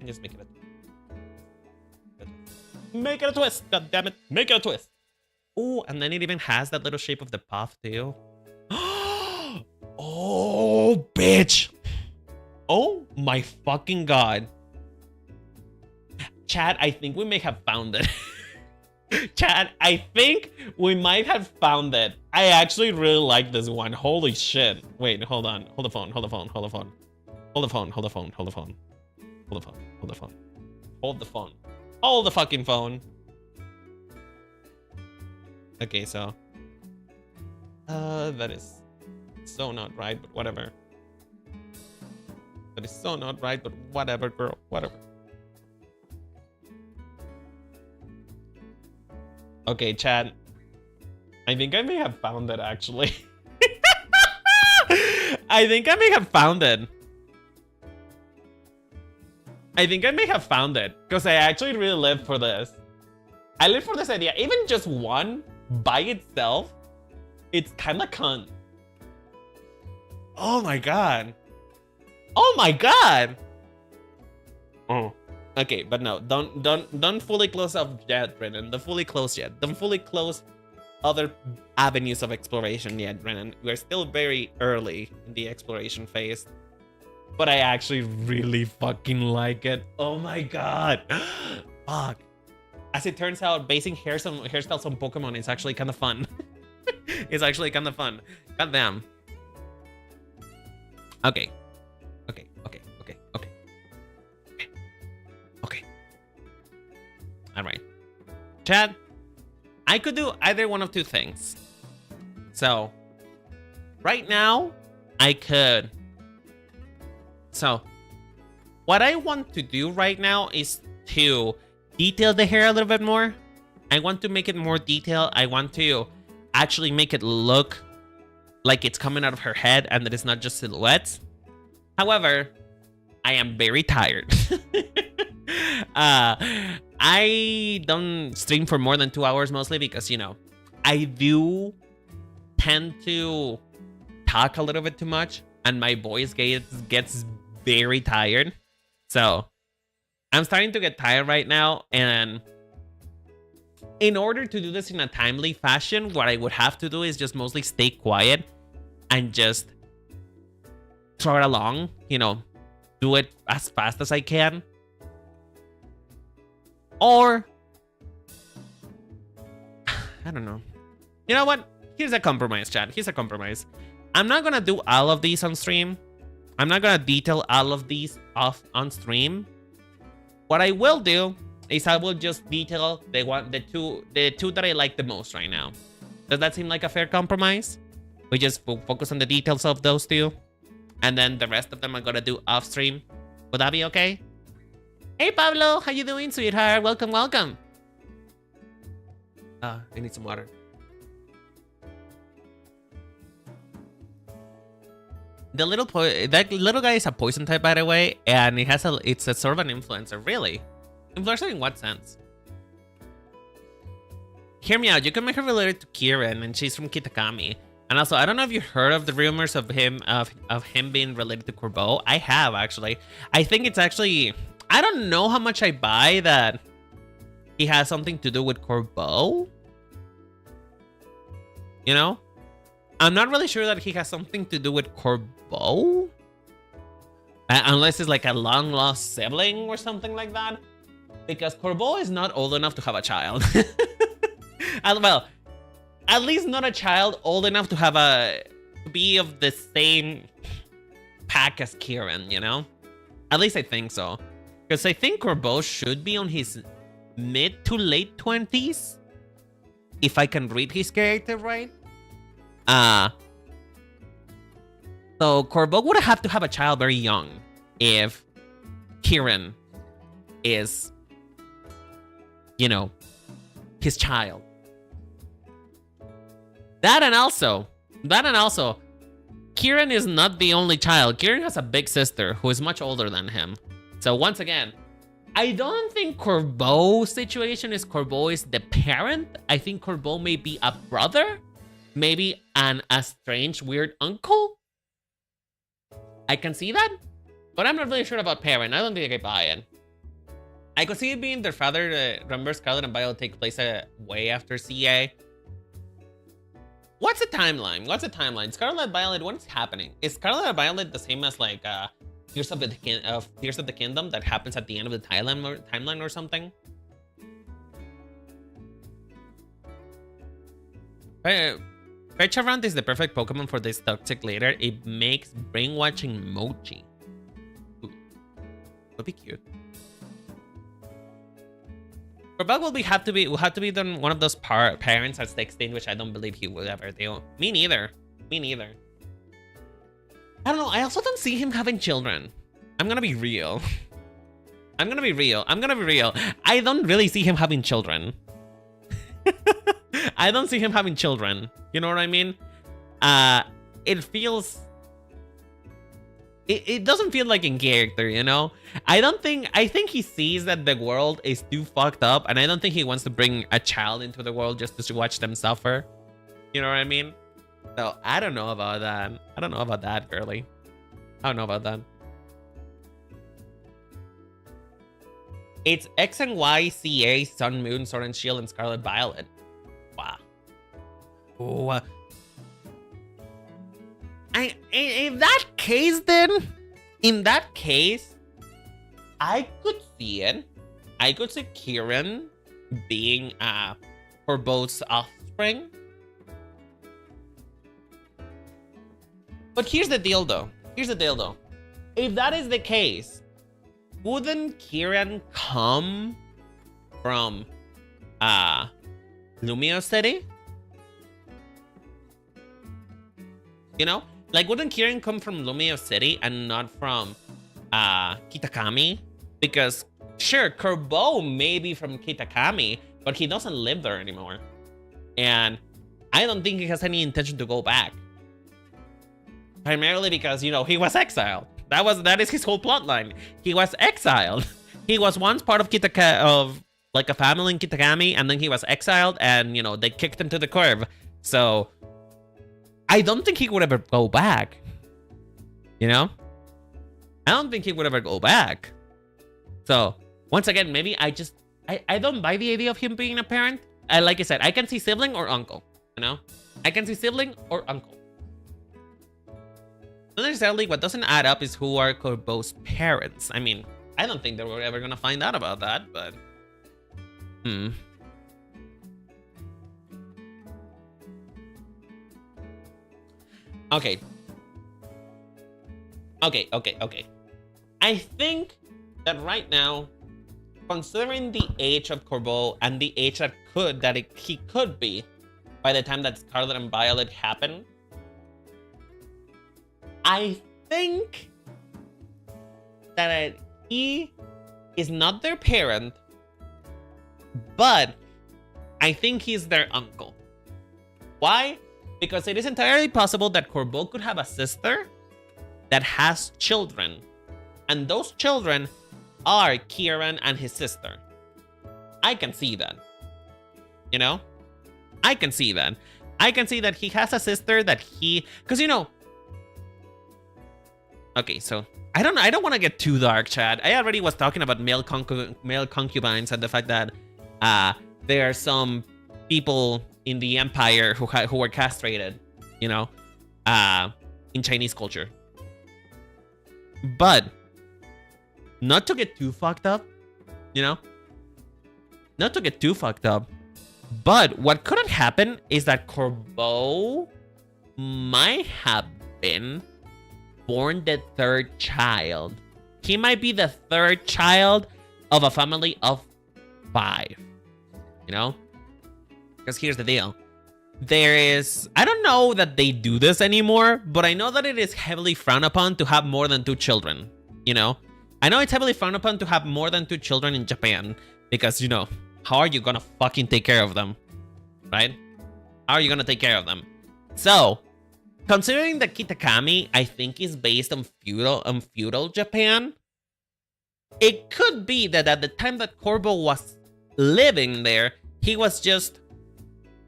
And just make it a twist. God damn it. Make it a twist. Oh, and then it even has that little shape of the puff too. Oh, bitch. Oh my fucking god. Chat, I think we may have found it. Chat, I think we might have found it. I actually really like this one. Holy shit. Wait, hold on. Hold the phone. Hold the phone. Hold the phone. Hold the phone. Hold the phone. Hold the phone. Hold the phone. Hold the phone. Hold the phone. Hold the fucking phone. Okay, so. That is so not right, but whatever. That is so not right, but whatever, girl. Whatever. Okay, chat. I think I may have found it, actually. I think I may have found it. Because I actually really live for this. I live for this idea. Even just one by itself, it's kind of cunt. Oh my god. Oh my god. Oh. Okay, but no, don't fully close up yet, Brennan. Don't fully close yet. Don't fully close other avenues of exploration yet, Brennan. We're still very early in the exploration phase. But I actually really fucking like it. Oh my god. Fuck. As it turns out, basing hairstyles on Pokemon is actually kind of fun. It's actually kind of fun. God damn. Okay. All right, Chad, I could do either one of two things. So right now I could. So what I want to do right now is to detail the hair a little bit more. I want to make it more detailed. I want to actually make it look like it's coming out of her head and that it's not just silhouettes. However, I am very tired. I don't stream for more than 2 hours mostly because, you know, I do tend to talk a little bit too much and my voice gets very tired. So I'm starting to get tired right now, and in order to do this in a timely fashion, what I would have to do is just mostly stay quiet and just throw it along, you know, do it as fast as I can. Or, I don't know. You know what? Here's a compromise, chat. Here's a compromise. I'm not gonna do all of these on stream. I'm not gonna detail all of these off on stream. What I will do is I will just detail the two that I like the most right now. Does that seem like a fair compromise? We just focus on the details of those two, and then the rest of them I'm gonna do off stream. Would that be okay? Hey Pablo, how you doing, sweetheart? Welcome, welcome. I need some water. The that little guy is a poison type, by the way, and it's a sort of an influencer. Really? Influencer in what sense? Hear me out. You can make her related to Kieran, and she's from Kitakami. And also, I don't know if you heard of the rumors of him being related to Corbeau. I have, actually. I think it's actually I don't know how much I buy that he has something to do with Corbeau. You know? I'm not really sure that he has something to do with Corbeau. Unless it's like a long-lost sibling or something like that. Because Corbeau is not old enough to have a child. Well, at least not a child old enough to have to be of the same pack as Kieran, you know? At least I think so. Because I think Corbeau should be on his mid to late 20s. If I can read his character right. So Corbeau would have to have a child very young if Kieran is, you know, his child. That and also, Kieran is not the only child. Kieran has a big sister who is much older than him. So once again, I don't think Corbeau's situation is Corbeau is the parent. I think Corbeau may be a brother, maybe an estranged weird uncle. I can see that, but I'm not really sure about parent. I don't think I buy it. I could see it being their father. Remember, Scarlet and Violet take place way after CA. What's the timeline? What's the timeline? Scarlet and Violet, what's happening? Is Scarlet and Violet the same as like Tears of the Kingdom that happens at the end of the timeline or something? Pechavrant is the perfect Pokemon for this toxic leader. It makes brainwashing mochi. Ooh. That'd be cute. Corbeau will have to be done one of those parents at 16, which I don't believe he will ever do. Me neither. Me neither. I don't know. I also don't see him having children. I'm gonna be real. I'm gonna be real. I don't really see him having children. I don't see him having children. You know what I mean? It feels... It doesn't feel like in character, you know? I think he sees that the world is too fucked up, and I don't think he wants to bring a child into the world just to watch them suffer. You know what I mean? So, I don't know about that. I don't know about that, girly. I don't know about that. It's X and Y, CA, Sun, Moon, Sword and Shield, and Scarlet Violet. Wow. Ooh. In that case, then, in that case, I could see it. I could see Kieran being Corbeau's offspring. But here's the deal, though. If that is the case, wouldn't Kieran come from Lumio City? You know? Like, wouldn't Kieran come from Lumio City and not from Kitakami? Because, sure, Corbeau may be from Kitakami, but he doesn't live there anymore. And I don't think he has any intention to go back. Primarily because, you know, he was exiled. That is his whole plotline. He was exiled. He was once part of like a family in Kitakami, and then he was exiled, and, you know, they kicked him to the curb. So I don't think he would ever go back. You know? I don't think he would ever go back. So, once again, maybe I don't buy the idea of him being a parent. Like I said, I can see sibling or uncle. You know? I can see sibling or uncle. Not necessarily what doesn't add up is who are Corbeau's parents. I mean, I don't think that we're ever gonna find out about that, but... Okay. I think that right now, considering the age of Corbeau and the age that he could be by the time that Scarlet and Violet happen, I think that he is not their parent, but I think he's their uncle. Why? Because it is entirely possible that Corbeau could have a sister that has children. And those children are Kieran and his sister. I can see that. You know? I can see that. I can see that he has a sister that he... Because, you know... Okay, so I don't want to get too dark, Chad. I already was talking about male concubines and the fact that there are some people in the empire who were castrated, you know, in Chinese culture. But not to get too fucked up, you know? Not to get too fucked up. But what couldn't happen is that Corbeau might have been born the third child. He might be the third child of a family of 5. You know? Because here's the deal. I don't know that they do this anymore, but I know that it is heavily frowned upon to have more than 2 children. You know? I know it's heavily frowned upon to have more than 2 children in Japan. Because, you know, how are you gonna fucking take care of them? Right? How are you gonna take care of them? So, considering that Kitakami, I think, is based on feudal Japan, it could be that at the time that Corbeau was living there, he was just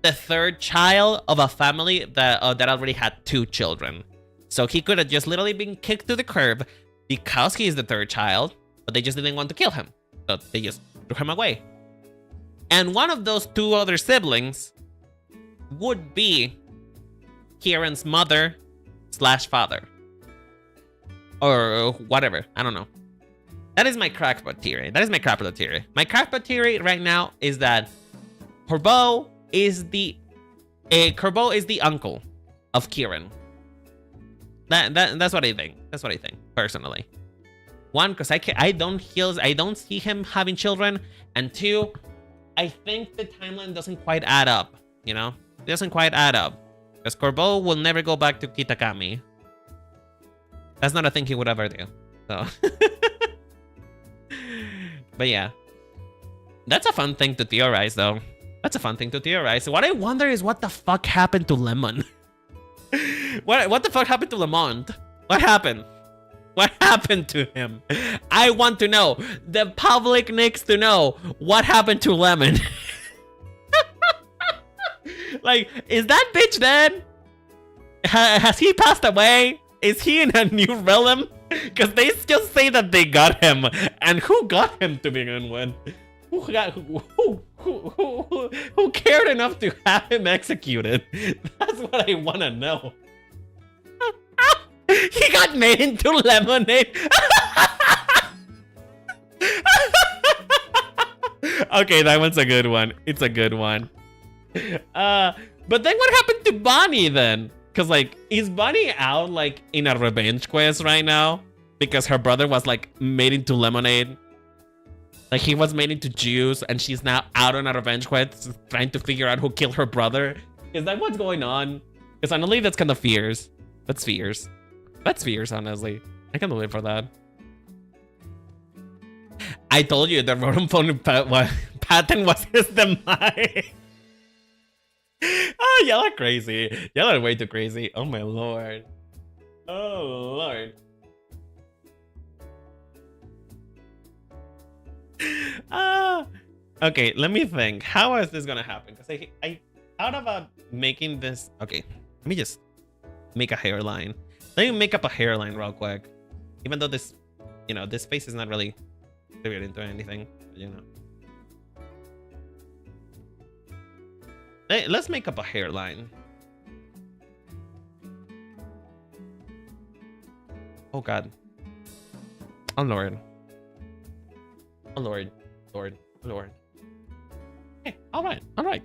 the third child of a family that already had 2 children. So he could have just literally been kicked to the curb because he is the third child, but they just didn't want to kill him. So they just threw him away. And one of those 2 other siblings would be Kieran's mother / father. Or whatever. I don't know. That is my crackpot theory. My crackpot theory right now is that Corbeau is the uncle of Kieran. That's what I think. That's what I think, personally. 1, because I don't see him having children, and 2, I think the timeline doesn't quite add up. You know, it doesn't quite add up. Because Corbeau will never go back to Kitakami. That's not a thing he would ever do. So, but yeah, that's a fun thing to theorize, though. That's a fun thing to theorize. What I wonder is what the fuck happened to Lemon. What the fuck happened to Lamont? What happened? What happened to him? I want to know. The public needs to know what happened to Lemon. Like, is that bitch dead? Has he passed away? Is he in a new realm? Because they still say that they got him. And who got him to begin with? Who cared enough to have him executed? That's what I want to know. He got made into lemonade. Okay, that one's a good one. It's a good one. But then what happened to Bonnie then? Because, like, is Bonnie out, like, in a revenge quest right now? Because her brother was, like, made into lemonade. Like, he was made into juice, and she's now out on a revenge quest, trying to figure out who killed her brother. Is that what's going on? Because honestly, that's kind of fierce. That's fierce. That's fierce, honestly. I can live for that. I told you the rodent phone pattern was his demise. Oh, y'all are crazy. Y'all are way too crazy. Oh my lord. Oh lord. Okay, let me think. How is this gonna happen? Because I thought about making this. Okay, let me just make a hairline. Let me make up a hairline real quick. Even though this, you know, this face is not really figured into anything, you know. Let's make up a hairline. Oh god. Oh lord. Oh lord. Lord. Lord. Hey, alright,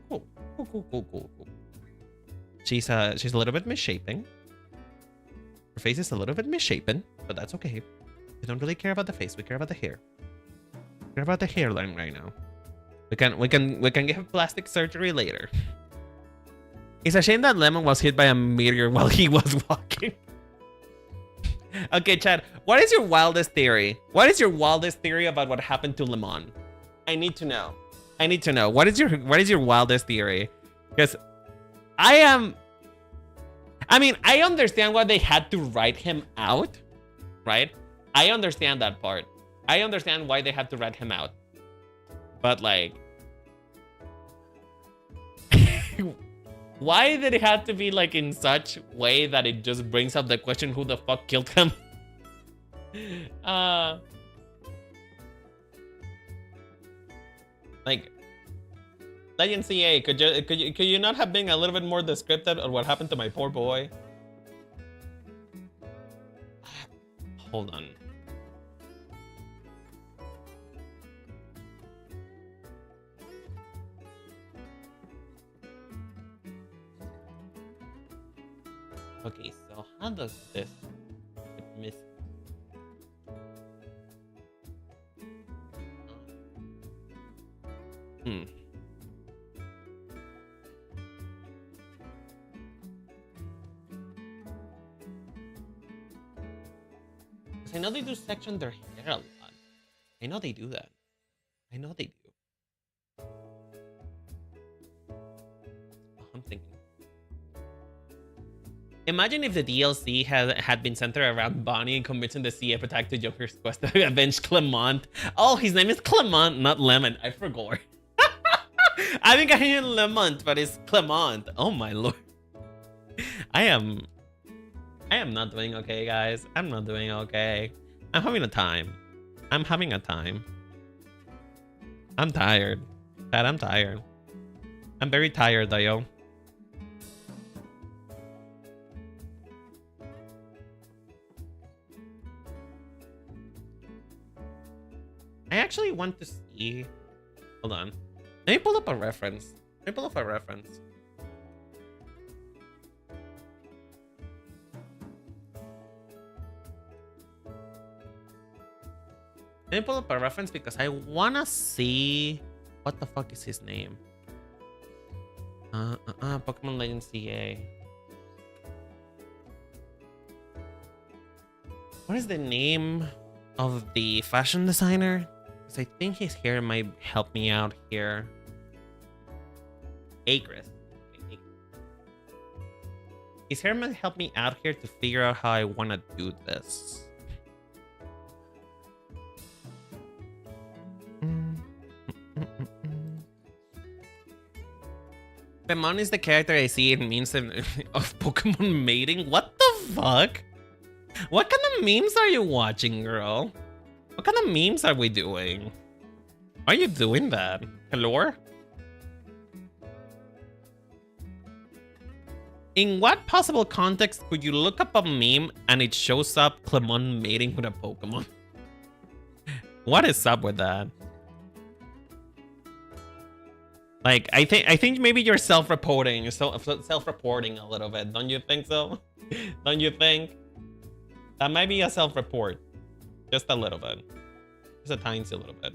cool. Cool. She's a little bit misshapen. Her face is a little bit misshapen, but that's okay. We don't really care about the face, we care about the hair. We care about the hairline right now. We can get plastic surgery later. It's a shame that Lemon was hit by a meteor while he was walking. Okay, Chad, what is your wildest theory? What is your wildest theory about what happened to Lemon? I need to know. I need to know. What is your wildest theory? Because I mean, I understand why they had to write him out, right? I understand that part. I understand why they had to write him out. But like, why did it have to be like in such way that it just brings up the question, who the fuck killed him? uh, like Legend CA, could you not have been a little bit more descriptive of what happened to my poor boy? Hold on. Okay, so how does this get missing? I know they do section their hair a lot. I know they do that. I know they do. I'm thinking. Imagine if the DLC had been centered around Bonnie and convincing the CF attack to Joker's quest to avenge Clement. Oh, his name is Clement, not Lemon. I forgot. I think I hear Lemont, but it's Clement. Oh my lord. I am not doing okay, guys. I'm not doing okay. I'm having a time. I'm having a time. I'm tired. Dad, I'm tired. I'm very tired, yo. I actually want to see. Hold on. Let me pull up a reference. Let me pull up a reference. Let me pull up a reference because I wanna see what the fuck is his name. Pokemon Legend CA. What is the name of the fashion designer? Because I think his hair might help me out here. Acris. Okay, his hair might help me out here to figure out how I want to do this. Pemon is the character I see in memes of Pokemon mating. What the fuck? What kind of memes are you watching, girl? What kind of memes are we doing? Why are you doing that? Hello? In what possible context could you look up a meme and it shows up Clement mating with a Pokemon? What is up with that? Like, I think maybe you're self-reporting, self-reporting a little bit. Don't you think so? Don't you think? That might be a self-report. Just a little bit. Just a tiny little bit.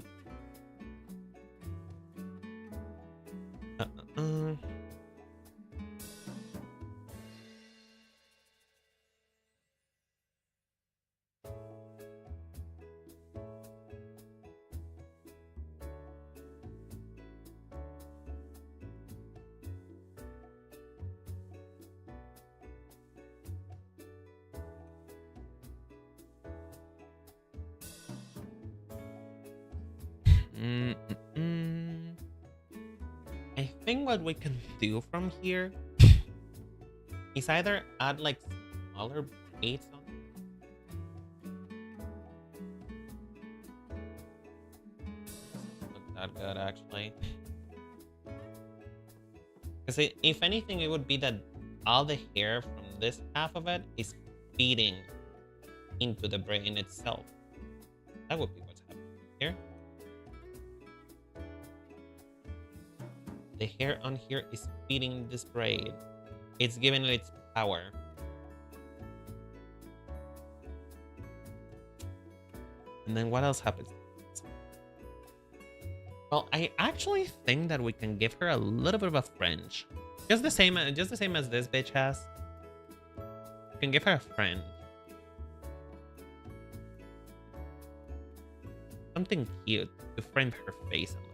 I think what we can do from here is either add like smaller braids on. Not that good actually. Because if anything, it would be that all the hair from this half of it is feeding into the brain itself. That would be what's happening here. The hair on here is feeding this braid. It's giving it its power. And then what else happens? Well, I actually think that we can give her a little bit of a fringe. Just the same as this bitch has. We can give her a fringe. Something cute to frame her face a little.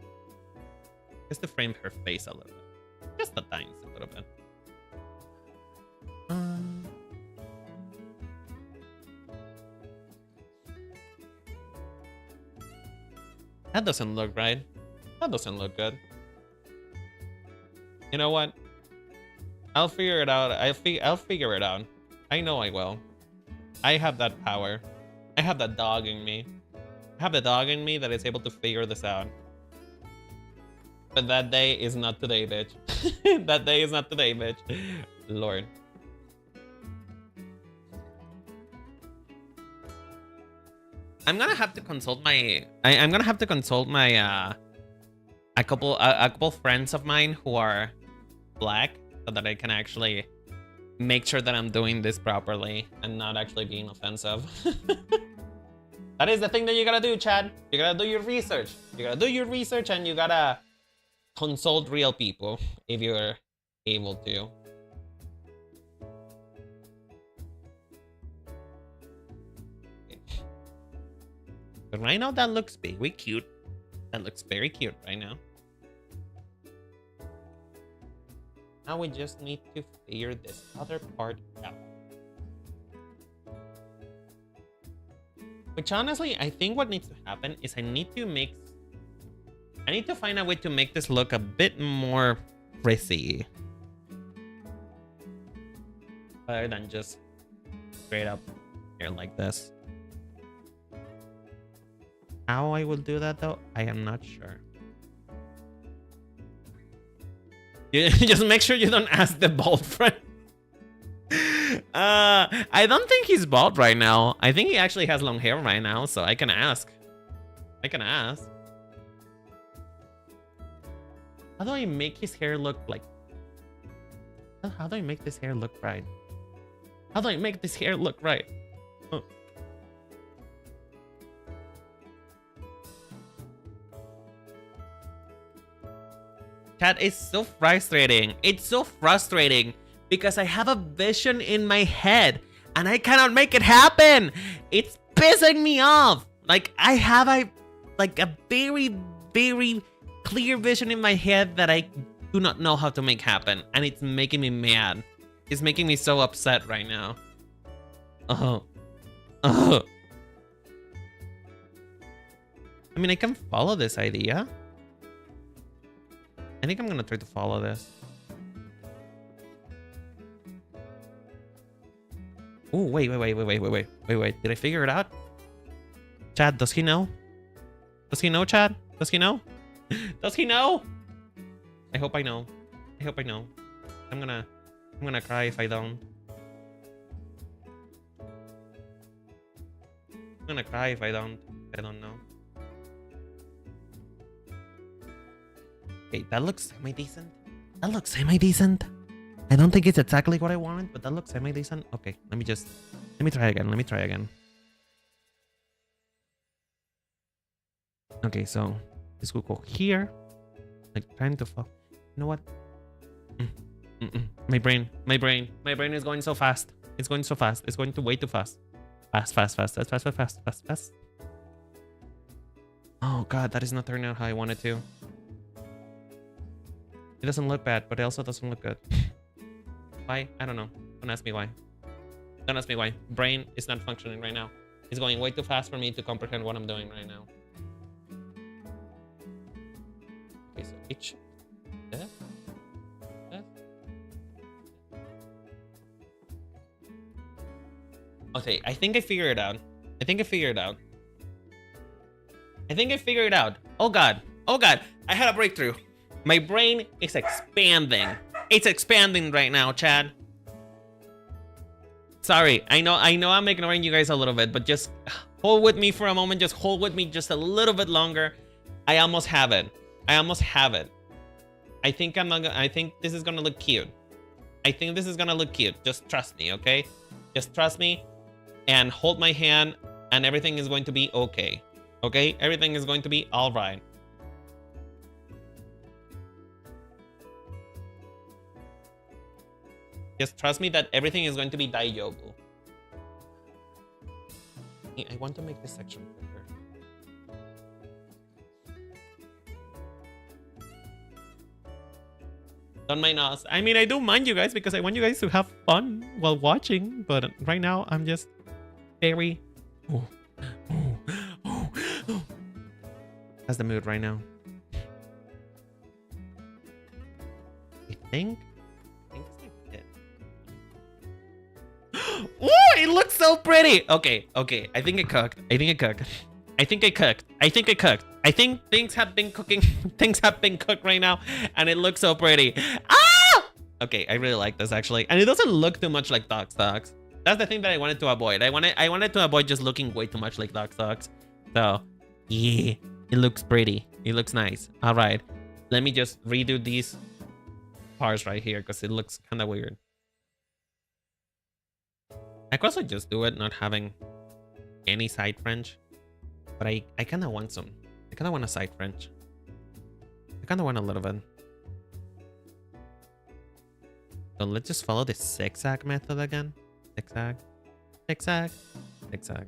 Just to frame her face a little bit. Just a tiny little bit. That doesn't look right. That doesn't look good. You know what? I'll figure it out. I'll figure it out. I know I will. I have that power. I have that dog in me. I have the dog in me that is able to figure this out. But that day is not today, bitch. That day is not today, bitch. Lord. I'm gonna have to consult my. I'm gonna have to consult my a couple friends of mine who are black, so that I can actually make sure that I'm doing this properly and not actually being offensive. That is the thing that you gotta do, Chad. You gotta do your research. You gotta do your research, and you gotta consult real people if you're able to. But right now, that looks very cute. That looks very cute right now. Now we just need to figure this other part out. Which honestly, I think what needs to happen is I need to find a way to make this look a bit more frizzy. Rather than just straight up here like this. How I will do that though, I am not sure. You just make sure you don't ask the bald friend. I don't think he's bald right now. I think he actually has long hair right now, so I can ask. I can ask. How do I make his hair look like... How do I make this hair look right? How do I make this hair look right? Oh. Chat, it's so frustrating. It's so frustrating because I have a vision in my head and I cannot make it happen. It's pissing me off. Like I have a very, very clear vision in my head that I do not know how to make happen, and it's making me mad. It's making me so upset right now. I mean, I can follow this idea. I think I'm gonna try to follow this. Oh, wait. Did I figure it out? Chad, does he know? Does he know, Chad? Does he know? Does he know? I hope I know. I hope I know. I'm gonna cry if I don't. I'm gonna cry if I don't. I don't know. Okay, that looks semi-decent. That looks semi-decent. I don't think it's exactly what I wanted, but that looks semi-decent. Okay, let me try again. Let me try again. Okay, so this will go here. Like trying to fall. You know what? My brain is going so fast. It's going so fast. It's going way too fast. Fast. Oh god, that is not turning out how I wanted to. It doesn't look bad, but it also doesn't look good. Why? I don't know. Don't ask me why. Don't ask me why. Brain is not functioning right now. It's going way too fast for me to comprehend what I'm doing right now. Okay, so H. F. Okay, I think I figured it out. I think I figured it out. Oh god. I had a breakthrough. My brain is expanding. It's expanding right now, Chad. Sorry, I know I'm ignoring you guys a little bit, but just hold with me for a moment. Just hold with me just a little bit longer. I almost have it. I think this is gonna look cute. Just trust me, okay? Just trust me and hold my hand and everything is going to be okay. Okay? Everything is going to be all right. Just trust me that everything is going to be daijoubu. I want to make this section quicker. Don't mind us. I mean, I do mind you guys because I want you guys to have fun while watching. But right now, I'm just very... That's the mood right now. I think it's like it. Oh, it looks so pretty. Okay. I think it cooked. I think things have been cooking. Things have been cooked right now, and it looks so pretty. Ah! Okay, I really like this actually, and it doesn't look too much like dog stocks. That's the thing that I wanted to avoid. I wanted to avoid just looking way too much like dog stocks. So, yeah, it looks pretty. It looks nice. All right, let me just redo these parts right here because it looks kind of weird. I could also just do it not having any side French, but I kind of want some. I kind of want a side French. I kind of want a little bit. So let's just follow the zigzag method again. Zigzag, zigzag, zigzag.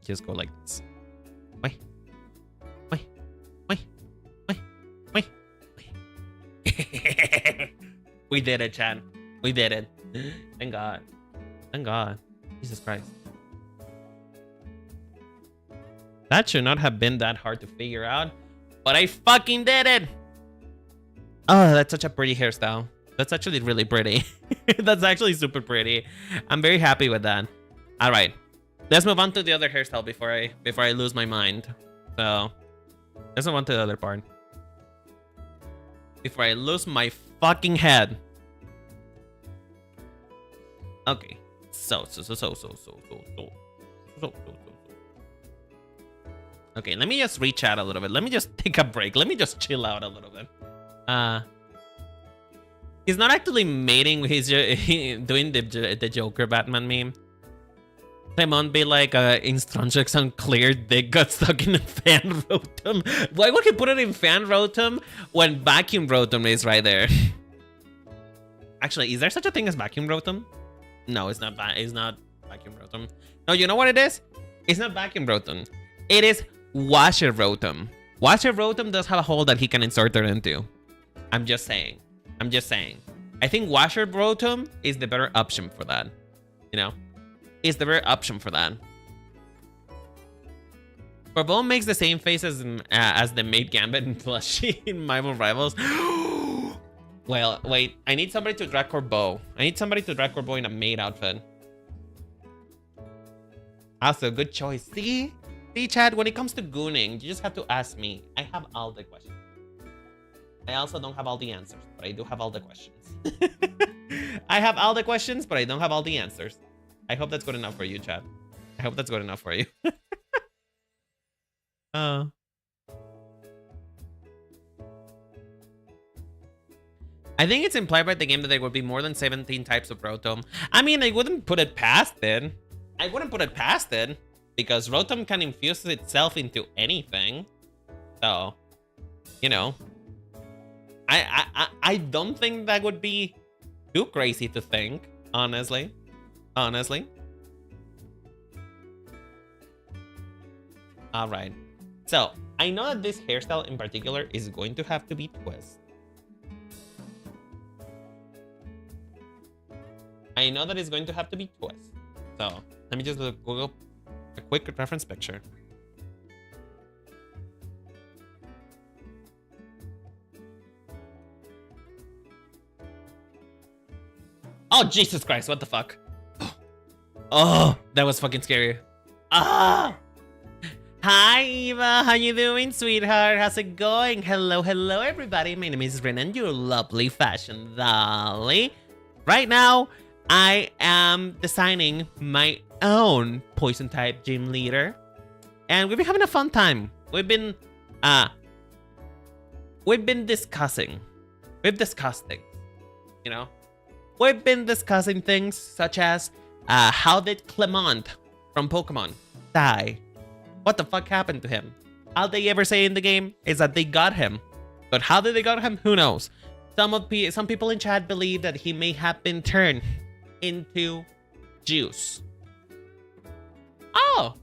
Just go like this. Wait, wait, wait, wait, wait, wait. We did it, Chan. We did it. Thank God. Thank God. Jesus Christ. That should not have been that hard to figure out, but I fucking did it. Oh, that's such a pretty hairstyle. That's actually really pretty. That's actually super pretty. I'm very happy with that. All right, let's move on to the other hairstyle before I lose my mind. So let's move on to the other part before I lose my fucking head. Okay, so. Okay, let me just reach out a little bit. Let me just take a break. Let me just chill out a little bit. He's not actually mating. He's doing the Joker Batman meme. They won't be like instructions unclear. Dick got stuck in a fan rotum. Why would he put it in fan rotum when vacuum rotum is right there? Actually, is there such a thing as vacuum rotum? No, it's not. It's not vacuum rotum. No, you know what it is? It's not vacuum rotum. It is washer rotum. Washer rotum does have a hole that he can insert it into. I'm just saying. I think washer rotum is the better option for that. You know, is the better option for that. Corbeau makes the same face as the Maid Gambit and plushie in Marvel Rivals. Well, wait. I need somebody to drag Corbeau. I need somebody to drag Corbeau in a maid outfit. Also, good choice. See, Chad, when it comes to gooning, you just have to ask me. I have all the questions. I also don't have all the answers, but I do have all the questions. I have all the questions, but I don't have all the answers. I hope that's good enough for you, Chad. I hope that's good enough for you. I think it's implied by the game that there would be more than 17 types of Rotom. I mean, I wouldn't put it past it. Because Rotom can infuse itself into anything. So, you know. I don't think that would be too crazy to think, honestly. All right. So, I know that this hairstyle in particular is going to have to be twist. I know that it's going to have to be twist. So, let me just Google a quick reference picture. Oh, Jesus Christ, what the fuck? Oh, that was fucking scary. Ah! Hi, Eva. How you doing, sweetheart? How's it going? Hello, everybody. My name is Ren, and your lovely fashion dolly. Right now, I am designing my own poison type gym leader, and we've been having a fun time. We've discussed things, you know. We've been discussing things such as how did Clement from Pokemon die? What the fuck happened to him? All they ever say in the game is that they got him, but how did they got him? Who knows? Some people in chat believe that he may have been turned into juice. Oh,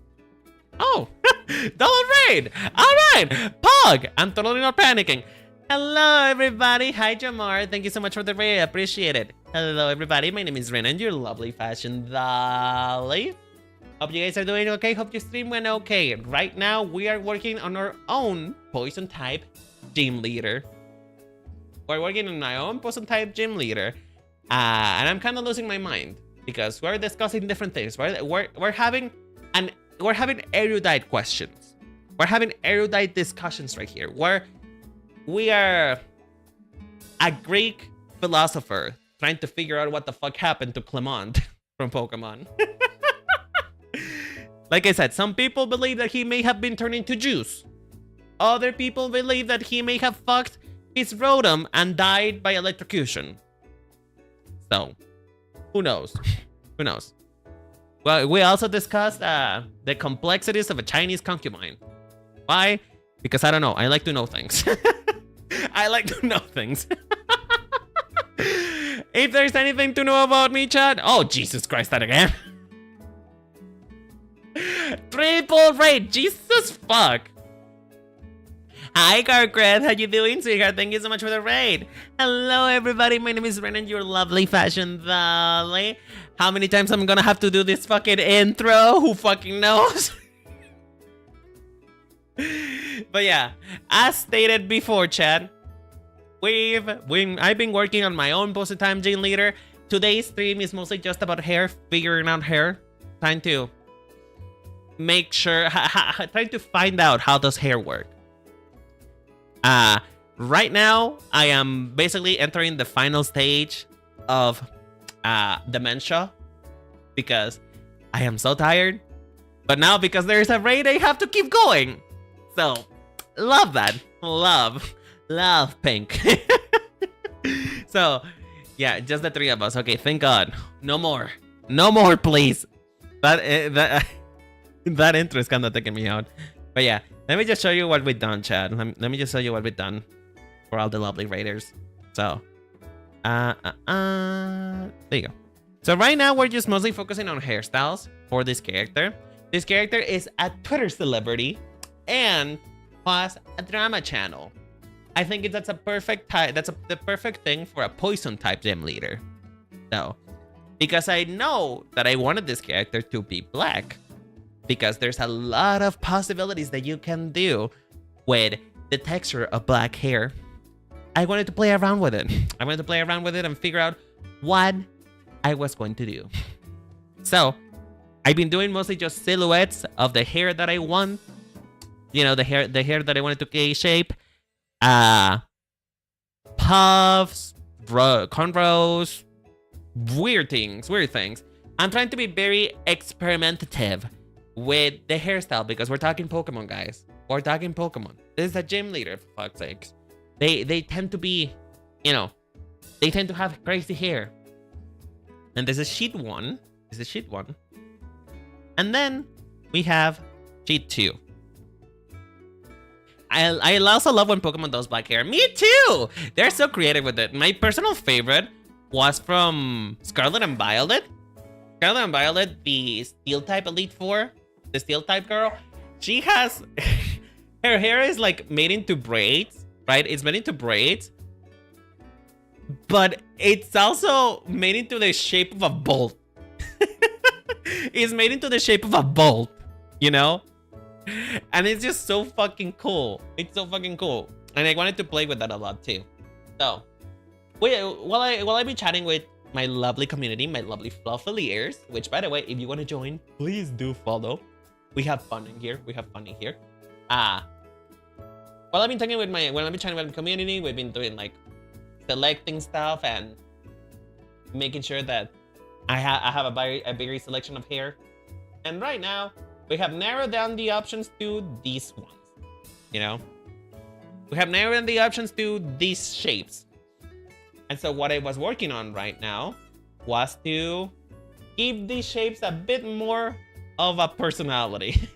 double raid. All right, Pog. I'm totally not panicking. Hello, everybody. Hi, Jamar. Thank you so much for the raid. I appreciate it. Hello, everybody. My name is Ren, and your lovely fashion dolly. Hope you guys are doing okay. Hope your stream went okay. Right now, we are working on our own poison type gym leader. We're working on my own poison type gym leader. And I'm kind of losing my mind because we're discussing different things. We're having erudite questions. We're having erudite discussions right here. We are a Greek philosopher trying to figure out what the fuck happened to Clement from Pokemon. Like I said, some people believe that he may have been turned into juice. Other people believe that he may have fucked his Rotom and died by electrocution. So, who knows? Who knows? Well, we also discussed the complexities of a Chinese concubine. Why? Because I don't know. I like to know things. I like to know things. If there's anything to know about me, chat. Oh, Jesus Christ, that again. Triple raid. Jesus fuck. Hi, Carcred. How you doing, sweetheart? Thank you so much for the raid. Hello, everybody. My name is Renan, your lovely fashion valley. How many times I'm gonna have to do this fucking intro? Who fucking knows? But yeah, as stated before, chat, I've been working on my own posted time Gymleader. Today's stream is mostly just about hair, figuring out hair, trying to make sure, trying to find out how does hair work. Right now, I am basically entering the final stage of dementia because I am so tired. But now, because there is a raid, I have to keep going. So, love that. Love pink. So, yeah, just the three of us. Okay, thank God. No more, please. That intro is kind of taking me out. But yeah, let me just show you what we've done, Chad. Let me just show you what we've done for all the lovely raiders. So, there you go. So right now we're just mostly focusing on hairstyles for this character. This character is a Twitter celebrity and has a drama channel. I think that's a perfect type. That's the perfect thing for a poison type gym leader. So, because I know that I wanted this character to be black. Because there's a lot of possibilities that you can do with the texture of black hair. I wanted to play around with it. I wanted to play around with it and figure out what I was going to do. So, I've been doing mostly just silhouettes of the hair that I want. You know, the hair that I wanted to get shape. Puffs, cornrows, weird things. I'm trying to be very experimentative with the hairstyle because we're talking Pokemon, guys. We're talking Pokemon. This is a gym leader, for fuck's sakes. They tend to be, you know, they tend to have crazy hair. And there's a sheet 1. And then we have sheet 2. I also love when Pokemon does black hair. Me too! They're so creative with it. My personal favorite was from Scarlet and Violet. Scarlet and Violet, the Steel type Elite Four. The Steel type girl, she has her hair is like made into braids, right? It's made into braids, but it's also made into the shape of a bolt. It's made into the shape of a bolt, you know? And it's just so fucking cool. It's so fucking cool. And I wanted to play with that a lot too. So, while I be chatting with my lovely community, my lovely fluffy ears, which by the way, if you want to join, please do follow. We have fun in here. While I've been chatting with my community, we've been doing like selecting stuff and making sure that I have a bigger selection of hair. And right now, we have narrowed down the options to these ones. You know, we have narrowed down the options to these shapes. And so what I was working on right now was to give these shapes a bit more of a personality.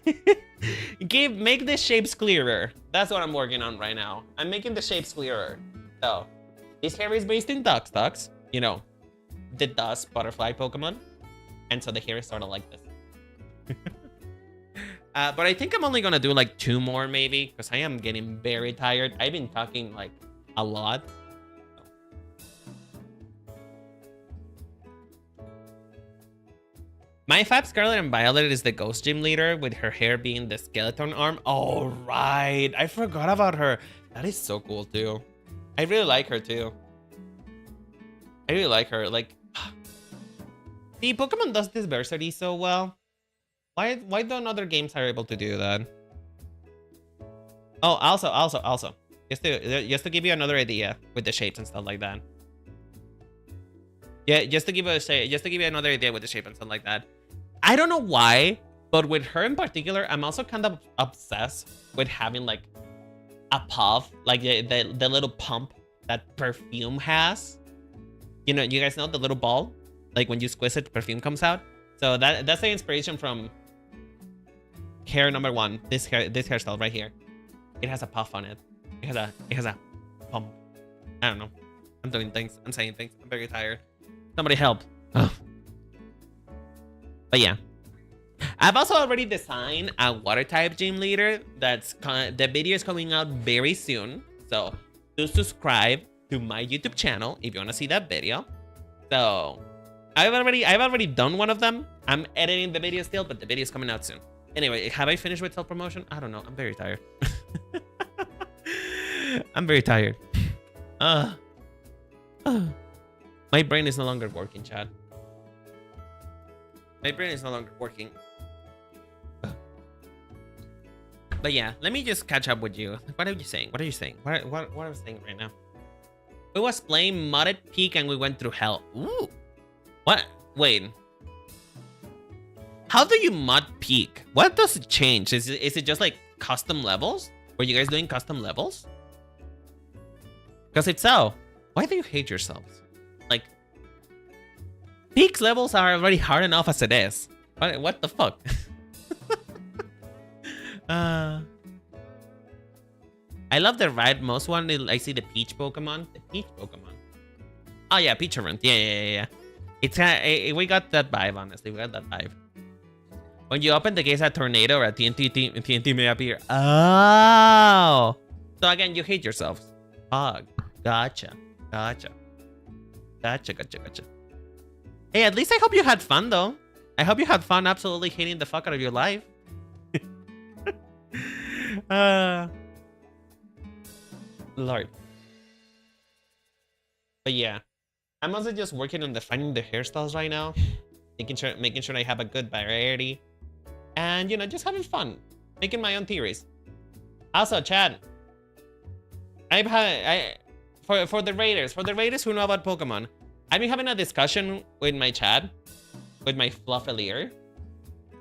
Make the shapes clearer. That's what I'm working on right now. I'm making the shapes clearer. So, this hair is based in Ducks, you know, the dust butterfly Pokemon. And so the hair is sort of like this. But I think I'm only gonna do like 2 more maybe, because I am getting very tired. I've been talking like a lot. My fab Scarlet and Violet is the ghost gym leader with her hair being the skeleton arm. Oh, right. I forgot about her. That is so cool too. I really like her too. I really like her. Like, see, Pokemon does diversity so well. Why don't other games are able to do that? Oh, also, just to give you another idea with the shapes and stuff like that. Yeah, just to give you another idea with the shape and stuff like that. I don't know why, but with her in particular, I'm also kind of obsessed with having like a puff, like the little pump that perfume has. You know, you guys know the little ball, like when you squeeze it, perfume comes out. So that's the inspiration from hair number 1. This hairstyle right here. It has a puff on it. It has a pump. I don't know. I'm doing things. I'm saying things. I'm very tired. Somebody help. Ugh. But yeah. I've also already designed a water type gym leader. The video is coming out very soon. So do subscribe to my YouTube channel if you want to see that video. So I've already done one of them. I'm editing the video still, but the video is coming out soon. Anyway, have I finished with self-promotion? I don't know. I'm very tired. I'm very tired. My brain is no longer working, Chad. My brain is no longer working. But yeah, let me just catch up with you. What are you saying? What are you saying? What are we saying right now? We was playing modded peak and we went through hell. Ooh. What? Wait. How do you mod peak? What does it change? Is it just like custom levels? Were you guys doing custom levels? Because if so, why do you hate yourselves? Like, peak levels are already hard enough as it is. What the fuck? I love the right most one. I see the Peach Pokemon. The Peach Pokemon. Oh yeah, Peachurant. Yeah. It's we got that vibe, honestly. We got that vibe. When you open the gates, a tornado or a TNT may appear. Oh. So again, you hate yourselves. Oh, gotcha. Hey, at least I hope you had fun, though. I hope you had fun absolutely hating the fuck out of your life. Lord. But yeah. I'm also just working on defining the hairstyles right now. Making sure I have a good variety. And, you know, just having fun. Making my own theories. Also, Chad. For the raiders who know about Pokemon, I've been having a discussion with my chat, with my fluffilier,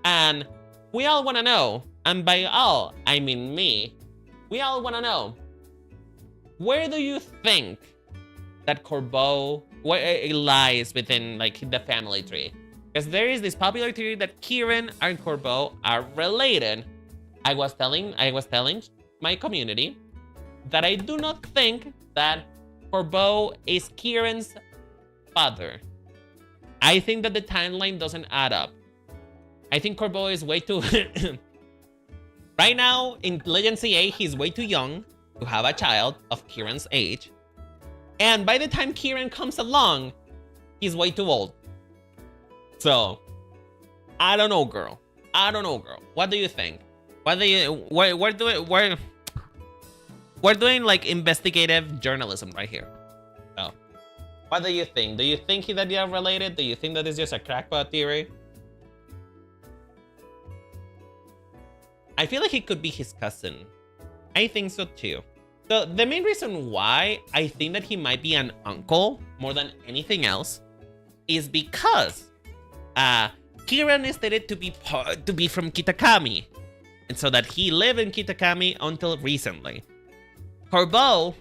and we all want to know, and by all, I mean me, we all want to know, where do you think that Corbeau lies within, like, the family tree? Because there is this popular theory that Kieran and Corbeau are related. I was telling my community that I do not think that Corbeau is Kieran's father. I think that the timeline doesn't add up. I think Corbeau is way too... Right now, in Legend CA, he's way too young to have a child of Kieran's age. And by the time Kieran comes along, he's way too old. So, I don't know, girl. What do you think? We're doing like investigative journalism right here. So, what do you think? Do you think that they are related? Do you think that it's just a crackpot theory? I feel like he could be his cousin. I think so too. So the main reason why I think that he might be an uncle more than anything else is because Kieran is stated to be from Kitakami, and so that he lived in Kitakami until recently. Corbeau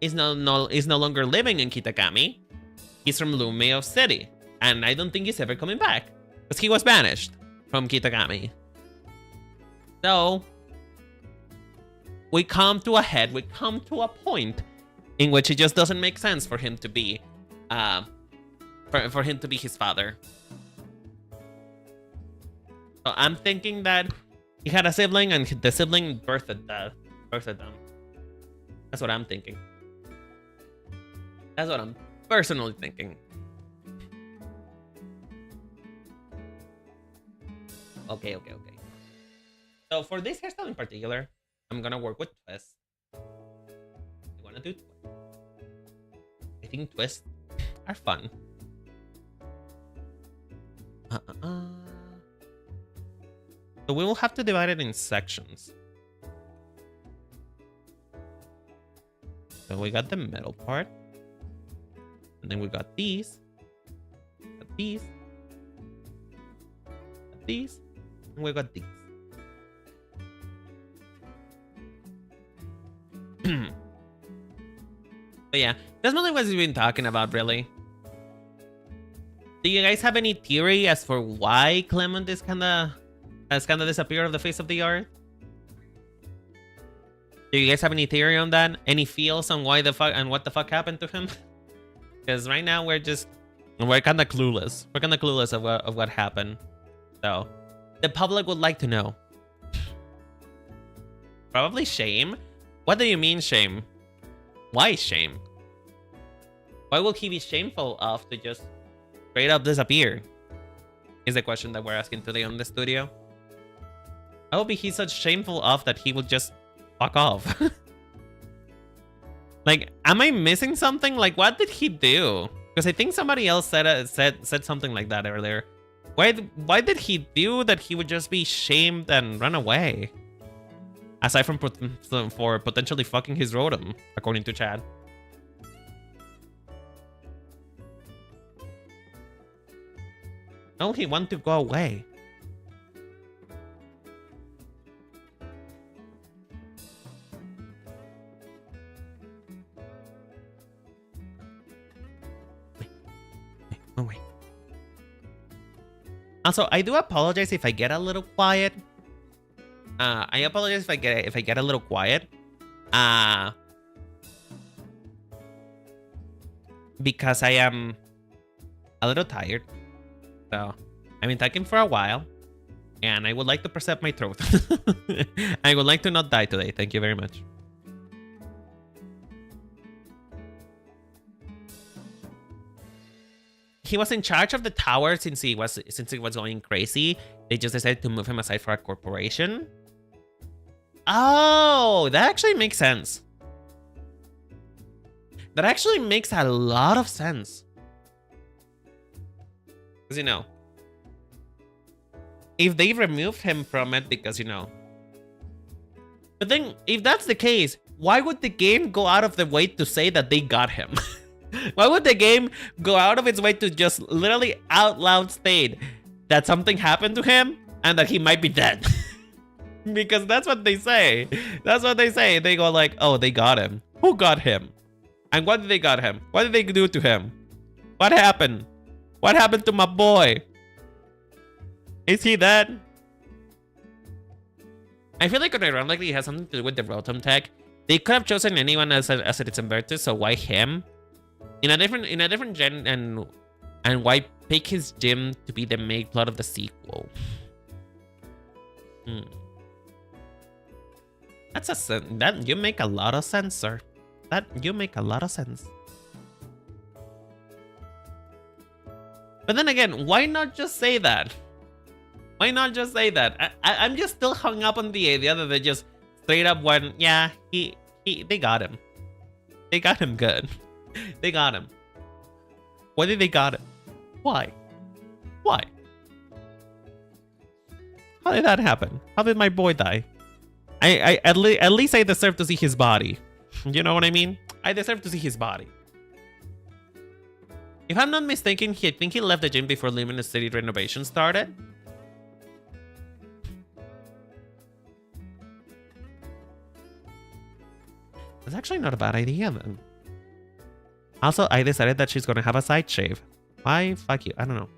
is no longer living in Kitakami. He's from Lumeo City, and I don't think he's ever coming back because he was banished from Kitakami. So we come to a point in which it just doesn't make sense for him to be for him to be his father. So I'm thinking that he had a sibling and the sibling birthed them. That's what I'm thinking. That's what I'm personally thinking. Okay. So for this hairstyle in particular, I'm gonna work with twist. I wanna do twist. I think twist are fun. So we will have to divide it in sections. So we got the middle part. And then we got these. Got these. Got these. And we got these. But yeah, that's mostly what we've been talking about, really. Do you guys have any theory as for why Clement is has kinda disappeared off the face of the earth? Do you guys have any theory on that? Any feels on why the fuck and what the fuck happened to him? Because right now we're kinda clueless. We're kinda clueless of what happened. So the public would like to know. Probably shame. What do you mean shame? Why shame? Why will he be shameful of to just straight up disappear? Is the question that we're asking today on the studio. Why will be he such shameful of that he would just fuck off? Like, am I missing something? Like, what did he do? Because I think somebody else said something like that earlier. Why did he do that he would just be shamed and run away? Aside from for potentially fucking his rotom, according to Chad. No, he wanted to go away. Wait. Also, I do apologize if I get a little quiet. I apologize if I get a little quiet. Because I am a little tired. So I've been talking for a while, and I would like to preserve my throat. I would like to not die today. Thank you very much. He was in charge of the tower since he was going crazy. They just decided to move him aside for a corporation. Oh, that actually makes sense. That actually makes a lot of sense. Because, you know, if they remove him from it because, you know. But then, if that's the case, why would the game go out of the way to say that they got him? Why would the game go out of its way to just literally out loud state that something happened to him and that he might be dead? Because that's what they say. That's what they say. They go like, oh, they got him. Who got him? And what did they got him? What did they do to him? What happened? What happened to my boy? Is he dead? I feel like ironically it has something to do with the Rotom tech. They could have chosen anyone as its inverter, so why him? In a different gen, and why pick his gym to be the main plot of the sequel? That you make a lot of sense, sir. That you make a lot of sense. But then again, why not just say that? Why not just say that? I'm just still hung up on the idea that they just straight up went, yeah, they got him. They got him good. They got him. Why did they got him? Why? Why? How did that happen? How did my boy die? At least I deserve to see his body. You know what I mean? I deserve to see his body. If I'm not mistaken, I think he left the gym before Luminous City renovation started. That's actually not a bad idea then. Also, I decided that she's gonna have a side shave. Why? Fuck you. I don't know.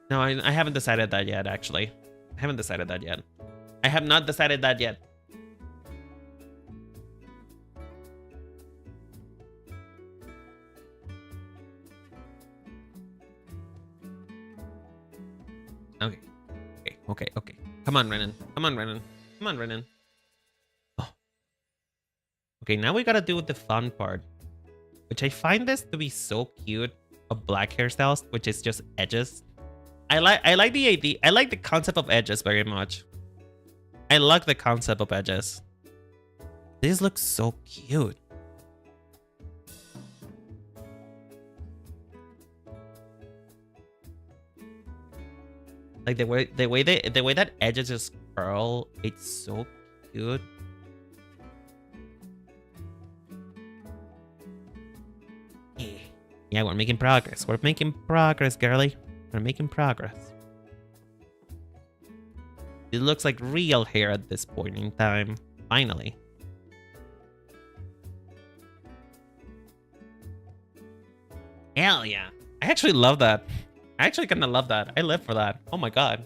No, I haven't decided that yet, actually. I haven't decided that yet. I have not decided that yet. Okay. Come on, Renan. Come on, Renan. Oh. Okay, now we gotta do the fun part. Which I find this to be so cute of black hairstyles, which is just edges. I like the idea. I like the concept of edges very much. I like the concept of edges. This looks so cute. Like the way that edges just curl, it's so cute. Yeah, we're making progress. We're making progress, girly. We're making progress. It looks like real hair at this point in time. Finally. Hell yeah. I actually love that. I actually kind of love that. I live for that. Oh my god.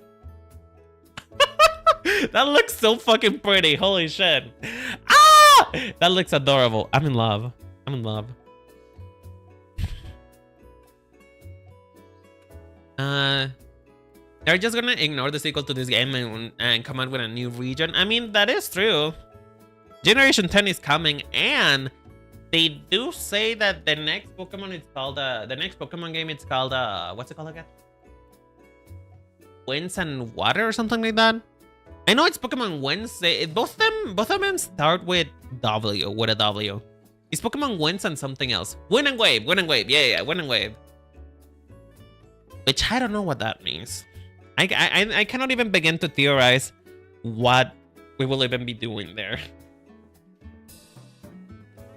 That looks so fucking pretty. Holy shit. Ah! That looks adorable. I'm in love. I'm in love. They're just gonna ignore the sequel to this game and come out with a new region. I mean, that is true. Generation 10 is coming, and they do say that the next Pokemon is called the next Pokemon game it's called what's it called again? Winds and Water or something like that. I know it's Pokemon Winds. Both of them start with W, with a W. It's Pokemon Winds and something else. Wind and Wave, Wind and Wave. Yeah, Wind and Wave. Which I don't know what that means. I cannot even begin to theorize what we will even be doing there.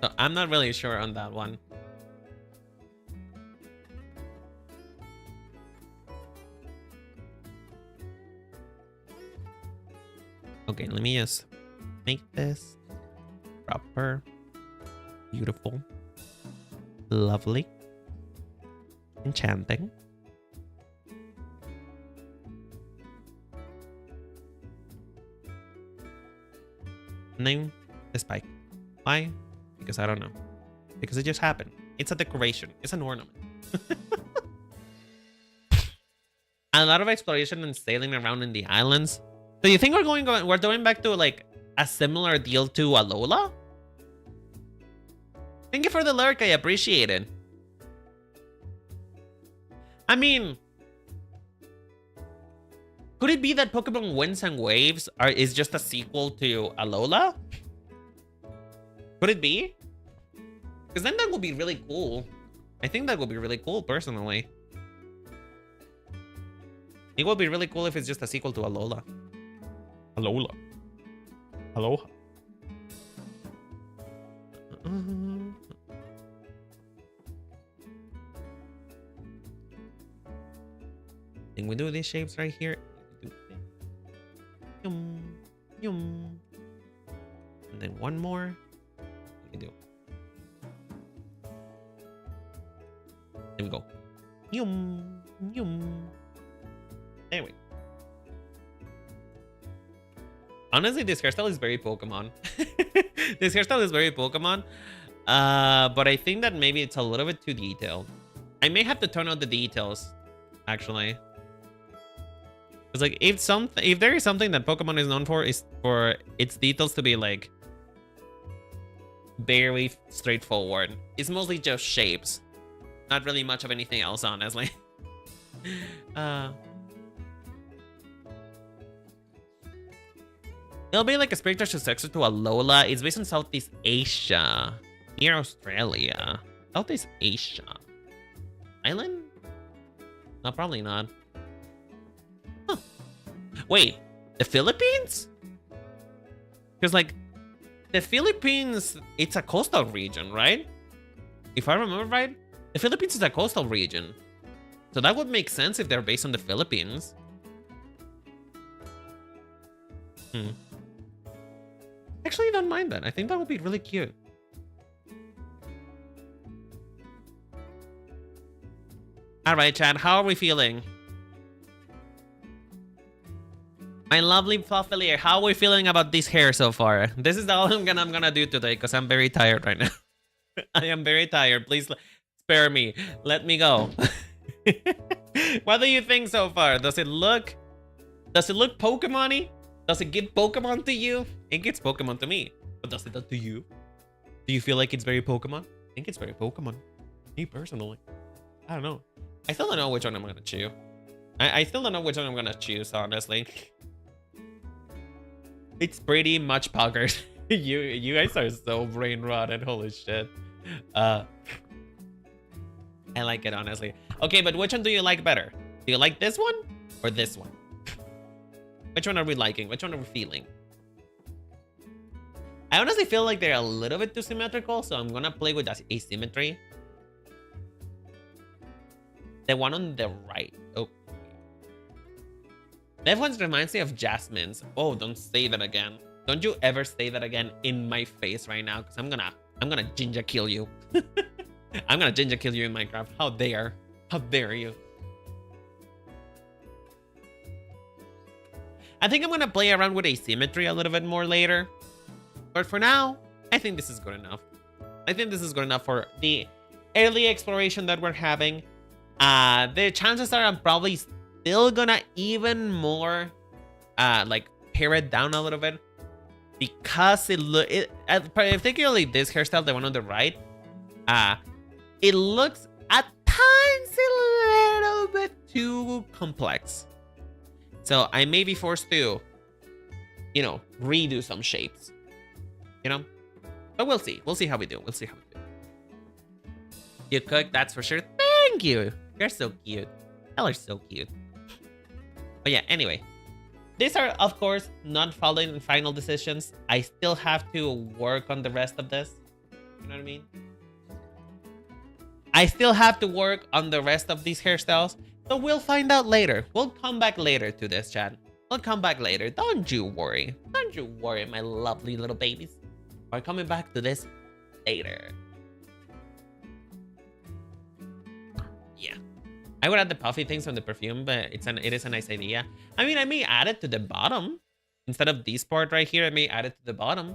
So I'm not really sure on that one. Okay, let me just make this proper, beautiful, lovely, enchanting. And then the spike. Why? Because I don't know. Because it just happened. It's a decoration. It's an ornament. A lot of exploration and sailing around in the islands. So you think we're going back to like a similar deal to Alola? Thank you for the lurk. I appreciate it. I mean, could it be that Pokemon Winds and Waves is just a sequel to Alola? Could it be? Because then that would be really cool. I think that would be really cool, personally. It would be really cool if it's just a sequel to Alola. Alola. Aloha. Can we do these shapes right here? Yum, yum. And then one more. We do. There we go. Yum, yum. There we go. Honestly, this hairstyle is very Pokemon. This hairstyle is very Pokemon. But I think that maybe it's a little bit too detailed. I may have to tone out the details, actually. It's like if there is something that Pokemon is known for, is for its details to be like very straightforward. It's mostly just shapes, not really much of anything else, honestly. It'll be like a spiritual successor to Alola. It's based in Southeast Asia, near Australia. Southeast Asia island? No, probably not. Huh. Wait, the Philippines? Because like the Philippines, it's a coastal region, right? If I remember right, the Philippines is a coastal region, so that would make sense if they're based on the Philippines. Actually, I don't mind that. I think that would be really cute. All right, Chad, how are we feeling? My lovely Fluffilier, how are we feeling about this hair so far? This is all I'm gonna do today because I'm very tired right now. I am very tired. Please spare me. Let me go. What do you think so far? Does it look Pokemon-y? Does it give Pokemon to you? It gives Pokemon to me. But does it to you? Do you feel like it's very Pokemon? I think it's very Pokemon. Me personally. I don't know. I still don't know which one I'm gonna choose. I still don't know which one I'm gonna choose, honestly. It's pretty much puckered. You guys are so brain rotted. Holy shit. I like it, honestly. Okay, but which one do you like better? Do you like this one or this one? Which one are we liking? Which one are we feeling? I honestly feel like they're a little bit too symmetrical, so I'm gonna play with that asymmetry. The one on the right. Oh. That one reminds me of Jasmine's. Oh, don't say that again. Don't you ever say that again in my face right now, because I'm gonna ginger kill you. I'm gonna ginger kill you in Minecraft. How dare you? I think I'm gonna play around with asymmetry a little bit more later. But for now, I think this is good enough. I think this is good enough for the early exploration that we're having. The chances are I'm probably still gonna even more like pare it down a little bit, because particularly this hairstyle, the one on the right, it looks at times a little bit too complex. So I may be forced to, you know, redo some shapes. You know, but we'll see. We'll see how we do. We'll see how we do. You cook, that's for sure. Thank you. You're so cute. Y'all are so cute. But yeah, anyway, these are, of course, not following final decisions. I still have to work on the rest of this. You know what I mean? I still have to work on the rest of these hairstyles. So we'll find out later. We'll come back later to this, chat. We'll come back later. Don't you worry. Don't you worry, my lovely little babies. We're coming back to this later. Yeah. I would add the puffy things on the perfume, but it is a nice idea. I mean, I may add it to the bottom. Instead of this part right here, I may add it to the bottom.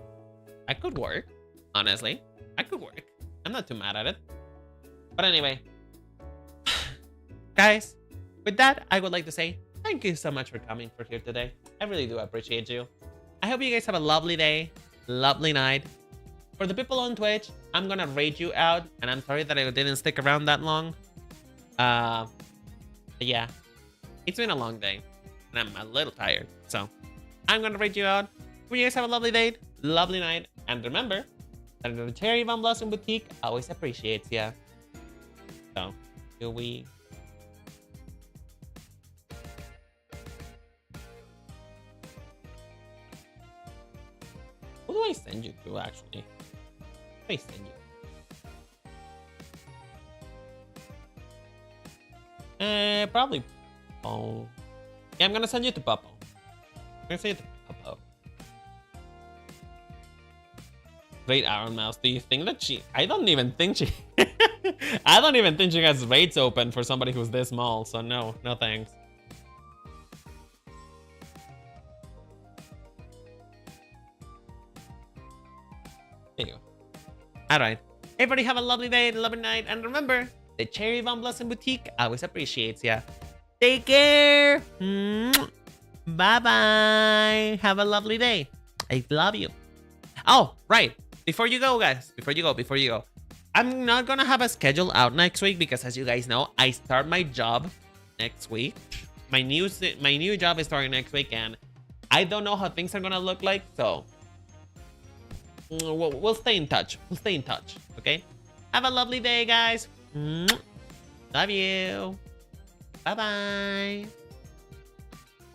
I could work, honestly. I could work. I'm not too mad at it. But anyway. Guys, with that, I would like to say thank you so much for coming for here today. I really do appreciate you. I hope you guys have a lovely day, lovely night. For the people on Twitch, I'm gonna raid you out, and I'm sorry that I didn't stick around that long. But yeah, it's been a long day, and I'm a little tired, so I'm gonna raid you out. Hope you guys have a lovely day, lovely night, and remember that the Cherry Van Blossom Boutique always appreciates ya. So, here we. Who do I send you to, actually? Who do I send you? Probably. Oh. Yeah, I'm gonna send you to Popo. I'm gonna send you to Popo. Great Iron Mouse. Do you think that she... I don't even think she... I don't even think she has raids open for somebody who's this small, so no. No thanks. There you go. Alright. Everybody have a lovely day, lovely night, and remember, the Cherry Van Blossom Boutique always appreciates ya. Take care. Bye-bye. Have a lovely day. I love you. Oh, right. Before you go, guys. Before you go. I'm not gonna have a schedule out next week because, as you guys know, I start my job next week. My new job is starting next week, and I don't know how things are gonna look like, so we'll stay in touch. Okay? Have a lovely day, guys. Love you. Bye-bye.